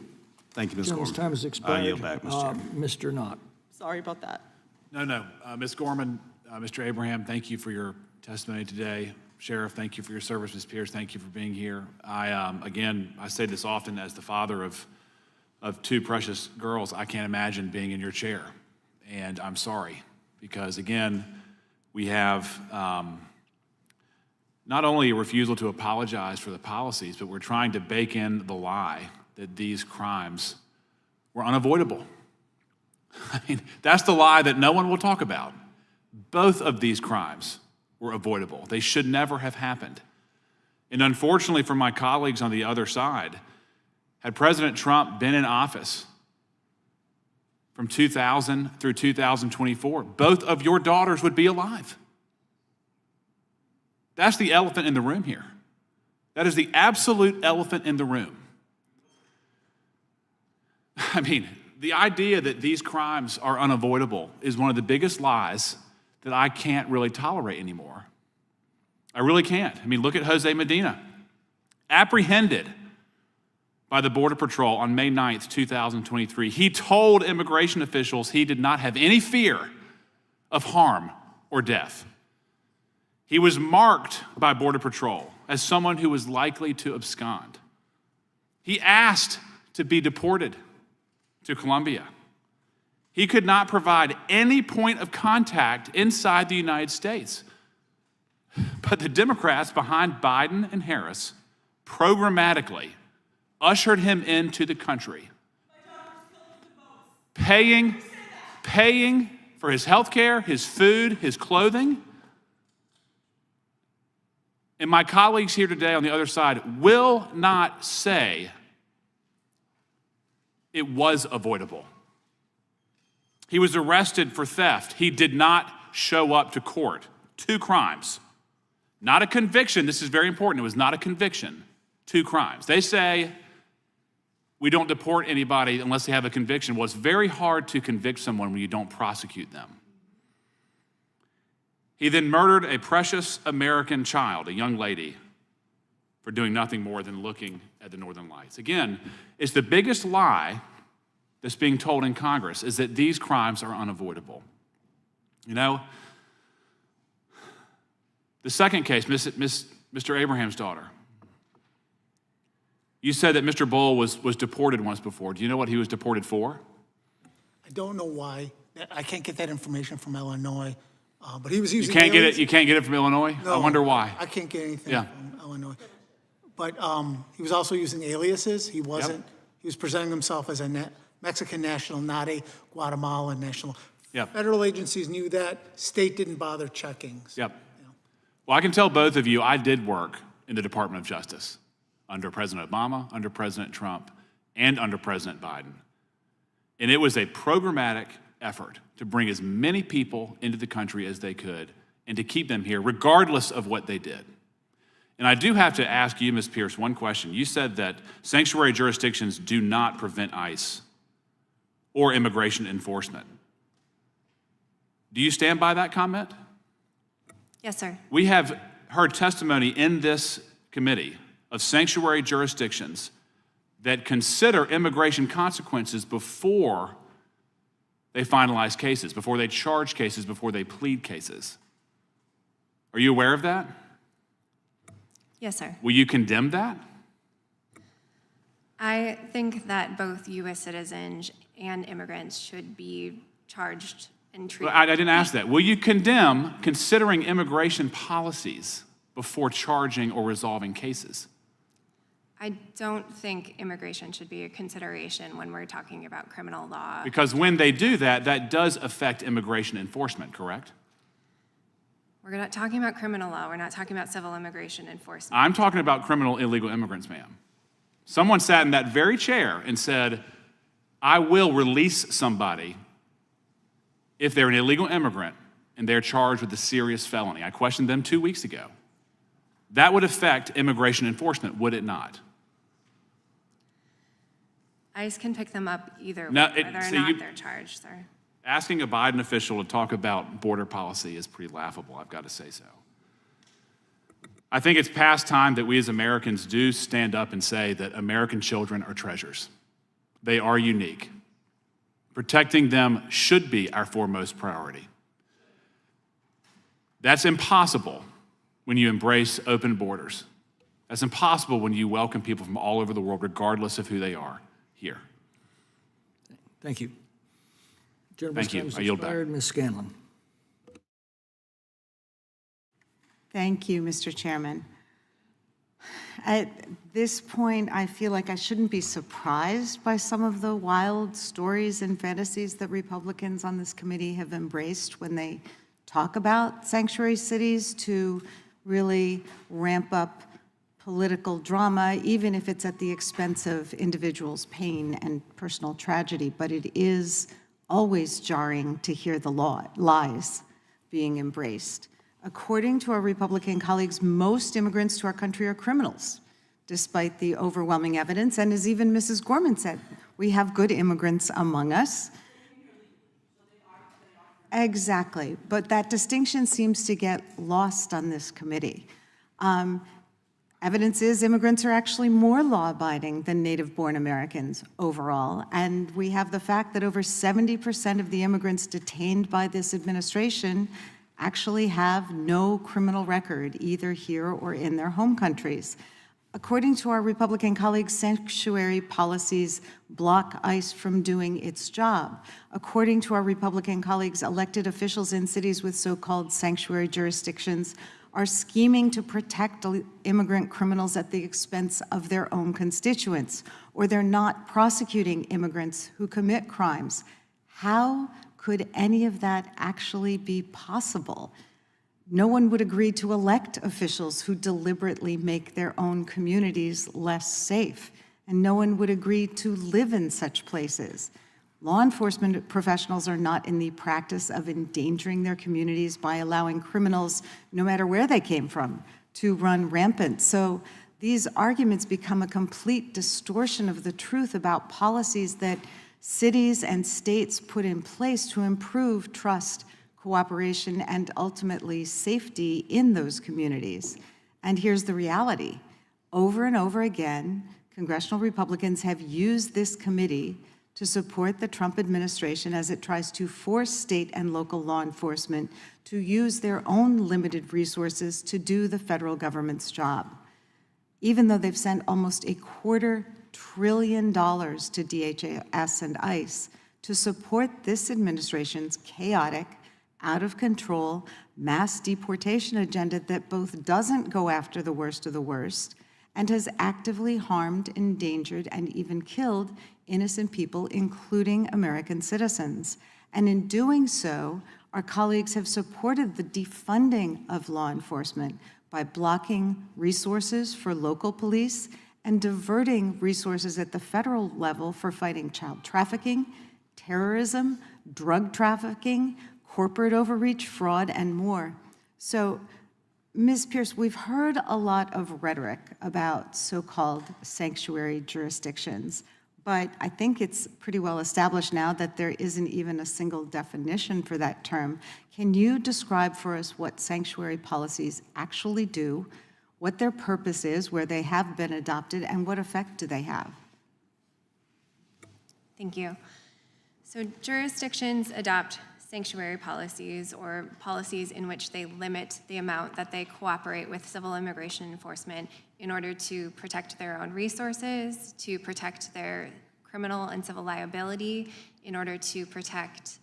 Thank you, Ms. Gorman. Gentleman's time has expired. I yield back, Mr. Chairman. Mr. Knott. Sorry about that. No. Ms. Gorman, Mr. Abraham, thank you for your testimony today. Sheriff, thank you for your service. Ms. Pierce, thank you for being here. I say this often as the father of two precious girls. I can't imagine being in your chair, and I'm sorry because, again, we have not only a refusal to apologize for the policies, but we're trying to bake in the lie that these crimes were unavoidable. I mean, that's the lie that no one will talk about. Both of these crimes were avoidable. They should never have happened. And unfortunately for my colleagues on the other side, had President Trump been in office from 2000 through 2024, both of your daughters would be alive. That's the elephant in the room here. That is the absolute elephant in the room. I mean, the idea that these crimes are unavoidable is one of the biggest lies that I can't really tolerate anymore. I really can't. I mean, look at Jose Medina, apprehended by the Border Patrol on May 9th, 2023. He told immigration officials he did not have any fear of harm or death. He was marked by Border Patrol as someone who was likely to abscond. He asked to be deported to Colombia. He could not provide any point of contact inside the United States. But the Democrats behind Biden and Harris programmatically ushered him into the country, paying for his health care, his food, his clothing. And my colleagues here today on the other side will not say it was avoidable. He was arrested for theft. He did not show up to court. 2 crimes. Not a conviction. This is very important. It was not a conviction. 2 crimes. They say we don't deport anybody unless they have a conviction. Well, it's very hard to convict someone when you don't prosecute them. He then murdered a precious American child, a young lady, for doing nothing more than looking at the Northern Lights. Again, it's the biggest lie that's being told in Congress is that these crimes are unavoidable. You know, the second case, Mr. Abraham's daughter. You said that Mr. Bull was deported once before. Do you know what he was deported for? I don't know why. I can't get that information from Illinois, but he was using You can't aliens. get it. You can't get it from Illinois. No, I wonder why. I can't get anything Yeah. from Illinois. But he was also using aliases. He wasn't. He was presenting himself as a Mexican national, not a Guatemalan national. Yep. Federal agencies knew that. State didn't bother checking. Yep. Well, I can tell both of you I did work in the Department of Justice under President Obama, under President Trump, and under President Biden. And it was a programmatic effort to bring as many people into the country as they could and to keep them here regardless of what they did. And I do have to ask you, Ms. Pierce, one question. You said that sanctuary jurisdictions do not prevent ICE or immigration enforcement. Do you stand by that comment? Yes, sir. We have heard testimony in this committee of sanctuary jurisdictions that consider immigration consequences before they finalize cases, before they charge cases, before they plead cases. Are you aware of that? Yes, sir. Will you condemn that? I think that both U.S. citizens and immigrants should be charged and treated. I didn't ask that. Will you condemn considering immigration policies before charging or resolving cases? I don't think immigration should be a consideration when we're talking about criminal law. Because when they do that, that does affect immigration enforcement, correct? We're not talking about criminal law. We're not talking about civil immigration enforcement. I'm talking about criminal illegal immigrants, ma'am. Someone sat in that very chair and said, I will release somebody if they're an illegal immigrant and they're charged with a serious felony. I questioned them 2 weeks ago. That would affect immigration enforcement, would it not? ICE can pick them up either way, No, whether or not they're charged, sir. Asking a Biden official to talk about border policy is pretty laughable, I've got to say so. I think it's past time that we as Americans do stand up and say that American children are treasures. They are unique. Protecting them should be our foremost priority. That's impossible when you embrace open borders. That's impossible when you welcome people from all over the world, regardless of who they are, here. Thank you. Gentleman's Thank you. time has I yield back. expired. Ms. Scanlon. Thank you, Mr. Chairman. At this point, I feel like I shouldn't be surprised by some of the wild stories and fantasies that Republicans on this committee have embraced when they talk about sanctuary cities to really ramp up political drama, even if it's at the expense of individuals' pain and personal tragedy. But it is always jarring to hear the lies being embraced. According to our Republican colleagues, most immigrants to our country are criminals, despite the overwhelming evidence. And as even Mrs. Gorman said, we have good immigrants among us. Exactly, but that distinction seems to get lost on this committee. Evidence is immigrants are actually more law-abiding than native-born Americans overall, and we have the fact that over 70% of the immigrants detained by this administration actually have no criminal record, either here or in their home countries. According to our Republican colleagues, sanctuary policies block ICE from doing its job. According to our Republican colleagues, elected officials in cities with so-called sanctuary jurisdictions are scheming to protect immigrant criminals at the expense of their own constituents, or they're not prosecuting immigrants who commit crimes. How could any of that actually be possible? No one would agree to elect officials who deliberately make their own communities less safe, and no one would agree to live in such places. Law enforcement professionals are not in the practice of endangering their communities by allowing criminals, no matter where they came from, to run rampant. So these arguments become a complete distortion of the truth about policies that cities and states put in place to improve trust, cooperation, and ultimately safety in those communities. And here's the reality. Over and over again, congressional Republicans have used this committee to support the Trump administration as it tries to force state and local law enforcement to use their own limited resources to do the federal government's job. Even though they've sent almost $250 billion to DHS and ICE to support this administration's chaotic, out of control, mass deportation agenda that both doesn't go after the worst of the worst and has actively harmed, endangered, and even killed innocent people, including American citizens. And in doing so, our colleagues have supported the defunding of law enforcement by blocking resources for local police and diverting resources at the federal level for fighting child trafficking, terrorism, drug trafficking, corporate overreach, fraud, and more. So, Ms. Pierce, we've heard a lot of rhetoric about so-called sanctuary jurisdictions, but I think it's pretty well established now that there isn't even a single definition for that term. Can you describe for us what sanctuary policies actually do, what their purpose is, where they have been adopted, and what effect do they have? Thank you. So jurisdictions adopt sanctuary policies or policies in which they limit the amount that they cooperate with civil immigration enforcement in order to protect their own resources, to protect their criminal and civil liability, in order to protect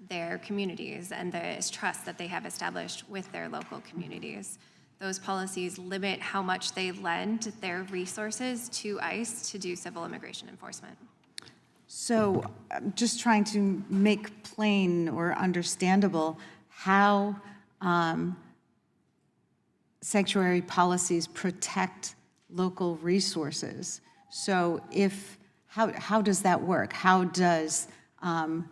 their communities and the trust that they have established with their local communities. Those policies limit how much they lend their resources to ICE to do civil immigration enforcement. So I'm just trying to make plain or understandable how sanctuary policies protect local resources. So how does that work? How does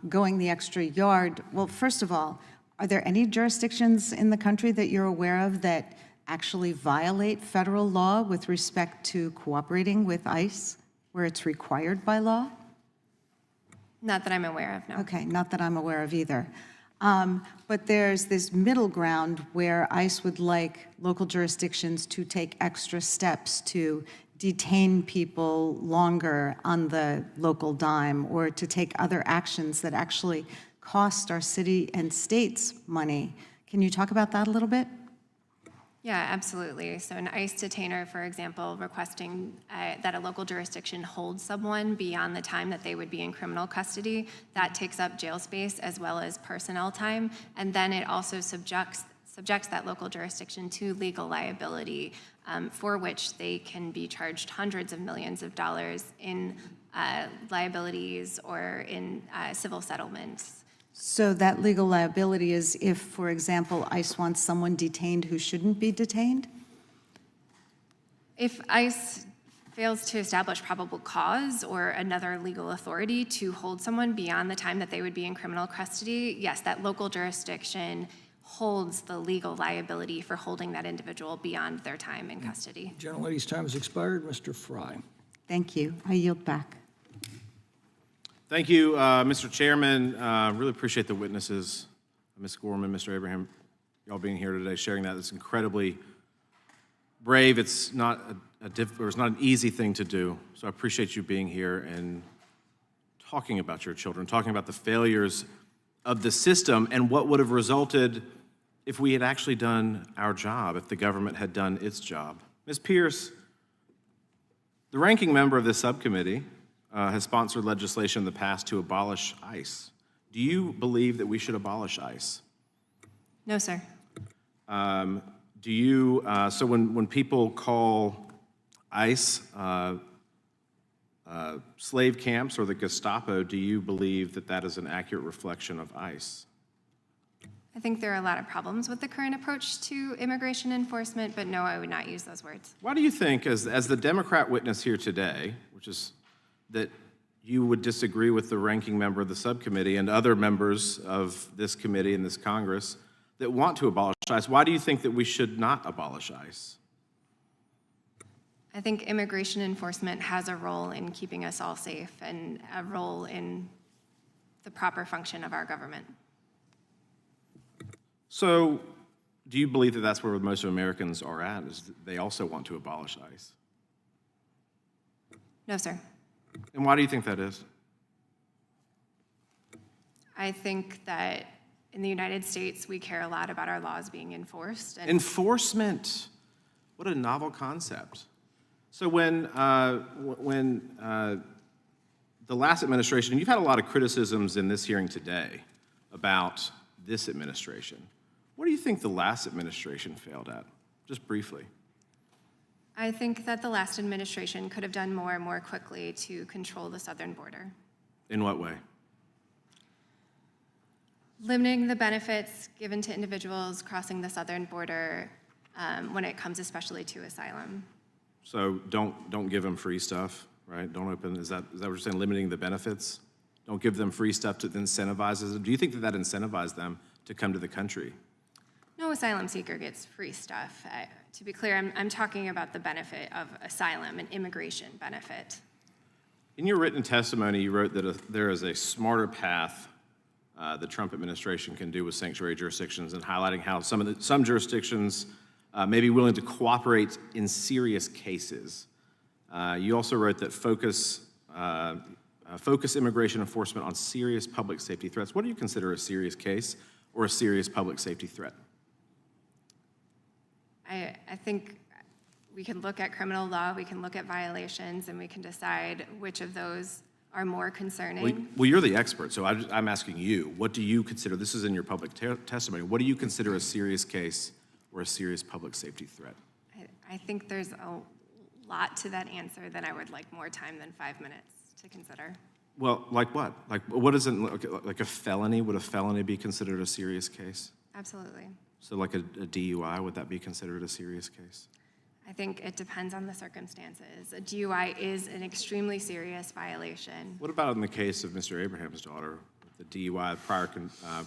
going the extra yard, well, first of all, are there any jurisdictions in the country that you're aware of that actually violate federal law with respect to cooperating with ICE where it's required by law? Not that I'm aware of, no. Okay, not that I'm aware of either. But there's this middle ground where ICE would like local jurisdictions to take extra steps to detain people longer on the local dime or to take other actions that actually cost our city and states money. Can you talk about that a little bit? Yeah, absolutely. So an ICE detainer, for example, requesting that a local jurisdiction hold someone beyond the time that they would be in criminal custody, that takes up jail space as well as personnel time, and then it also subjects that local jurisdiction to legal liability, for which they can be charged hundreds of millions of dollars in liabilities or in civil settlements. So that legal liability is if, for example, ICE wants someone detained who shouldn't be detained? If ICE fails to establish probable cause or another legal authority to hold someone beyond the time that they would be in criminal custody, yes, that local jurisdiction holds the legal liability for holding that individual beyond their time in custody. Gentlelady's time has expired. Mr. Fry. Thank you. I yield back. Thank you, Mr. Chairman. Really appreciate the witnesses, Ms. Gorman, Mr. Abraham, y'all being here today, sharing that. It's incredibly brave. It's not it's not an easy thing to do. So I appreciate you being here and talking about your children, talking about the failures of the system and what would have resulted if we had actually done our job, if the government had done its job. Ms. Pierce, the ranking member of this subcommittee has sponsored legislation in the past to abolish ICE. Do you believe that we should abolish ICE? No, sir. Do you, so when people call ICE slave camps or the Gestapo, do you believe that that is an accurate reflection of ICE? I think there are a lot of problems with the current approach to immigration enforcement, but no, I would not use those words. Why do you think, as the Democrat witness here today, which is that you would disagree with the ranking member of the subcommittee and other members of this committee and this Congress that want to abolish ICE, why do you think that we should not abolish ICE? I think immigration enforcement has a role in keeping us all safe and a role in the proper function of our government. So, do you believe that that's where most Americans are at, is that they also want to abolish ICE? No, sir. And why do you think that is? I think that in the United States, we care a lot about our laws being enforced. And Enforcement. What a novel concept. So when the last administration, and you've had a lot of criticisms in this hearing today about this administration. What do you think the last administration failed at? Just briefly. I think that the last administration could have done more quickly to control the southern border. In what way? Limiting the benefits given to individuals crossing the southern border when it comes especially to asylum. So don't give them free stuff, right? Don't open, is that what you're saying, limiting the benefits? Don't give them free stuff that incentivizes them? Do you think that incentivized them to come to the country? No asylum seeker gets free stuff. To be clear, I'm talking about the benefit of asylum and immigration benefit. In your written testimony, you wrote that there is a smarter path the Trump administration can do with sanctuary jurisdictions, and highlighting how some jurisdictions may be willing to cooperate in serious cases. You also wrote that focus immigration enforcement on serious public safety threats. What do you consider a serious case or a serious public safety threat? I think we can look at criminal law, we can look at violations, and we can decide which of those are more concerning. Well, you're the expert, so I'm asking you, what do you consider, this is in your public testimony, what do you consider a serious case or a serious public safety threat? I think there's a lot to that answer that I would like more time than 5 minutes to consider. Well, like what? Like what is it, like a felony? Would a felony be considered a serious case? Absolutely. So like a DUI, would that be considered a serious case? I think it depends on the circumstances. A DUI is an extremely serious violation. What about in the case of Mr. Abraham's daughter, the DUI,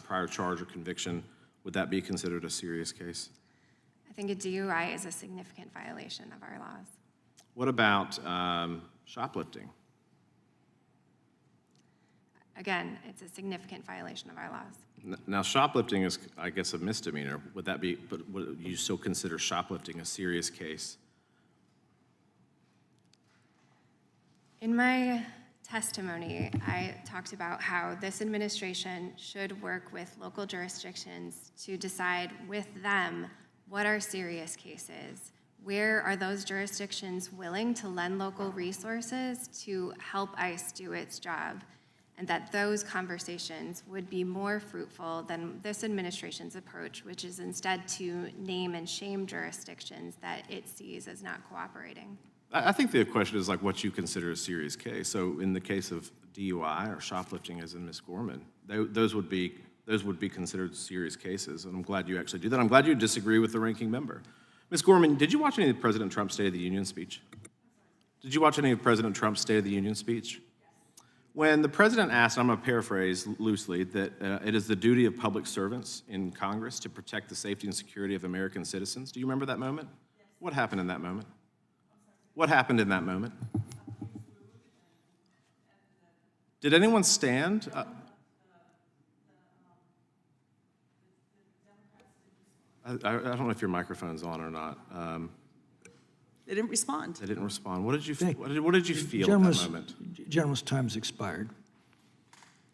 prior charge or conviction, would that be considered a serious case? I think a DUI is a significant violation of our laws. What about shoplifting? Again, it's a significant violation of our laws. Now, shoplifting is, I guess, a misdemeanor. Would that be, but would you still consider shoplifting a serious case? In my testimony, I talked about how this administration should work with local jurisdictions to decide with them what are serious cases. Where are those jurisdictions willing to lend local resources to help ICE do its job? And that those conversations would be more fruitful than this administration's approach, which is instead to name and shame jurisdictions that it sees as not cooperating. I think the question is like what you consider a serious case. So in the case of DUI or shoplifting, as in Ms. Gorman, those would be considered serious cases, and I'm glad you actually do that. I'm glad you disagree with the ranking member. Ms. Gorman, did you watch any of President Trump's State of the Union speech? Did you watch any of President Trump's State of the Union speech? When the president asked, I'm going to paraphrase loosely, that it is the duty of public servants in Congress to protect the safety and security of American citizens. Do you remember that moment? Yes. What happened in that moment? What happened in that moment? Did anyone stand? I don't know if your microphone's on or not. They didn't respond. They didn't respond. What did you feel at that moment? Gentleman's time's expired.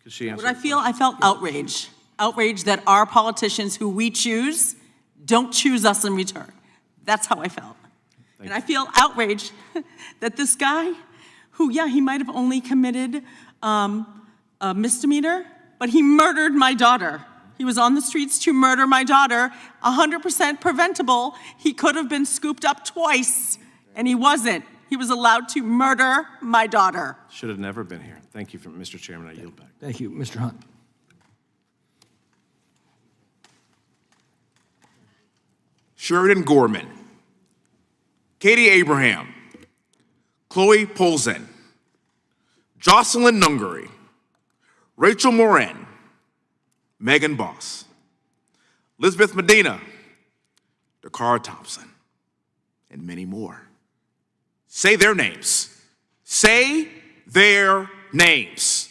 Could she answer? What I feel, I felt outrage. Outrage that our politicians who we choose don't choose us in return. That's how I felt. And I feel outraged that this guy, who, yeah, he might have only committed a misdemeanor, but he murdered my daughter. He was on the streets to murder my daughter, 100% preventable. He could have been scooped up twice, and he wasn't. He was allowed to murder my daughter. Should have never been here. Thank you, Mr. Chairman. I yield back. Thank you. Mr. Hunt. Sheridan Gorman, Katie Abraham, Chloe Polzin, Jocelyn Nungary, Rachel Moran, Megan Boss, Elizabeth Medina, Dakara Thompson, and many more. Say their names. Say their names.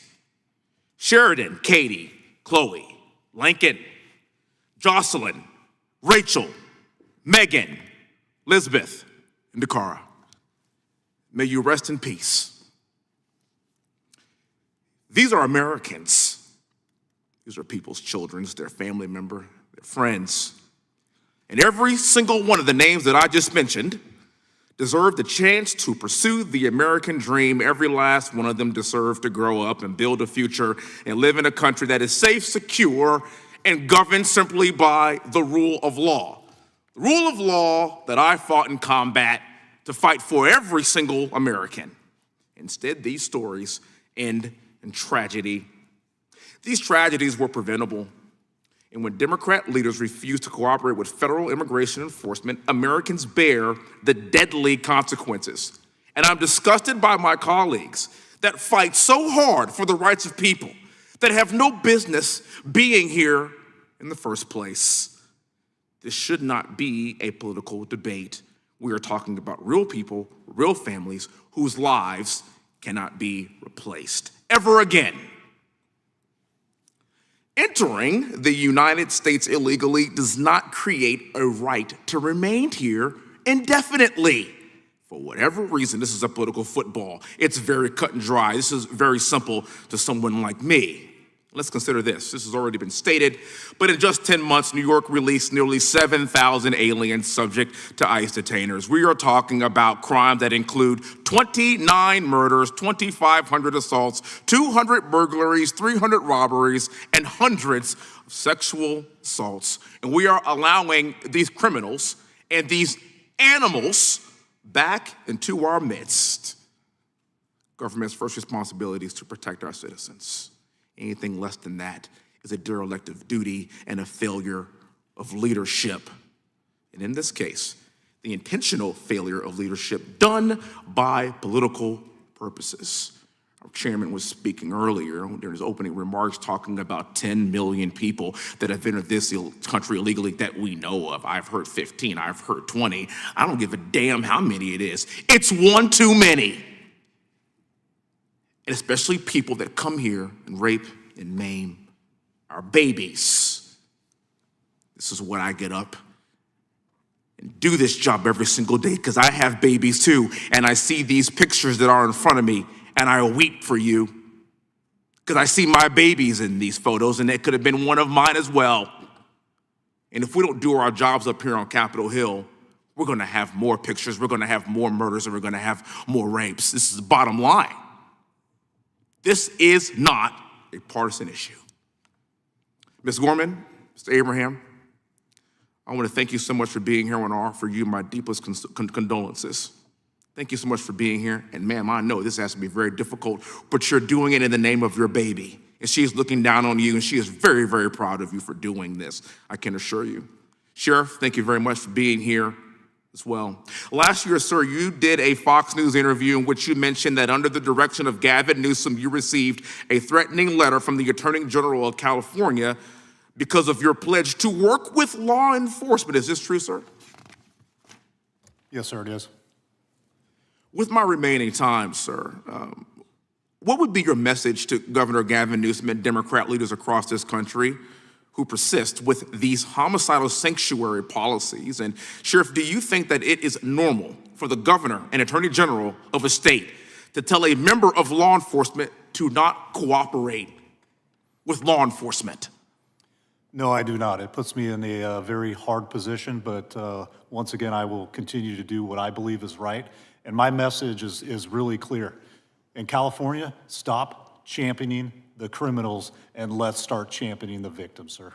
Sheridan, Katie, Chloe, Lincoln, Jocelyn, Rachel, Megan, Elizabeth, and Dakara. May you rest in peace. These are Americans. These are people's children, their family member, their friends. And every single one of the names that I just mentioned deserve the chance to pursue the American dream. Every last one of them deserve to grow up and build a future and live in a country that is safe, secure, and governed simply by the rule of law. The rule of law that I fought in combat to fight for every single American. Instead, these stories end in tragedy. These tragedies were preventable. And when Democrat leaders refuse to cooperate with federal immigration enforcement, Americans bear the deadly consequences. And I'm disgusted by my colleagues that fight so hard for the rights of people that have no business being here in the first place. This should not be a political debate. We are talking about real people, real families whose lives cannot be replaced ever again. Entering the United States illegally does not create a right to remain here indefinitely. For whatever reason, this is a political football. It's very cut and dry. This is very simple to someone like me. Let's consider this. This has already been stated, but in just 10 months, New York released nearly 7,000 aliens subject to ICE detainers. We are talking about crimes that include 29 murders, 2,500 assaults, 200 burglaries, 300 robberies, and hundreds of sexual assaults. And we are allowing these criminals and these animals back into our midst. Government's first responsibility is to protect our citizens. Anything less than that is a derelict of duty and a failure of leadership. And in this case, the intentional failure of leadership done by political purposes. Our chairman was speaking earlier during his opening remarks talking about 10 million people that have entered this country illegally that we know of. I've heard 15, I've heard 20. I don't give a damn how many it is. It's one too many. And especially people that come here and rape and maim our babies. This is what I get up and do this job every single day because I have babies too, and I see these pictures that are in front of me, and I weep for you because I see my babies in these photos, and it could have been one of mine as well. And if we don't do our jobs up here on Capitol Hill, we're going to have more pictures, we're going to have more murders, and we're going to have more rapes. This is the bottom line. This is not a partisan issue. Ms. Gorman, Mr. Abraham, I want to thank you so much for being here. I want to offer you my deepest condolences. Thank you so much for being here. And ma'am, I know this has to be very difficult, but you're doing it in the name of your baby. And she is looking down on you, and she is very, very proud of you for doing this, I can assure you. Sheriff, thank you very much for being here as well. Last year, sir, you did a Fox News interview in which you mentioned that under the direction of Gavin Newsom, you received a threatening letter from the Attorney General of California because of your pledge to work with law enforcement. Is this true, sir? Yes, sir, it is. With my remaining time, sir, what would be your message to Governor Gavin Newsom and Democrat leaders across this country who persist with these homicidal sanctuary policies? And Sheriff, do you think that it is normal for the governor and attorney general of a state to tell a member of law enforcement to not cooperate with law enforcement? No, I do not. It puts me in a very hard position, but once again, I will continue to do what I believe is right. And my message is really clear. In California, stop championing the criminals and let's start championing the victims, sir.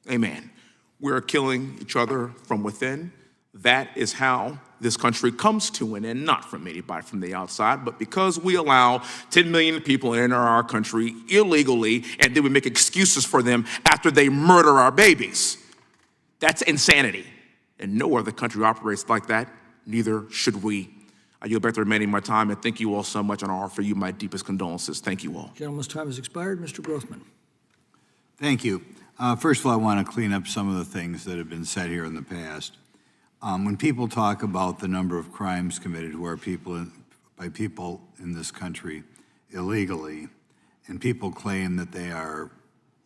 Amen. We're killing each other from within. That is how this country comes to an end, not from anybody from the outside, but because we allow 10 million people enter our country illegally, and then we make excuses for them after they murder our babies. That's insanity. And no other country operates like that. Neither should we. I yield back the remaining of my time, and thank you all so much, and I offer you my deepest condolences. Thank you all. Gentleman's time has expired. Mr. Grothman. Thank you. First of all, I want to clean up some of the things that have been said here in the past. When people talk about the number of crimes committed by people in this country illegally, and people claim that they are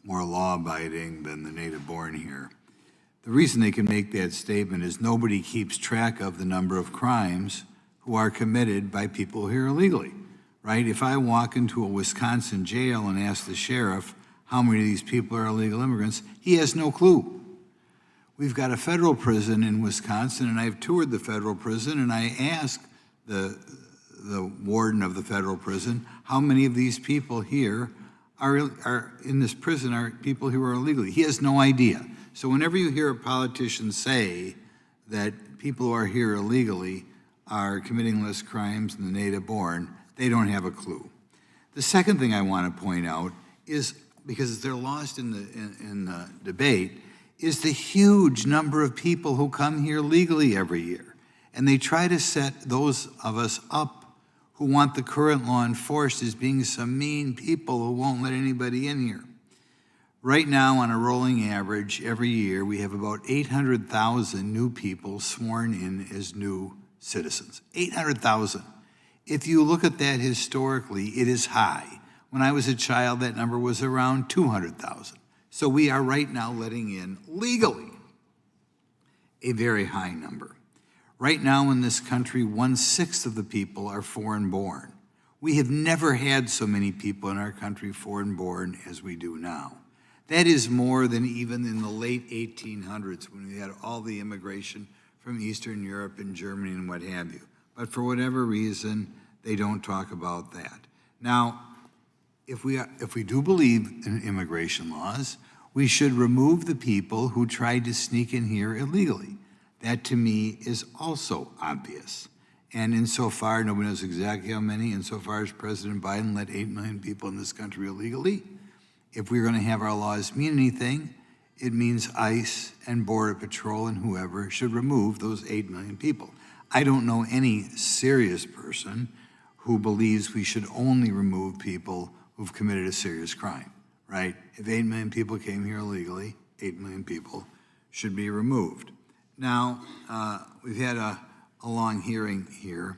more law-abiding than the native-born here, the reason they can make that statement is nobody keeps track of the number of crimes who are committed by people here illegally, right? If I walk into a Wisconsin jail and ask the sheriff how many of these people are illegal immigrants, he has no clue. We've got a federal prison in Wisconsin, and I've toured the federal prison, and I asked the warden of the federal prison how many of these people here are in this prison are people who are illegally. He has no idea. So whenever you hear a politician say that people who are here illegally are committing less crimes than the native-born, they don't have a clue. The second thing I want to point out is, because they're lost in the debate, is the huge number of people who come here legally every year. And they try to set those of us up who want the current law enforced as being some mean people who won't let anybody in here. Right now, on a rolling average, every year, we have about 800,000 new people sworn in as new citizens. 800,000. If you look at that historically, it is high. When I was a child, that number was around 200,000. So we are right now letting in, legally, a very high number. Right now in this country, 1/6 of the people are foreign-born. We have never had so many people in our country foreign-born as we do now. That is more than even in the late 1800s when we had all the immigration from Eastern Europe and Germany and what have you. But for whatever reason, they don't talk about that. Now, if we do believe in immigration laws, we should remove the people who tried to sneak in here illegally. That, to me, is also obvious. And insofar, nobody knows exactly how many, insofar as President Biden let 8 million people in this country illegally, if we're going to have our laws mean anything, it means ICE and Border Patrol and whoever should remove those 8 million people. I don't know any serious person who believes we should only remove people who've committed a serious crime, right? If 8 million people came here illegally, 8 million people should be removed. Now, we've had a long hearing here,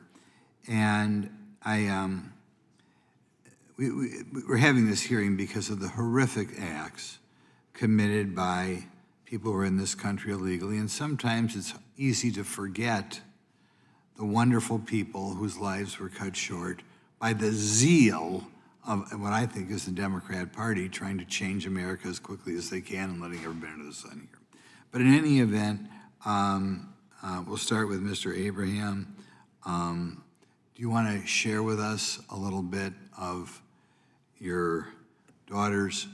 and we're having this hearing because of the horrific acts committed by people who are in this country illegally, and sometimes it's easy to forget the wonderful people whose lives were cut short by the zeal of what I think is the Democrat Party trying to change America as quickly as they can and letting everybody under the sun here. But in any event, we'll start with Mr. Abraham. Do you want to share with us a little bit of your daughter's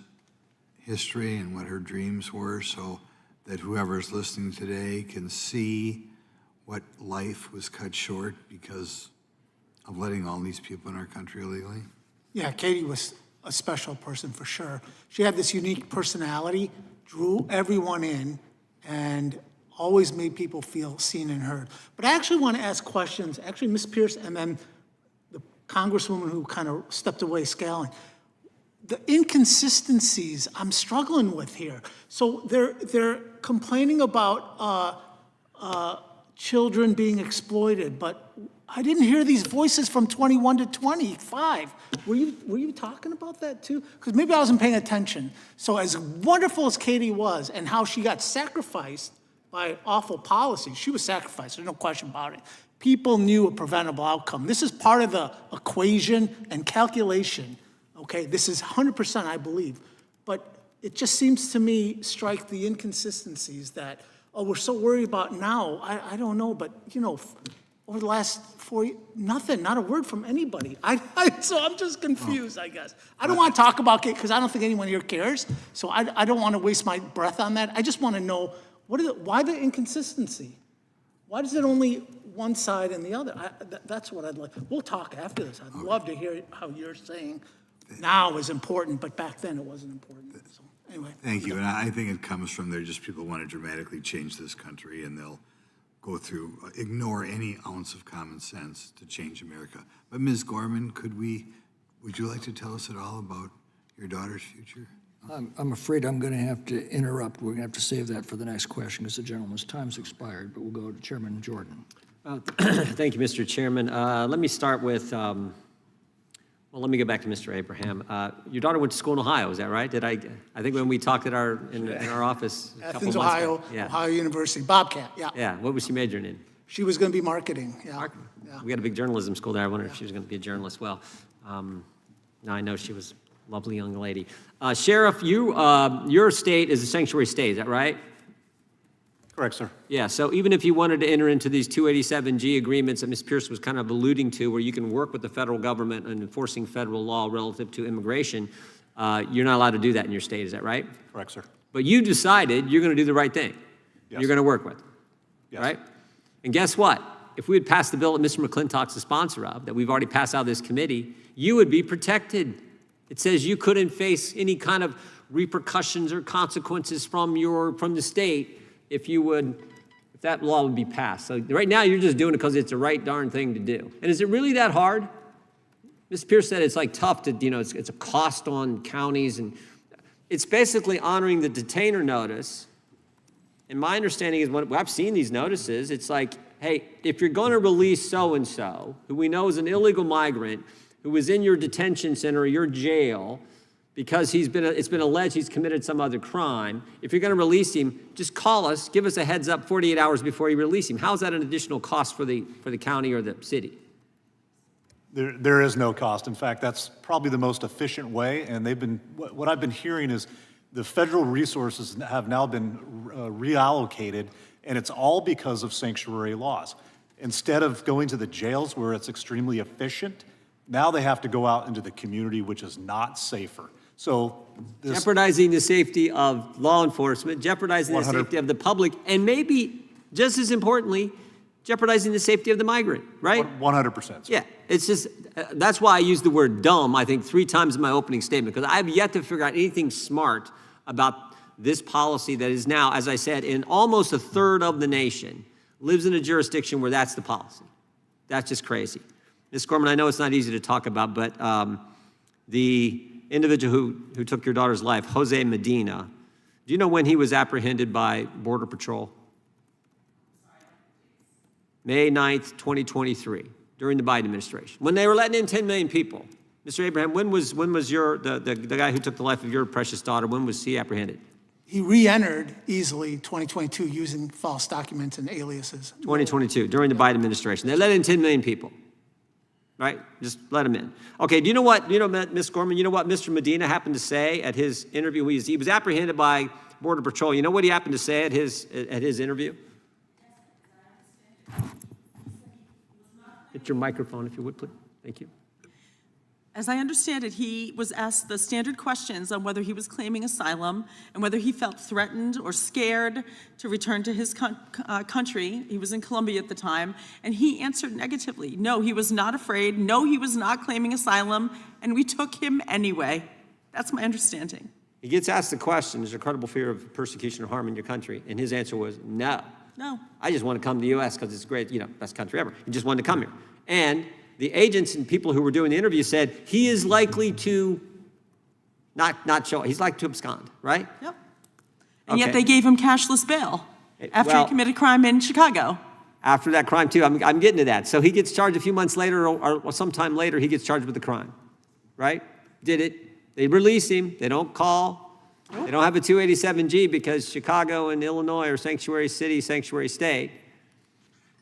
history and what her dreams were, so that whoever's listening today can see what life was cut short because of letting all these people in our country illegally? Yeah, Katie was a special person for sure. She had this unique personality, drew everyone in, and always made people feel seen and heard. But I actually want to ask questions, actually, Ms. Pierce, and then the Congresswoman who kind of stepped away, Scallon. The inconsistencies I'm struggling with here. So they're complaining about children being exploited, but I didn't hear these voices from 21 to 25. Were you talking about that too? Because maybe I wasn't paying attention. So as wonderful as Katie was and how she got sacrificed by awful policies, she was sacrificed, there's no question about it. People knew a preventable outcome. This is part of the equation and calculation, okay? This is 100%, I believe. But it just seems to me strike the inconsistencies that, oh, we're so worried about now. I don't know, but you know, over the last 4 years, nothing, not a word from anybody. So I'm just confused, I guess. I don't want to talk about it because I don't think anyone here cares. So I don't want to waste my breath on that. I just want to know, why the inconsistency? Why is it only one side and the other? That's what I'd like. We'll talk after this. I'd love to hear how you're saying now is important, but back then it wasn't important. So anyway. Thank you, and I think it comes from there, just people want to dramatically change this country, and they'll ignore any ounce of common sense to change America. But Ms. Gorman, would you like to tell us at all about your daughter's future? I'm afraid I'm going to have to interrupt. We're going to have to save that for the next question because the gentleman's time's expired, but we'll go to Chairman Jordan. Thank you, Mr. Chairman. Let me start with, well, let me go back to Mr. Abraham. Your daughter went to school in Ohio, is that right? I think when we talked at in our office a couple Athens, months Ohio, ago. Yeah. Ohio University, Bobcat, yeah. Yeah, what was she majoring in? She was going to be marketing, yeah. Yeah. We got a big journalism school there. I wondered if she was going to be a journalist. Well, now I know she was a lovely young lady. Sheriff, your state is a sanctuary state, is that right? Correct, sir. Yeah, so even if you wanted to enter into these 287G agreements that Ms. Pierce was kind of alluding to, where you can work with the federal government on enforcing federal law relative to immigration, you're not allowed to do that in your state, is that right? Correct, sir. But you decided you're going to do the right thing. Yes. You're going to work with it, Yes. right? And guess what? If we had passed the bill that Mr. McClintock's the sponsor of, that we've already passed out of this committee, you would be protected. It says you couldn't face any kind of repercussions or consequences from the state if that law would be passed. So right now you're just doing it because it's the right darn thing to do. And is it really that hard? Ms. Pierce said it's like tough to, it's a cost on counties, and it's basically honoring the detainer notice. And my understanding is when I've seen these notices, it's like, hey, if you're going to release so-and-so, who we know is an illegal migrant, who was in your detention center or your jail because it's been alleged he's committed some other crime, if you're going to release him, just call us, give us a heads up 48 hours before you release him. How is that an additional cost for the county or the city? There is no cost. In fact, that's probably the most efficient way, and what I've been hearing is the federal resources have now been reallocated, and it's all because of sanctuary laws. Instead of going to the jails where it's extremely efficient, now they have to go out into the community, which is not safer. So jeopardizing the safety of law enforcement, jeopardizing the safety of the public, and maybe, just as importantly, jeopardizing the safety of the migrant, right? 100%. Yeah, it's just, that's why I used the word dumb, I think, 3 times in my opening statement, because I have yet to figure out anything smart about this policy that is now, as I said, in almost a third of the nation, lives in a jurisdiction where that's the policy. That's just crazy. Ms. Gorman, I know it's not easy to talk about, but the individual who took your daughter's life, Jose Medina, do you know when he was apprehended by Border Patrol? May 9th, 2023, during the Biden administration, when they were letting in 10 million people. Mr. Abraham, when was the guy who took the life of your precious daughter, when was he apprehended? He re-entered easily 2022 using false documents and aliases. 2022, during the Biden administration. They let in 10 million people, right? Just let them in. Okay, do you know what, Ms. Gorman, you know what Mr. Medina happened to say at his interview? He was apprehended by Border Patrol. You know what he happened to say at his interview? Hit your microphone, if you would, please. Thank you. As I understand it, he was asked the standard questions on whether he was claiming asylum and whether he felt threatened or scared to return to his country. He was in Colombia at the time, and he answered negatively. No, he was not afraid. No, he was not claiming asylum, and we took him anyway. That's my understanding. He gets asked the question, is there credible fear of persecution or harm in your country? And his answer was, no. No. I just want to come to the U.S. because it's great, best country ever. He just wanted to come here. And the agents and people who were doing the interview said he is likely to not show. He's likely to abscond, right? Yep. And yet they gave him cashless bail after he committed crime in Chicago. After that crime, too. I'm getting to that. So he gets charged a few months later or sometime later, he gets charged with the crime, right? Did it. They release him. They don't call. They don't have a 287G because Chicago and Illinois are sanctuary city, sanctuary state.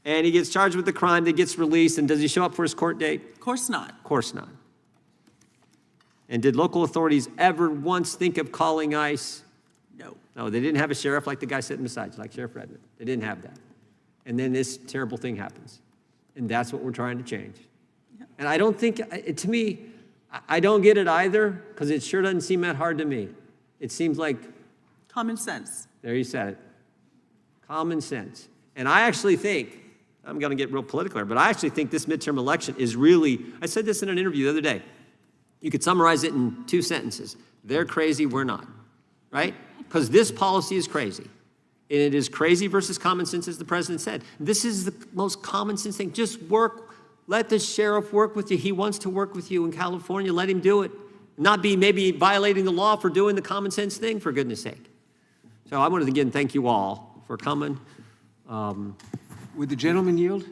And he gets charged with the crime that gets released. And does he show up for his court date? Of course not. Of course not. And did local authorities ever once think of calling ICE? No. No, they didn't have a sheriff like the guy sitting beside you, like Sheriff Redmond. They didn't have that. And then this terrible thing happens. And that's what we're trying to change. Yeah. And I don't think, to me, I don't get it either, because it sure doesn't seem that hard to me. It seems like... Common sense. There you said it. Common sense. And I actually think, I'm going to get real political here, but I actually think this midterm election is really, I said this in an interview the other day. You could summarize it in 2 sentences. They're crazy, we're not, right? Because this policy is crazy. And it is crazy versus common sense, as the president said. This is the most common sense thing. Just work, let the sheriff work with you. He wants to work with you in California, let him do it. Not be maybe violating the law for doing the common sense thing, for goodness sake. So I wanted to again thank you all for coming. Would the gentleman yield?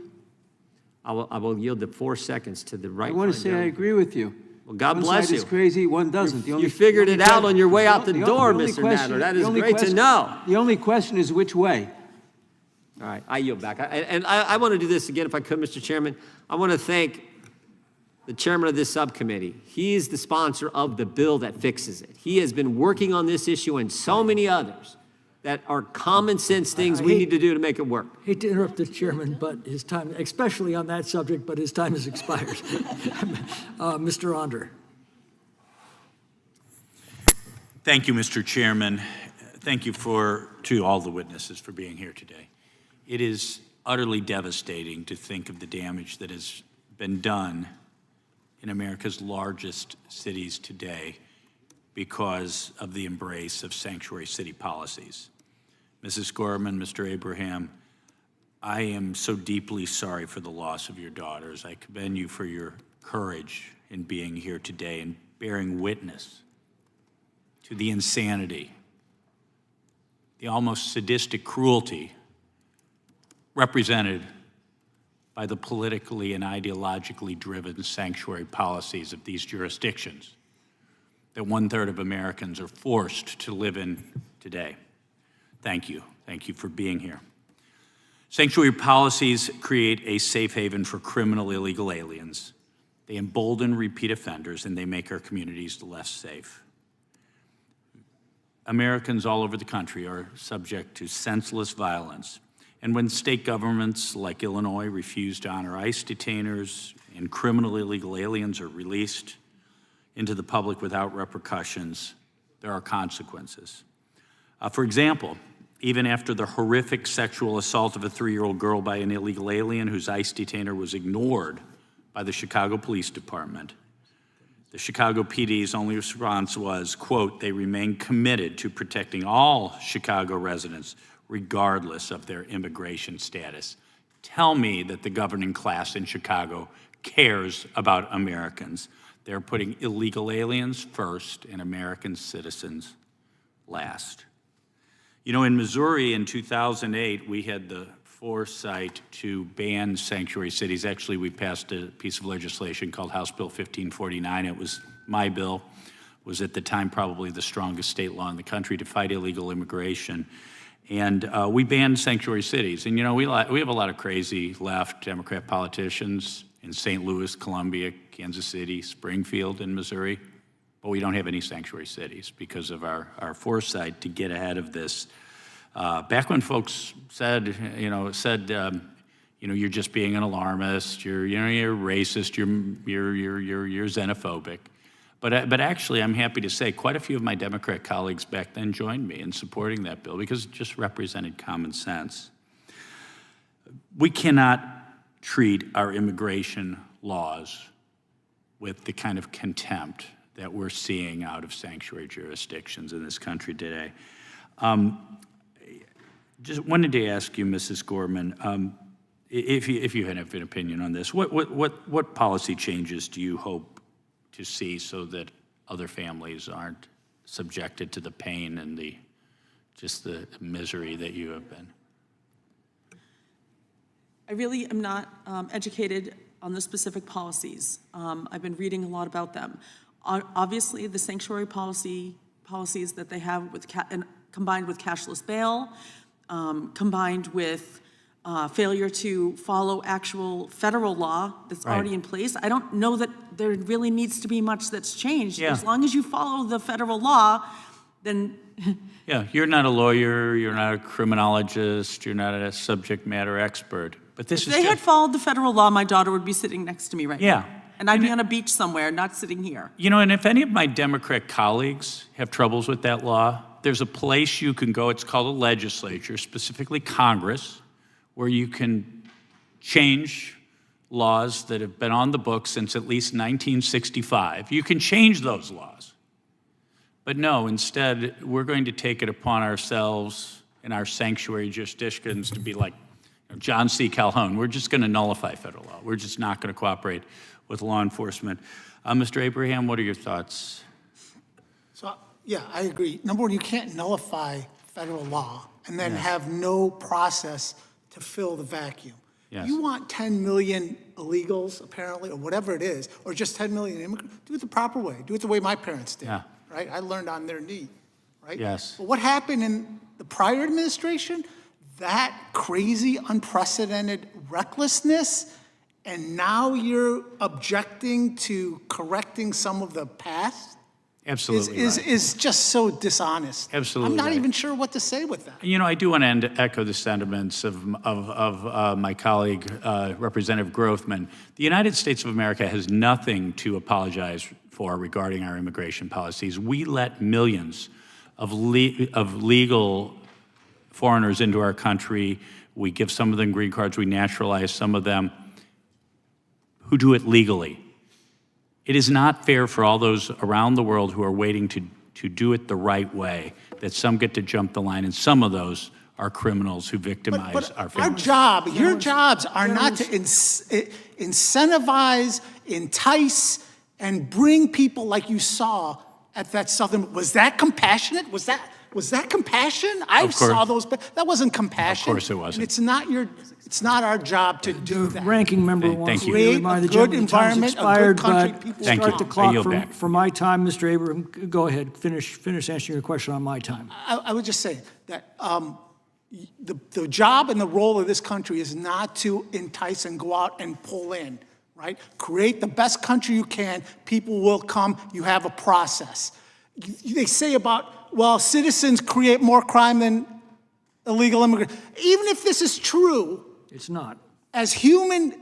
I will yield the 4 seconds to the right. I want to say I agree with you. Well, God one bless side you. is crazy, one doesn't. You figured it out on your way out the door, Mr. Nadler. That is great to know. The only question is which way. All right, I yield back. I want to do this again, if I could, Mr. Chairman. I want to thank the chairman of this subcommittee. He is the sponsor of the bill that fixes it. He has been working on this issue and so many others that are common sense things we need to do to make it work. Hate to interrupt the chairman, but his time, especially on that subject, but his time has expired. Mr. Onder. Thank you, Mr. Chairman. Thank you to all the witnesses for being here today. It is utterly devastating to think of the damage that has been done in America's largest cities today because of the embrace of sanctuary city policies. Mrs. Gorman, Mr. Abraham, I am so deeply sorry for the loss of your daughters. I commend you for your courage in being here today and bearing witness to the insanity, the almost sadistic cruelty represented by the politically and ideologically driven sanctuary policies of these jurisdictions that 1/3 of Americans are forced to live in today. Thank you. Thank you for being here. Sanctuary policies create a safe haven for criminal illegal aliens. They embolden repeat offenders, and they make our communities less safe. Americans all over the country are subject to senseless violence. And when state governments like Illinois refuse to honor ICE detainers and criminal illegal aliens are released into the public without repercussions, there are consequences. For example, even after the horrific sexual assault of a 3-year-old girl by an illegal alien whose ICE detainer was ignored by the Chicago Police Department, the Chicago PD's only response was, quote, they remain committed to protecting all Chicago residents regardless of their immigration status. Tell me that the governing class in Chicago cares about Americans. They're putting illegal aliens first and American citizens last. You know, in Missouri in 2008, we had the foresight to ban sanctuary cities. Actually, we passed a piece of legislation called House Bill 1549. It was my bill. It was at the time probably the strongest state law in the country to fight illegal immigration. And we banned sanctuary cities. And you know, we have a lot of crazy left Democrat politicians in St. Louis, Columbia, Kansas City, Springfield, and Missouri. But we don't have any sanctuary cities because of our foresight to get ahead of this. Back when folks said, you're just being an alarmist, you're racist, you're xenophobic. But actually, I'm happy to say quite a few of my Democrat colleagues back then joined me in supporting that bill because it just represented common sense. We cannot treat our immigration laws with the kind of contempt that we're seeing out of sanctuary jurisdictions in this country today. Just wanted to ask you, Mrs. Gorman, if you have an opinion on this, what policy changes do you hope to see so that other families aren't subjected to the pain and the misery that you have been? I really am not educated on the specific policies. I've been reading a lot about them. Obviously, the sanctuary policies that they have combined with cashless bail, combined with failure to follow actual federal law that's already in place. I don't know that there really needs to be much that's changed. Yeah. As long as you follow the federal law, then Yeah, you're not a lawyer, you're not a criminologist, you're not a subject matter expert, but this if is they had just, followed the federal law, my daughter would be sitting next to me right Yeah. now. And I'd be on a beach somewhere, not sitting here. and if any of my Democrat colleagues have troubles with that law, there's a place you can go, it's called a legislature, specifically Congress, where you can change laws that have been on the books since at least 1965. You can change those laws. But no, instead, we're going to take it upon ourselves in our sanctuary jurisdictions to be like John C. Calhoun. We're just going to nullify federal law. We're just not going to cooperate with law enforcement. Mr. Abraham, what are your thoughts? So, yeah, I agree. Number one, you can't nullify federal law and then have no process to fill the vacuum. Yes. You want 10 million illegals, apparently, or whatever it is, or just 10 million immigrants, do it the proper way. Do it the way my parents did, Yeah. right? I learned on their knee, right? Yes. But what happened in the prior administration? That crazy, unprecedented recklessness, and now you're objecting to correcting some of the past? Absolutely Is just so dishonest. Absolutely I'm not right. even sure what to say with that. I do want to echo the sentiments of my colleague, Representative Grothman. The United States of America has nothing to apologize for regarding our immigration policies. We let millions of legal foreigners into our country. We give some of them green cards. We naturalize some of them who do it legally. It is not fair for all those around the world who are waiting to do it the right way, that some get to jump the line, and some of those are criminals who victimize our families. Your jobs are not to incentivize, entice, and bring people like you saw at that Southern. Was that compassionate? Was that compassion? I saw those. That wasn't compassion. Of course it wasn't. And it's not our job to do that. Ranking member wants Thank to you. remind the Create a gentleman good the time's environment, a expired, good country, but people Thank start you. the I clock yield back. for my time, Mr. Abraham. Go ahead, finish answering your question on my time. I would just say that the job and the role of this country is not to entice and go out and pull in, right? Create the best country you can. People will come. You have a process. They say about, well, citizens create more crime than illegal immigrants. Even if this is true, It's not. as human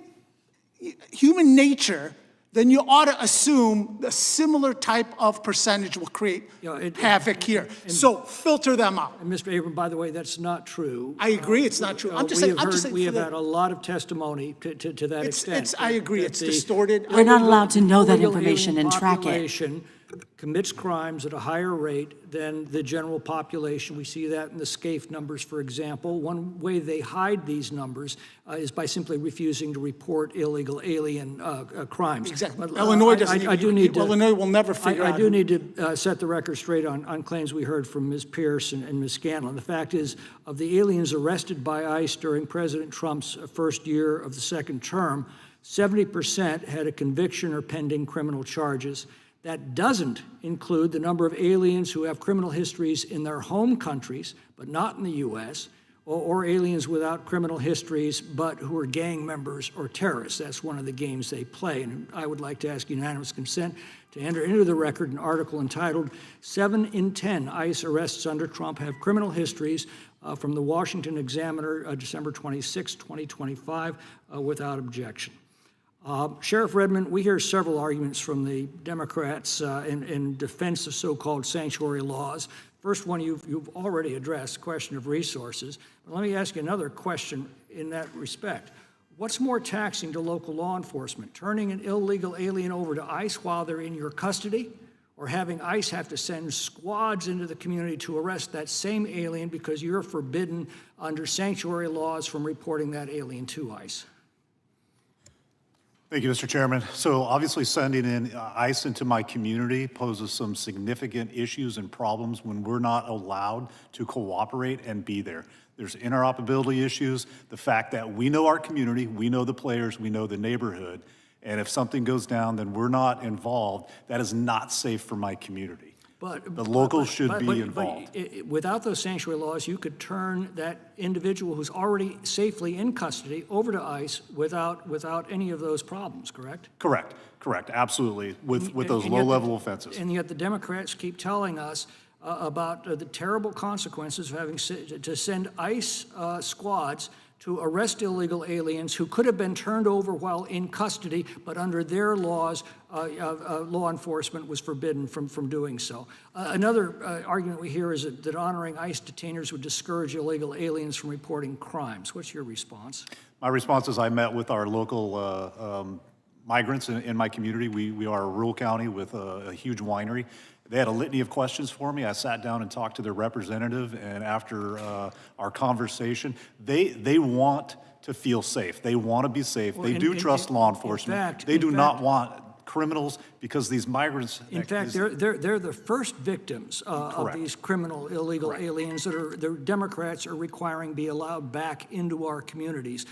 nature, then you ought to assume a similar type of percentage will create havoc here. So filter them out. And Mr. Abraham, by the way, that's not true. I agree, it's not true. I'm just saying. We have had a lot of testimony to that extent. I agree, it's distorted. We're not allowed to know that illegal information alien and track it. population commits crimes at a higher rate than the general population. We see that in the SCAFE numbers, for example. One way they hide these numbers is by simply refusing to report illegal alien crimes. Exactly. But, Illinois doesn't Illinois will never figure out. I do need to set the record straight on claims we heard from Ms. Pierce and Ms. Scanlon. The fact is, of the aliens arrested by ICE during President Trump's first year of the second term, 70% had a conviction or pending criminal charges. That doesn't include the number of aliens who have criminal histories in their home countries, but not in the U.S., or aliens without criminal histories, but who are gang members or terrorists. That's one of the games they play. And I would like to ask unanimous consent to enter into the record an article entitled 7 in 10 ICE arrests under Trump have criminal histories from the Washington Examiner, December 26, 2025, without objection. Sheriff Redmond, we hear several arguments from the Democrats in defense of so-called sanctuary laws. First one you've already addressed, the question of resources. But let me ask you another question in that respect. What's more taxing to local law enforcement, turning an illegal alien over to ICE while they're in your custody, or having ICE have to send squads into the community to arrest that same alien because you're forbidden under sanctuary laws from reporting that alien to ICE? Thank you, Mr. Chairman. So obviously sending in ICE into my community poses some significant issues and problems when we're not allowed to cooperate and be there. There's interoperability issues, the fact that we know our community, we know the players, we know the neighborhood, and if something goes down, then we're not involved. That is not safe for my community. The locals should be involved. Without those sanctuary laws, you could turn that individual who's already safely in custody over to ICE without any of those problems, correct? Correct, absolutely, with those low-level offenses. And yet the Democrats keep telling us about the terrible consequences of having to send ICE squads to arrest illegal aliens who could have been turned over while in custody, but under their laws, law enforcement was forbidden from doing so. Another argument we hear is that honoring ICE detainers would discourage illegal aliens from reporting crimes. What's your response? My response is I met with our local migrants in my community. We are a rural county with a huge winery. They had a litany of questions for me. I sat down and talked to their representative, and after our conversation, they want to feel safe. They want to be safe. They do trust law enforcement. They do not want criminals because these migrants. In fact, they're the first victims of these criminal illegal aliens that the Democrats are requiring be allowed back into our communities.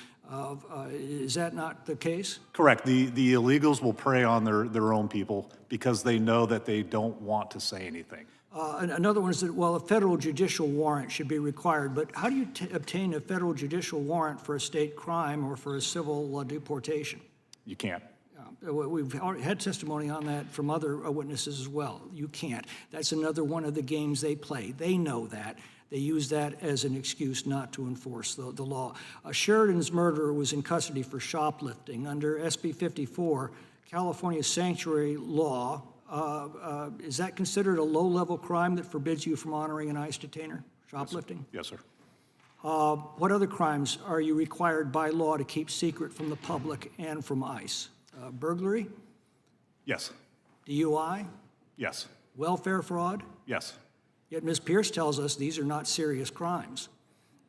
Is that not the case? Correct. The illegals will prey on their own people because they know that they don't want to say anything. Another one is that, well, a federal judicial warrant should be required, but how do you obtain a federal judicial warrant for a state crime or for a civil deportation? You can't. We've already had testimony on that from other witnesses as well. You can't. That's another one of the games they play. They know that. They use that as an excuse not to enforce the law. Sheridan's murderer was in custody for shoplifting. Under SB 54, California's sanctuary law, is that considered a low-level crime that forbids you from honoring an ICE detainer? Shoplifting? Yes, sir. What other crimes are you required by law to keep secret from the public and from ICE? Burglary? Yes. DUI? Yes. Welfare fraud? Yes. Yet Ms. Pierce tells us these are not serious crimes.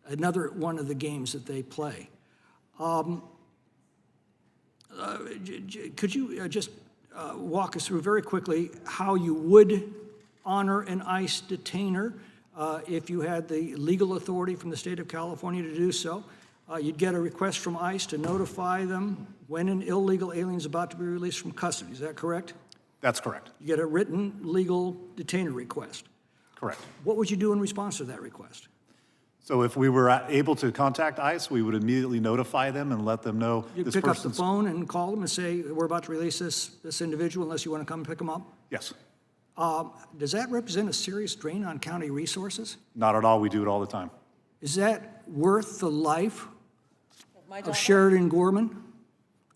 Another one of the games that they play. Could you just walk us through very quickly how you would honor an ICE detainer if you had the legal authority from the state of California to do so? You'd get a request from ICE to notify them when an illegal alien is about to be released from custody. Is that correct? That's correct. You get a written legal detainer request. Correct. What would you do in response to that request? So if we were able to contact ICE, we would immediately notify them and let them know You'd this pick up the person's. phone and call them and say, we're about to release this individual unless you want to come pick them up? Yes. Does that represent a serious drain on county resources? Not at all. We do it all the time. Is that worth the life of Sheridan Gorman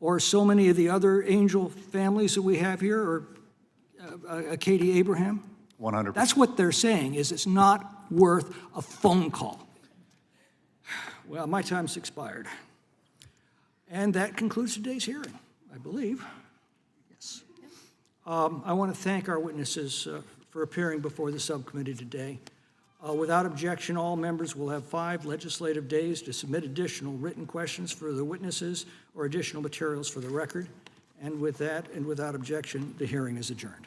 or so many of the other angel families that we have here, or Katie Abraham? 100%. That's what they're saying, is it's not worth a phone call. Well, my time's expired. And that concludes today's hearing, I believe. Yes. I want to thank our witnesses for appearing before the subcommittee today. Without objection, all members will have 5 legislative days to submit additional written questions for the witnesses or additional materials for the record. And with that, and without objection, the hearing is adjourned.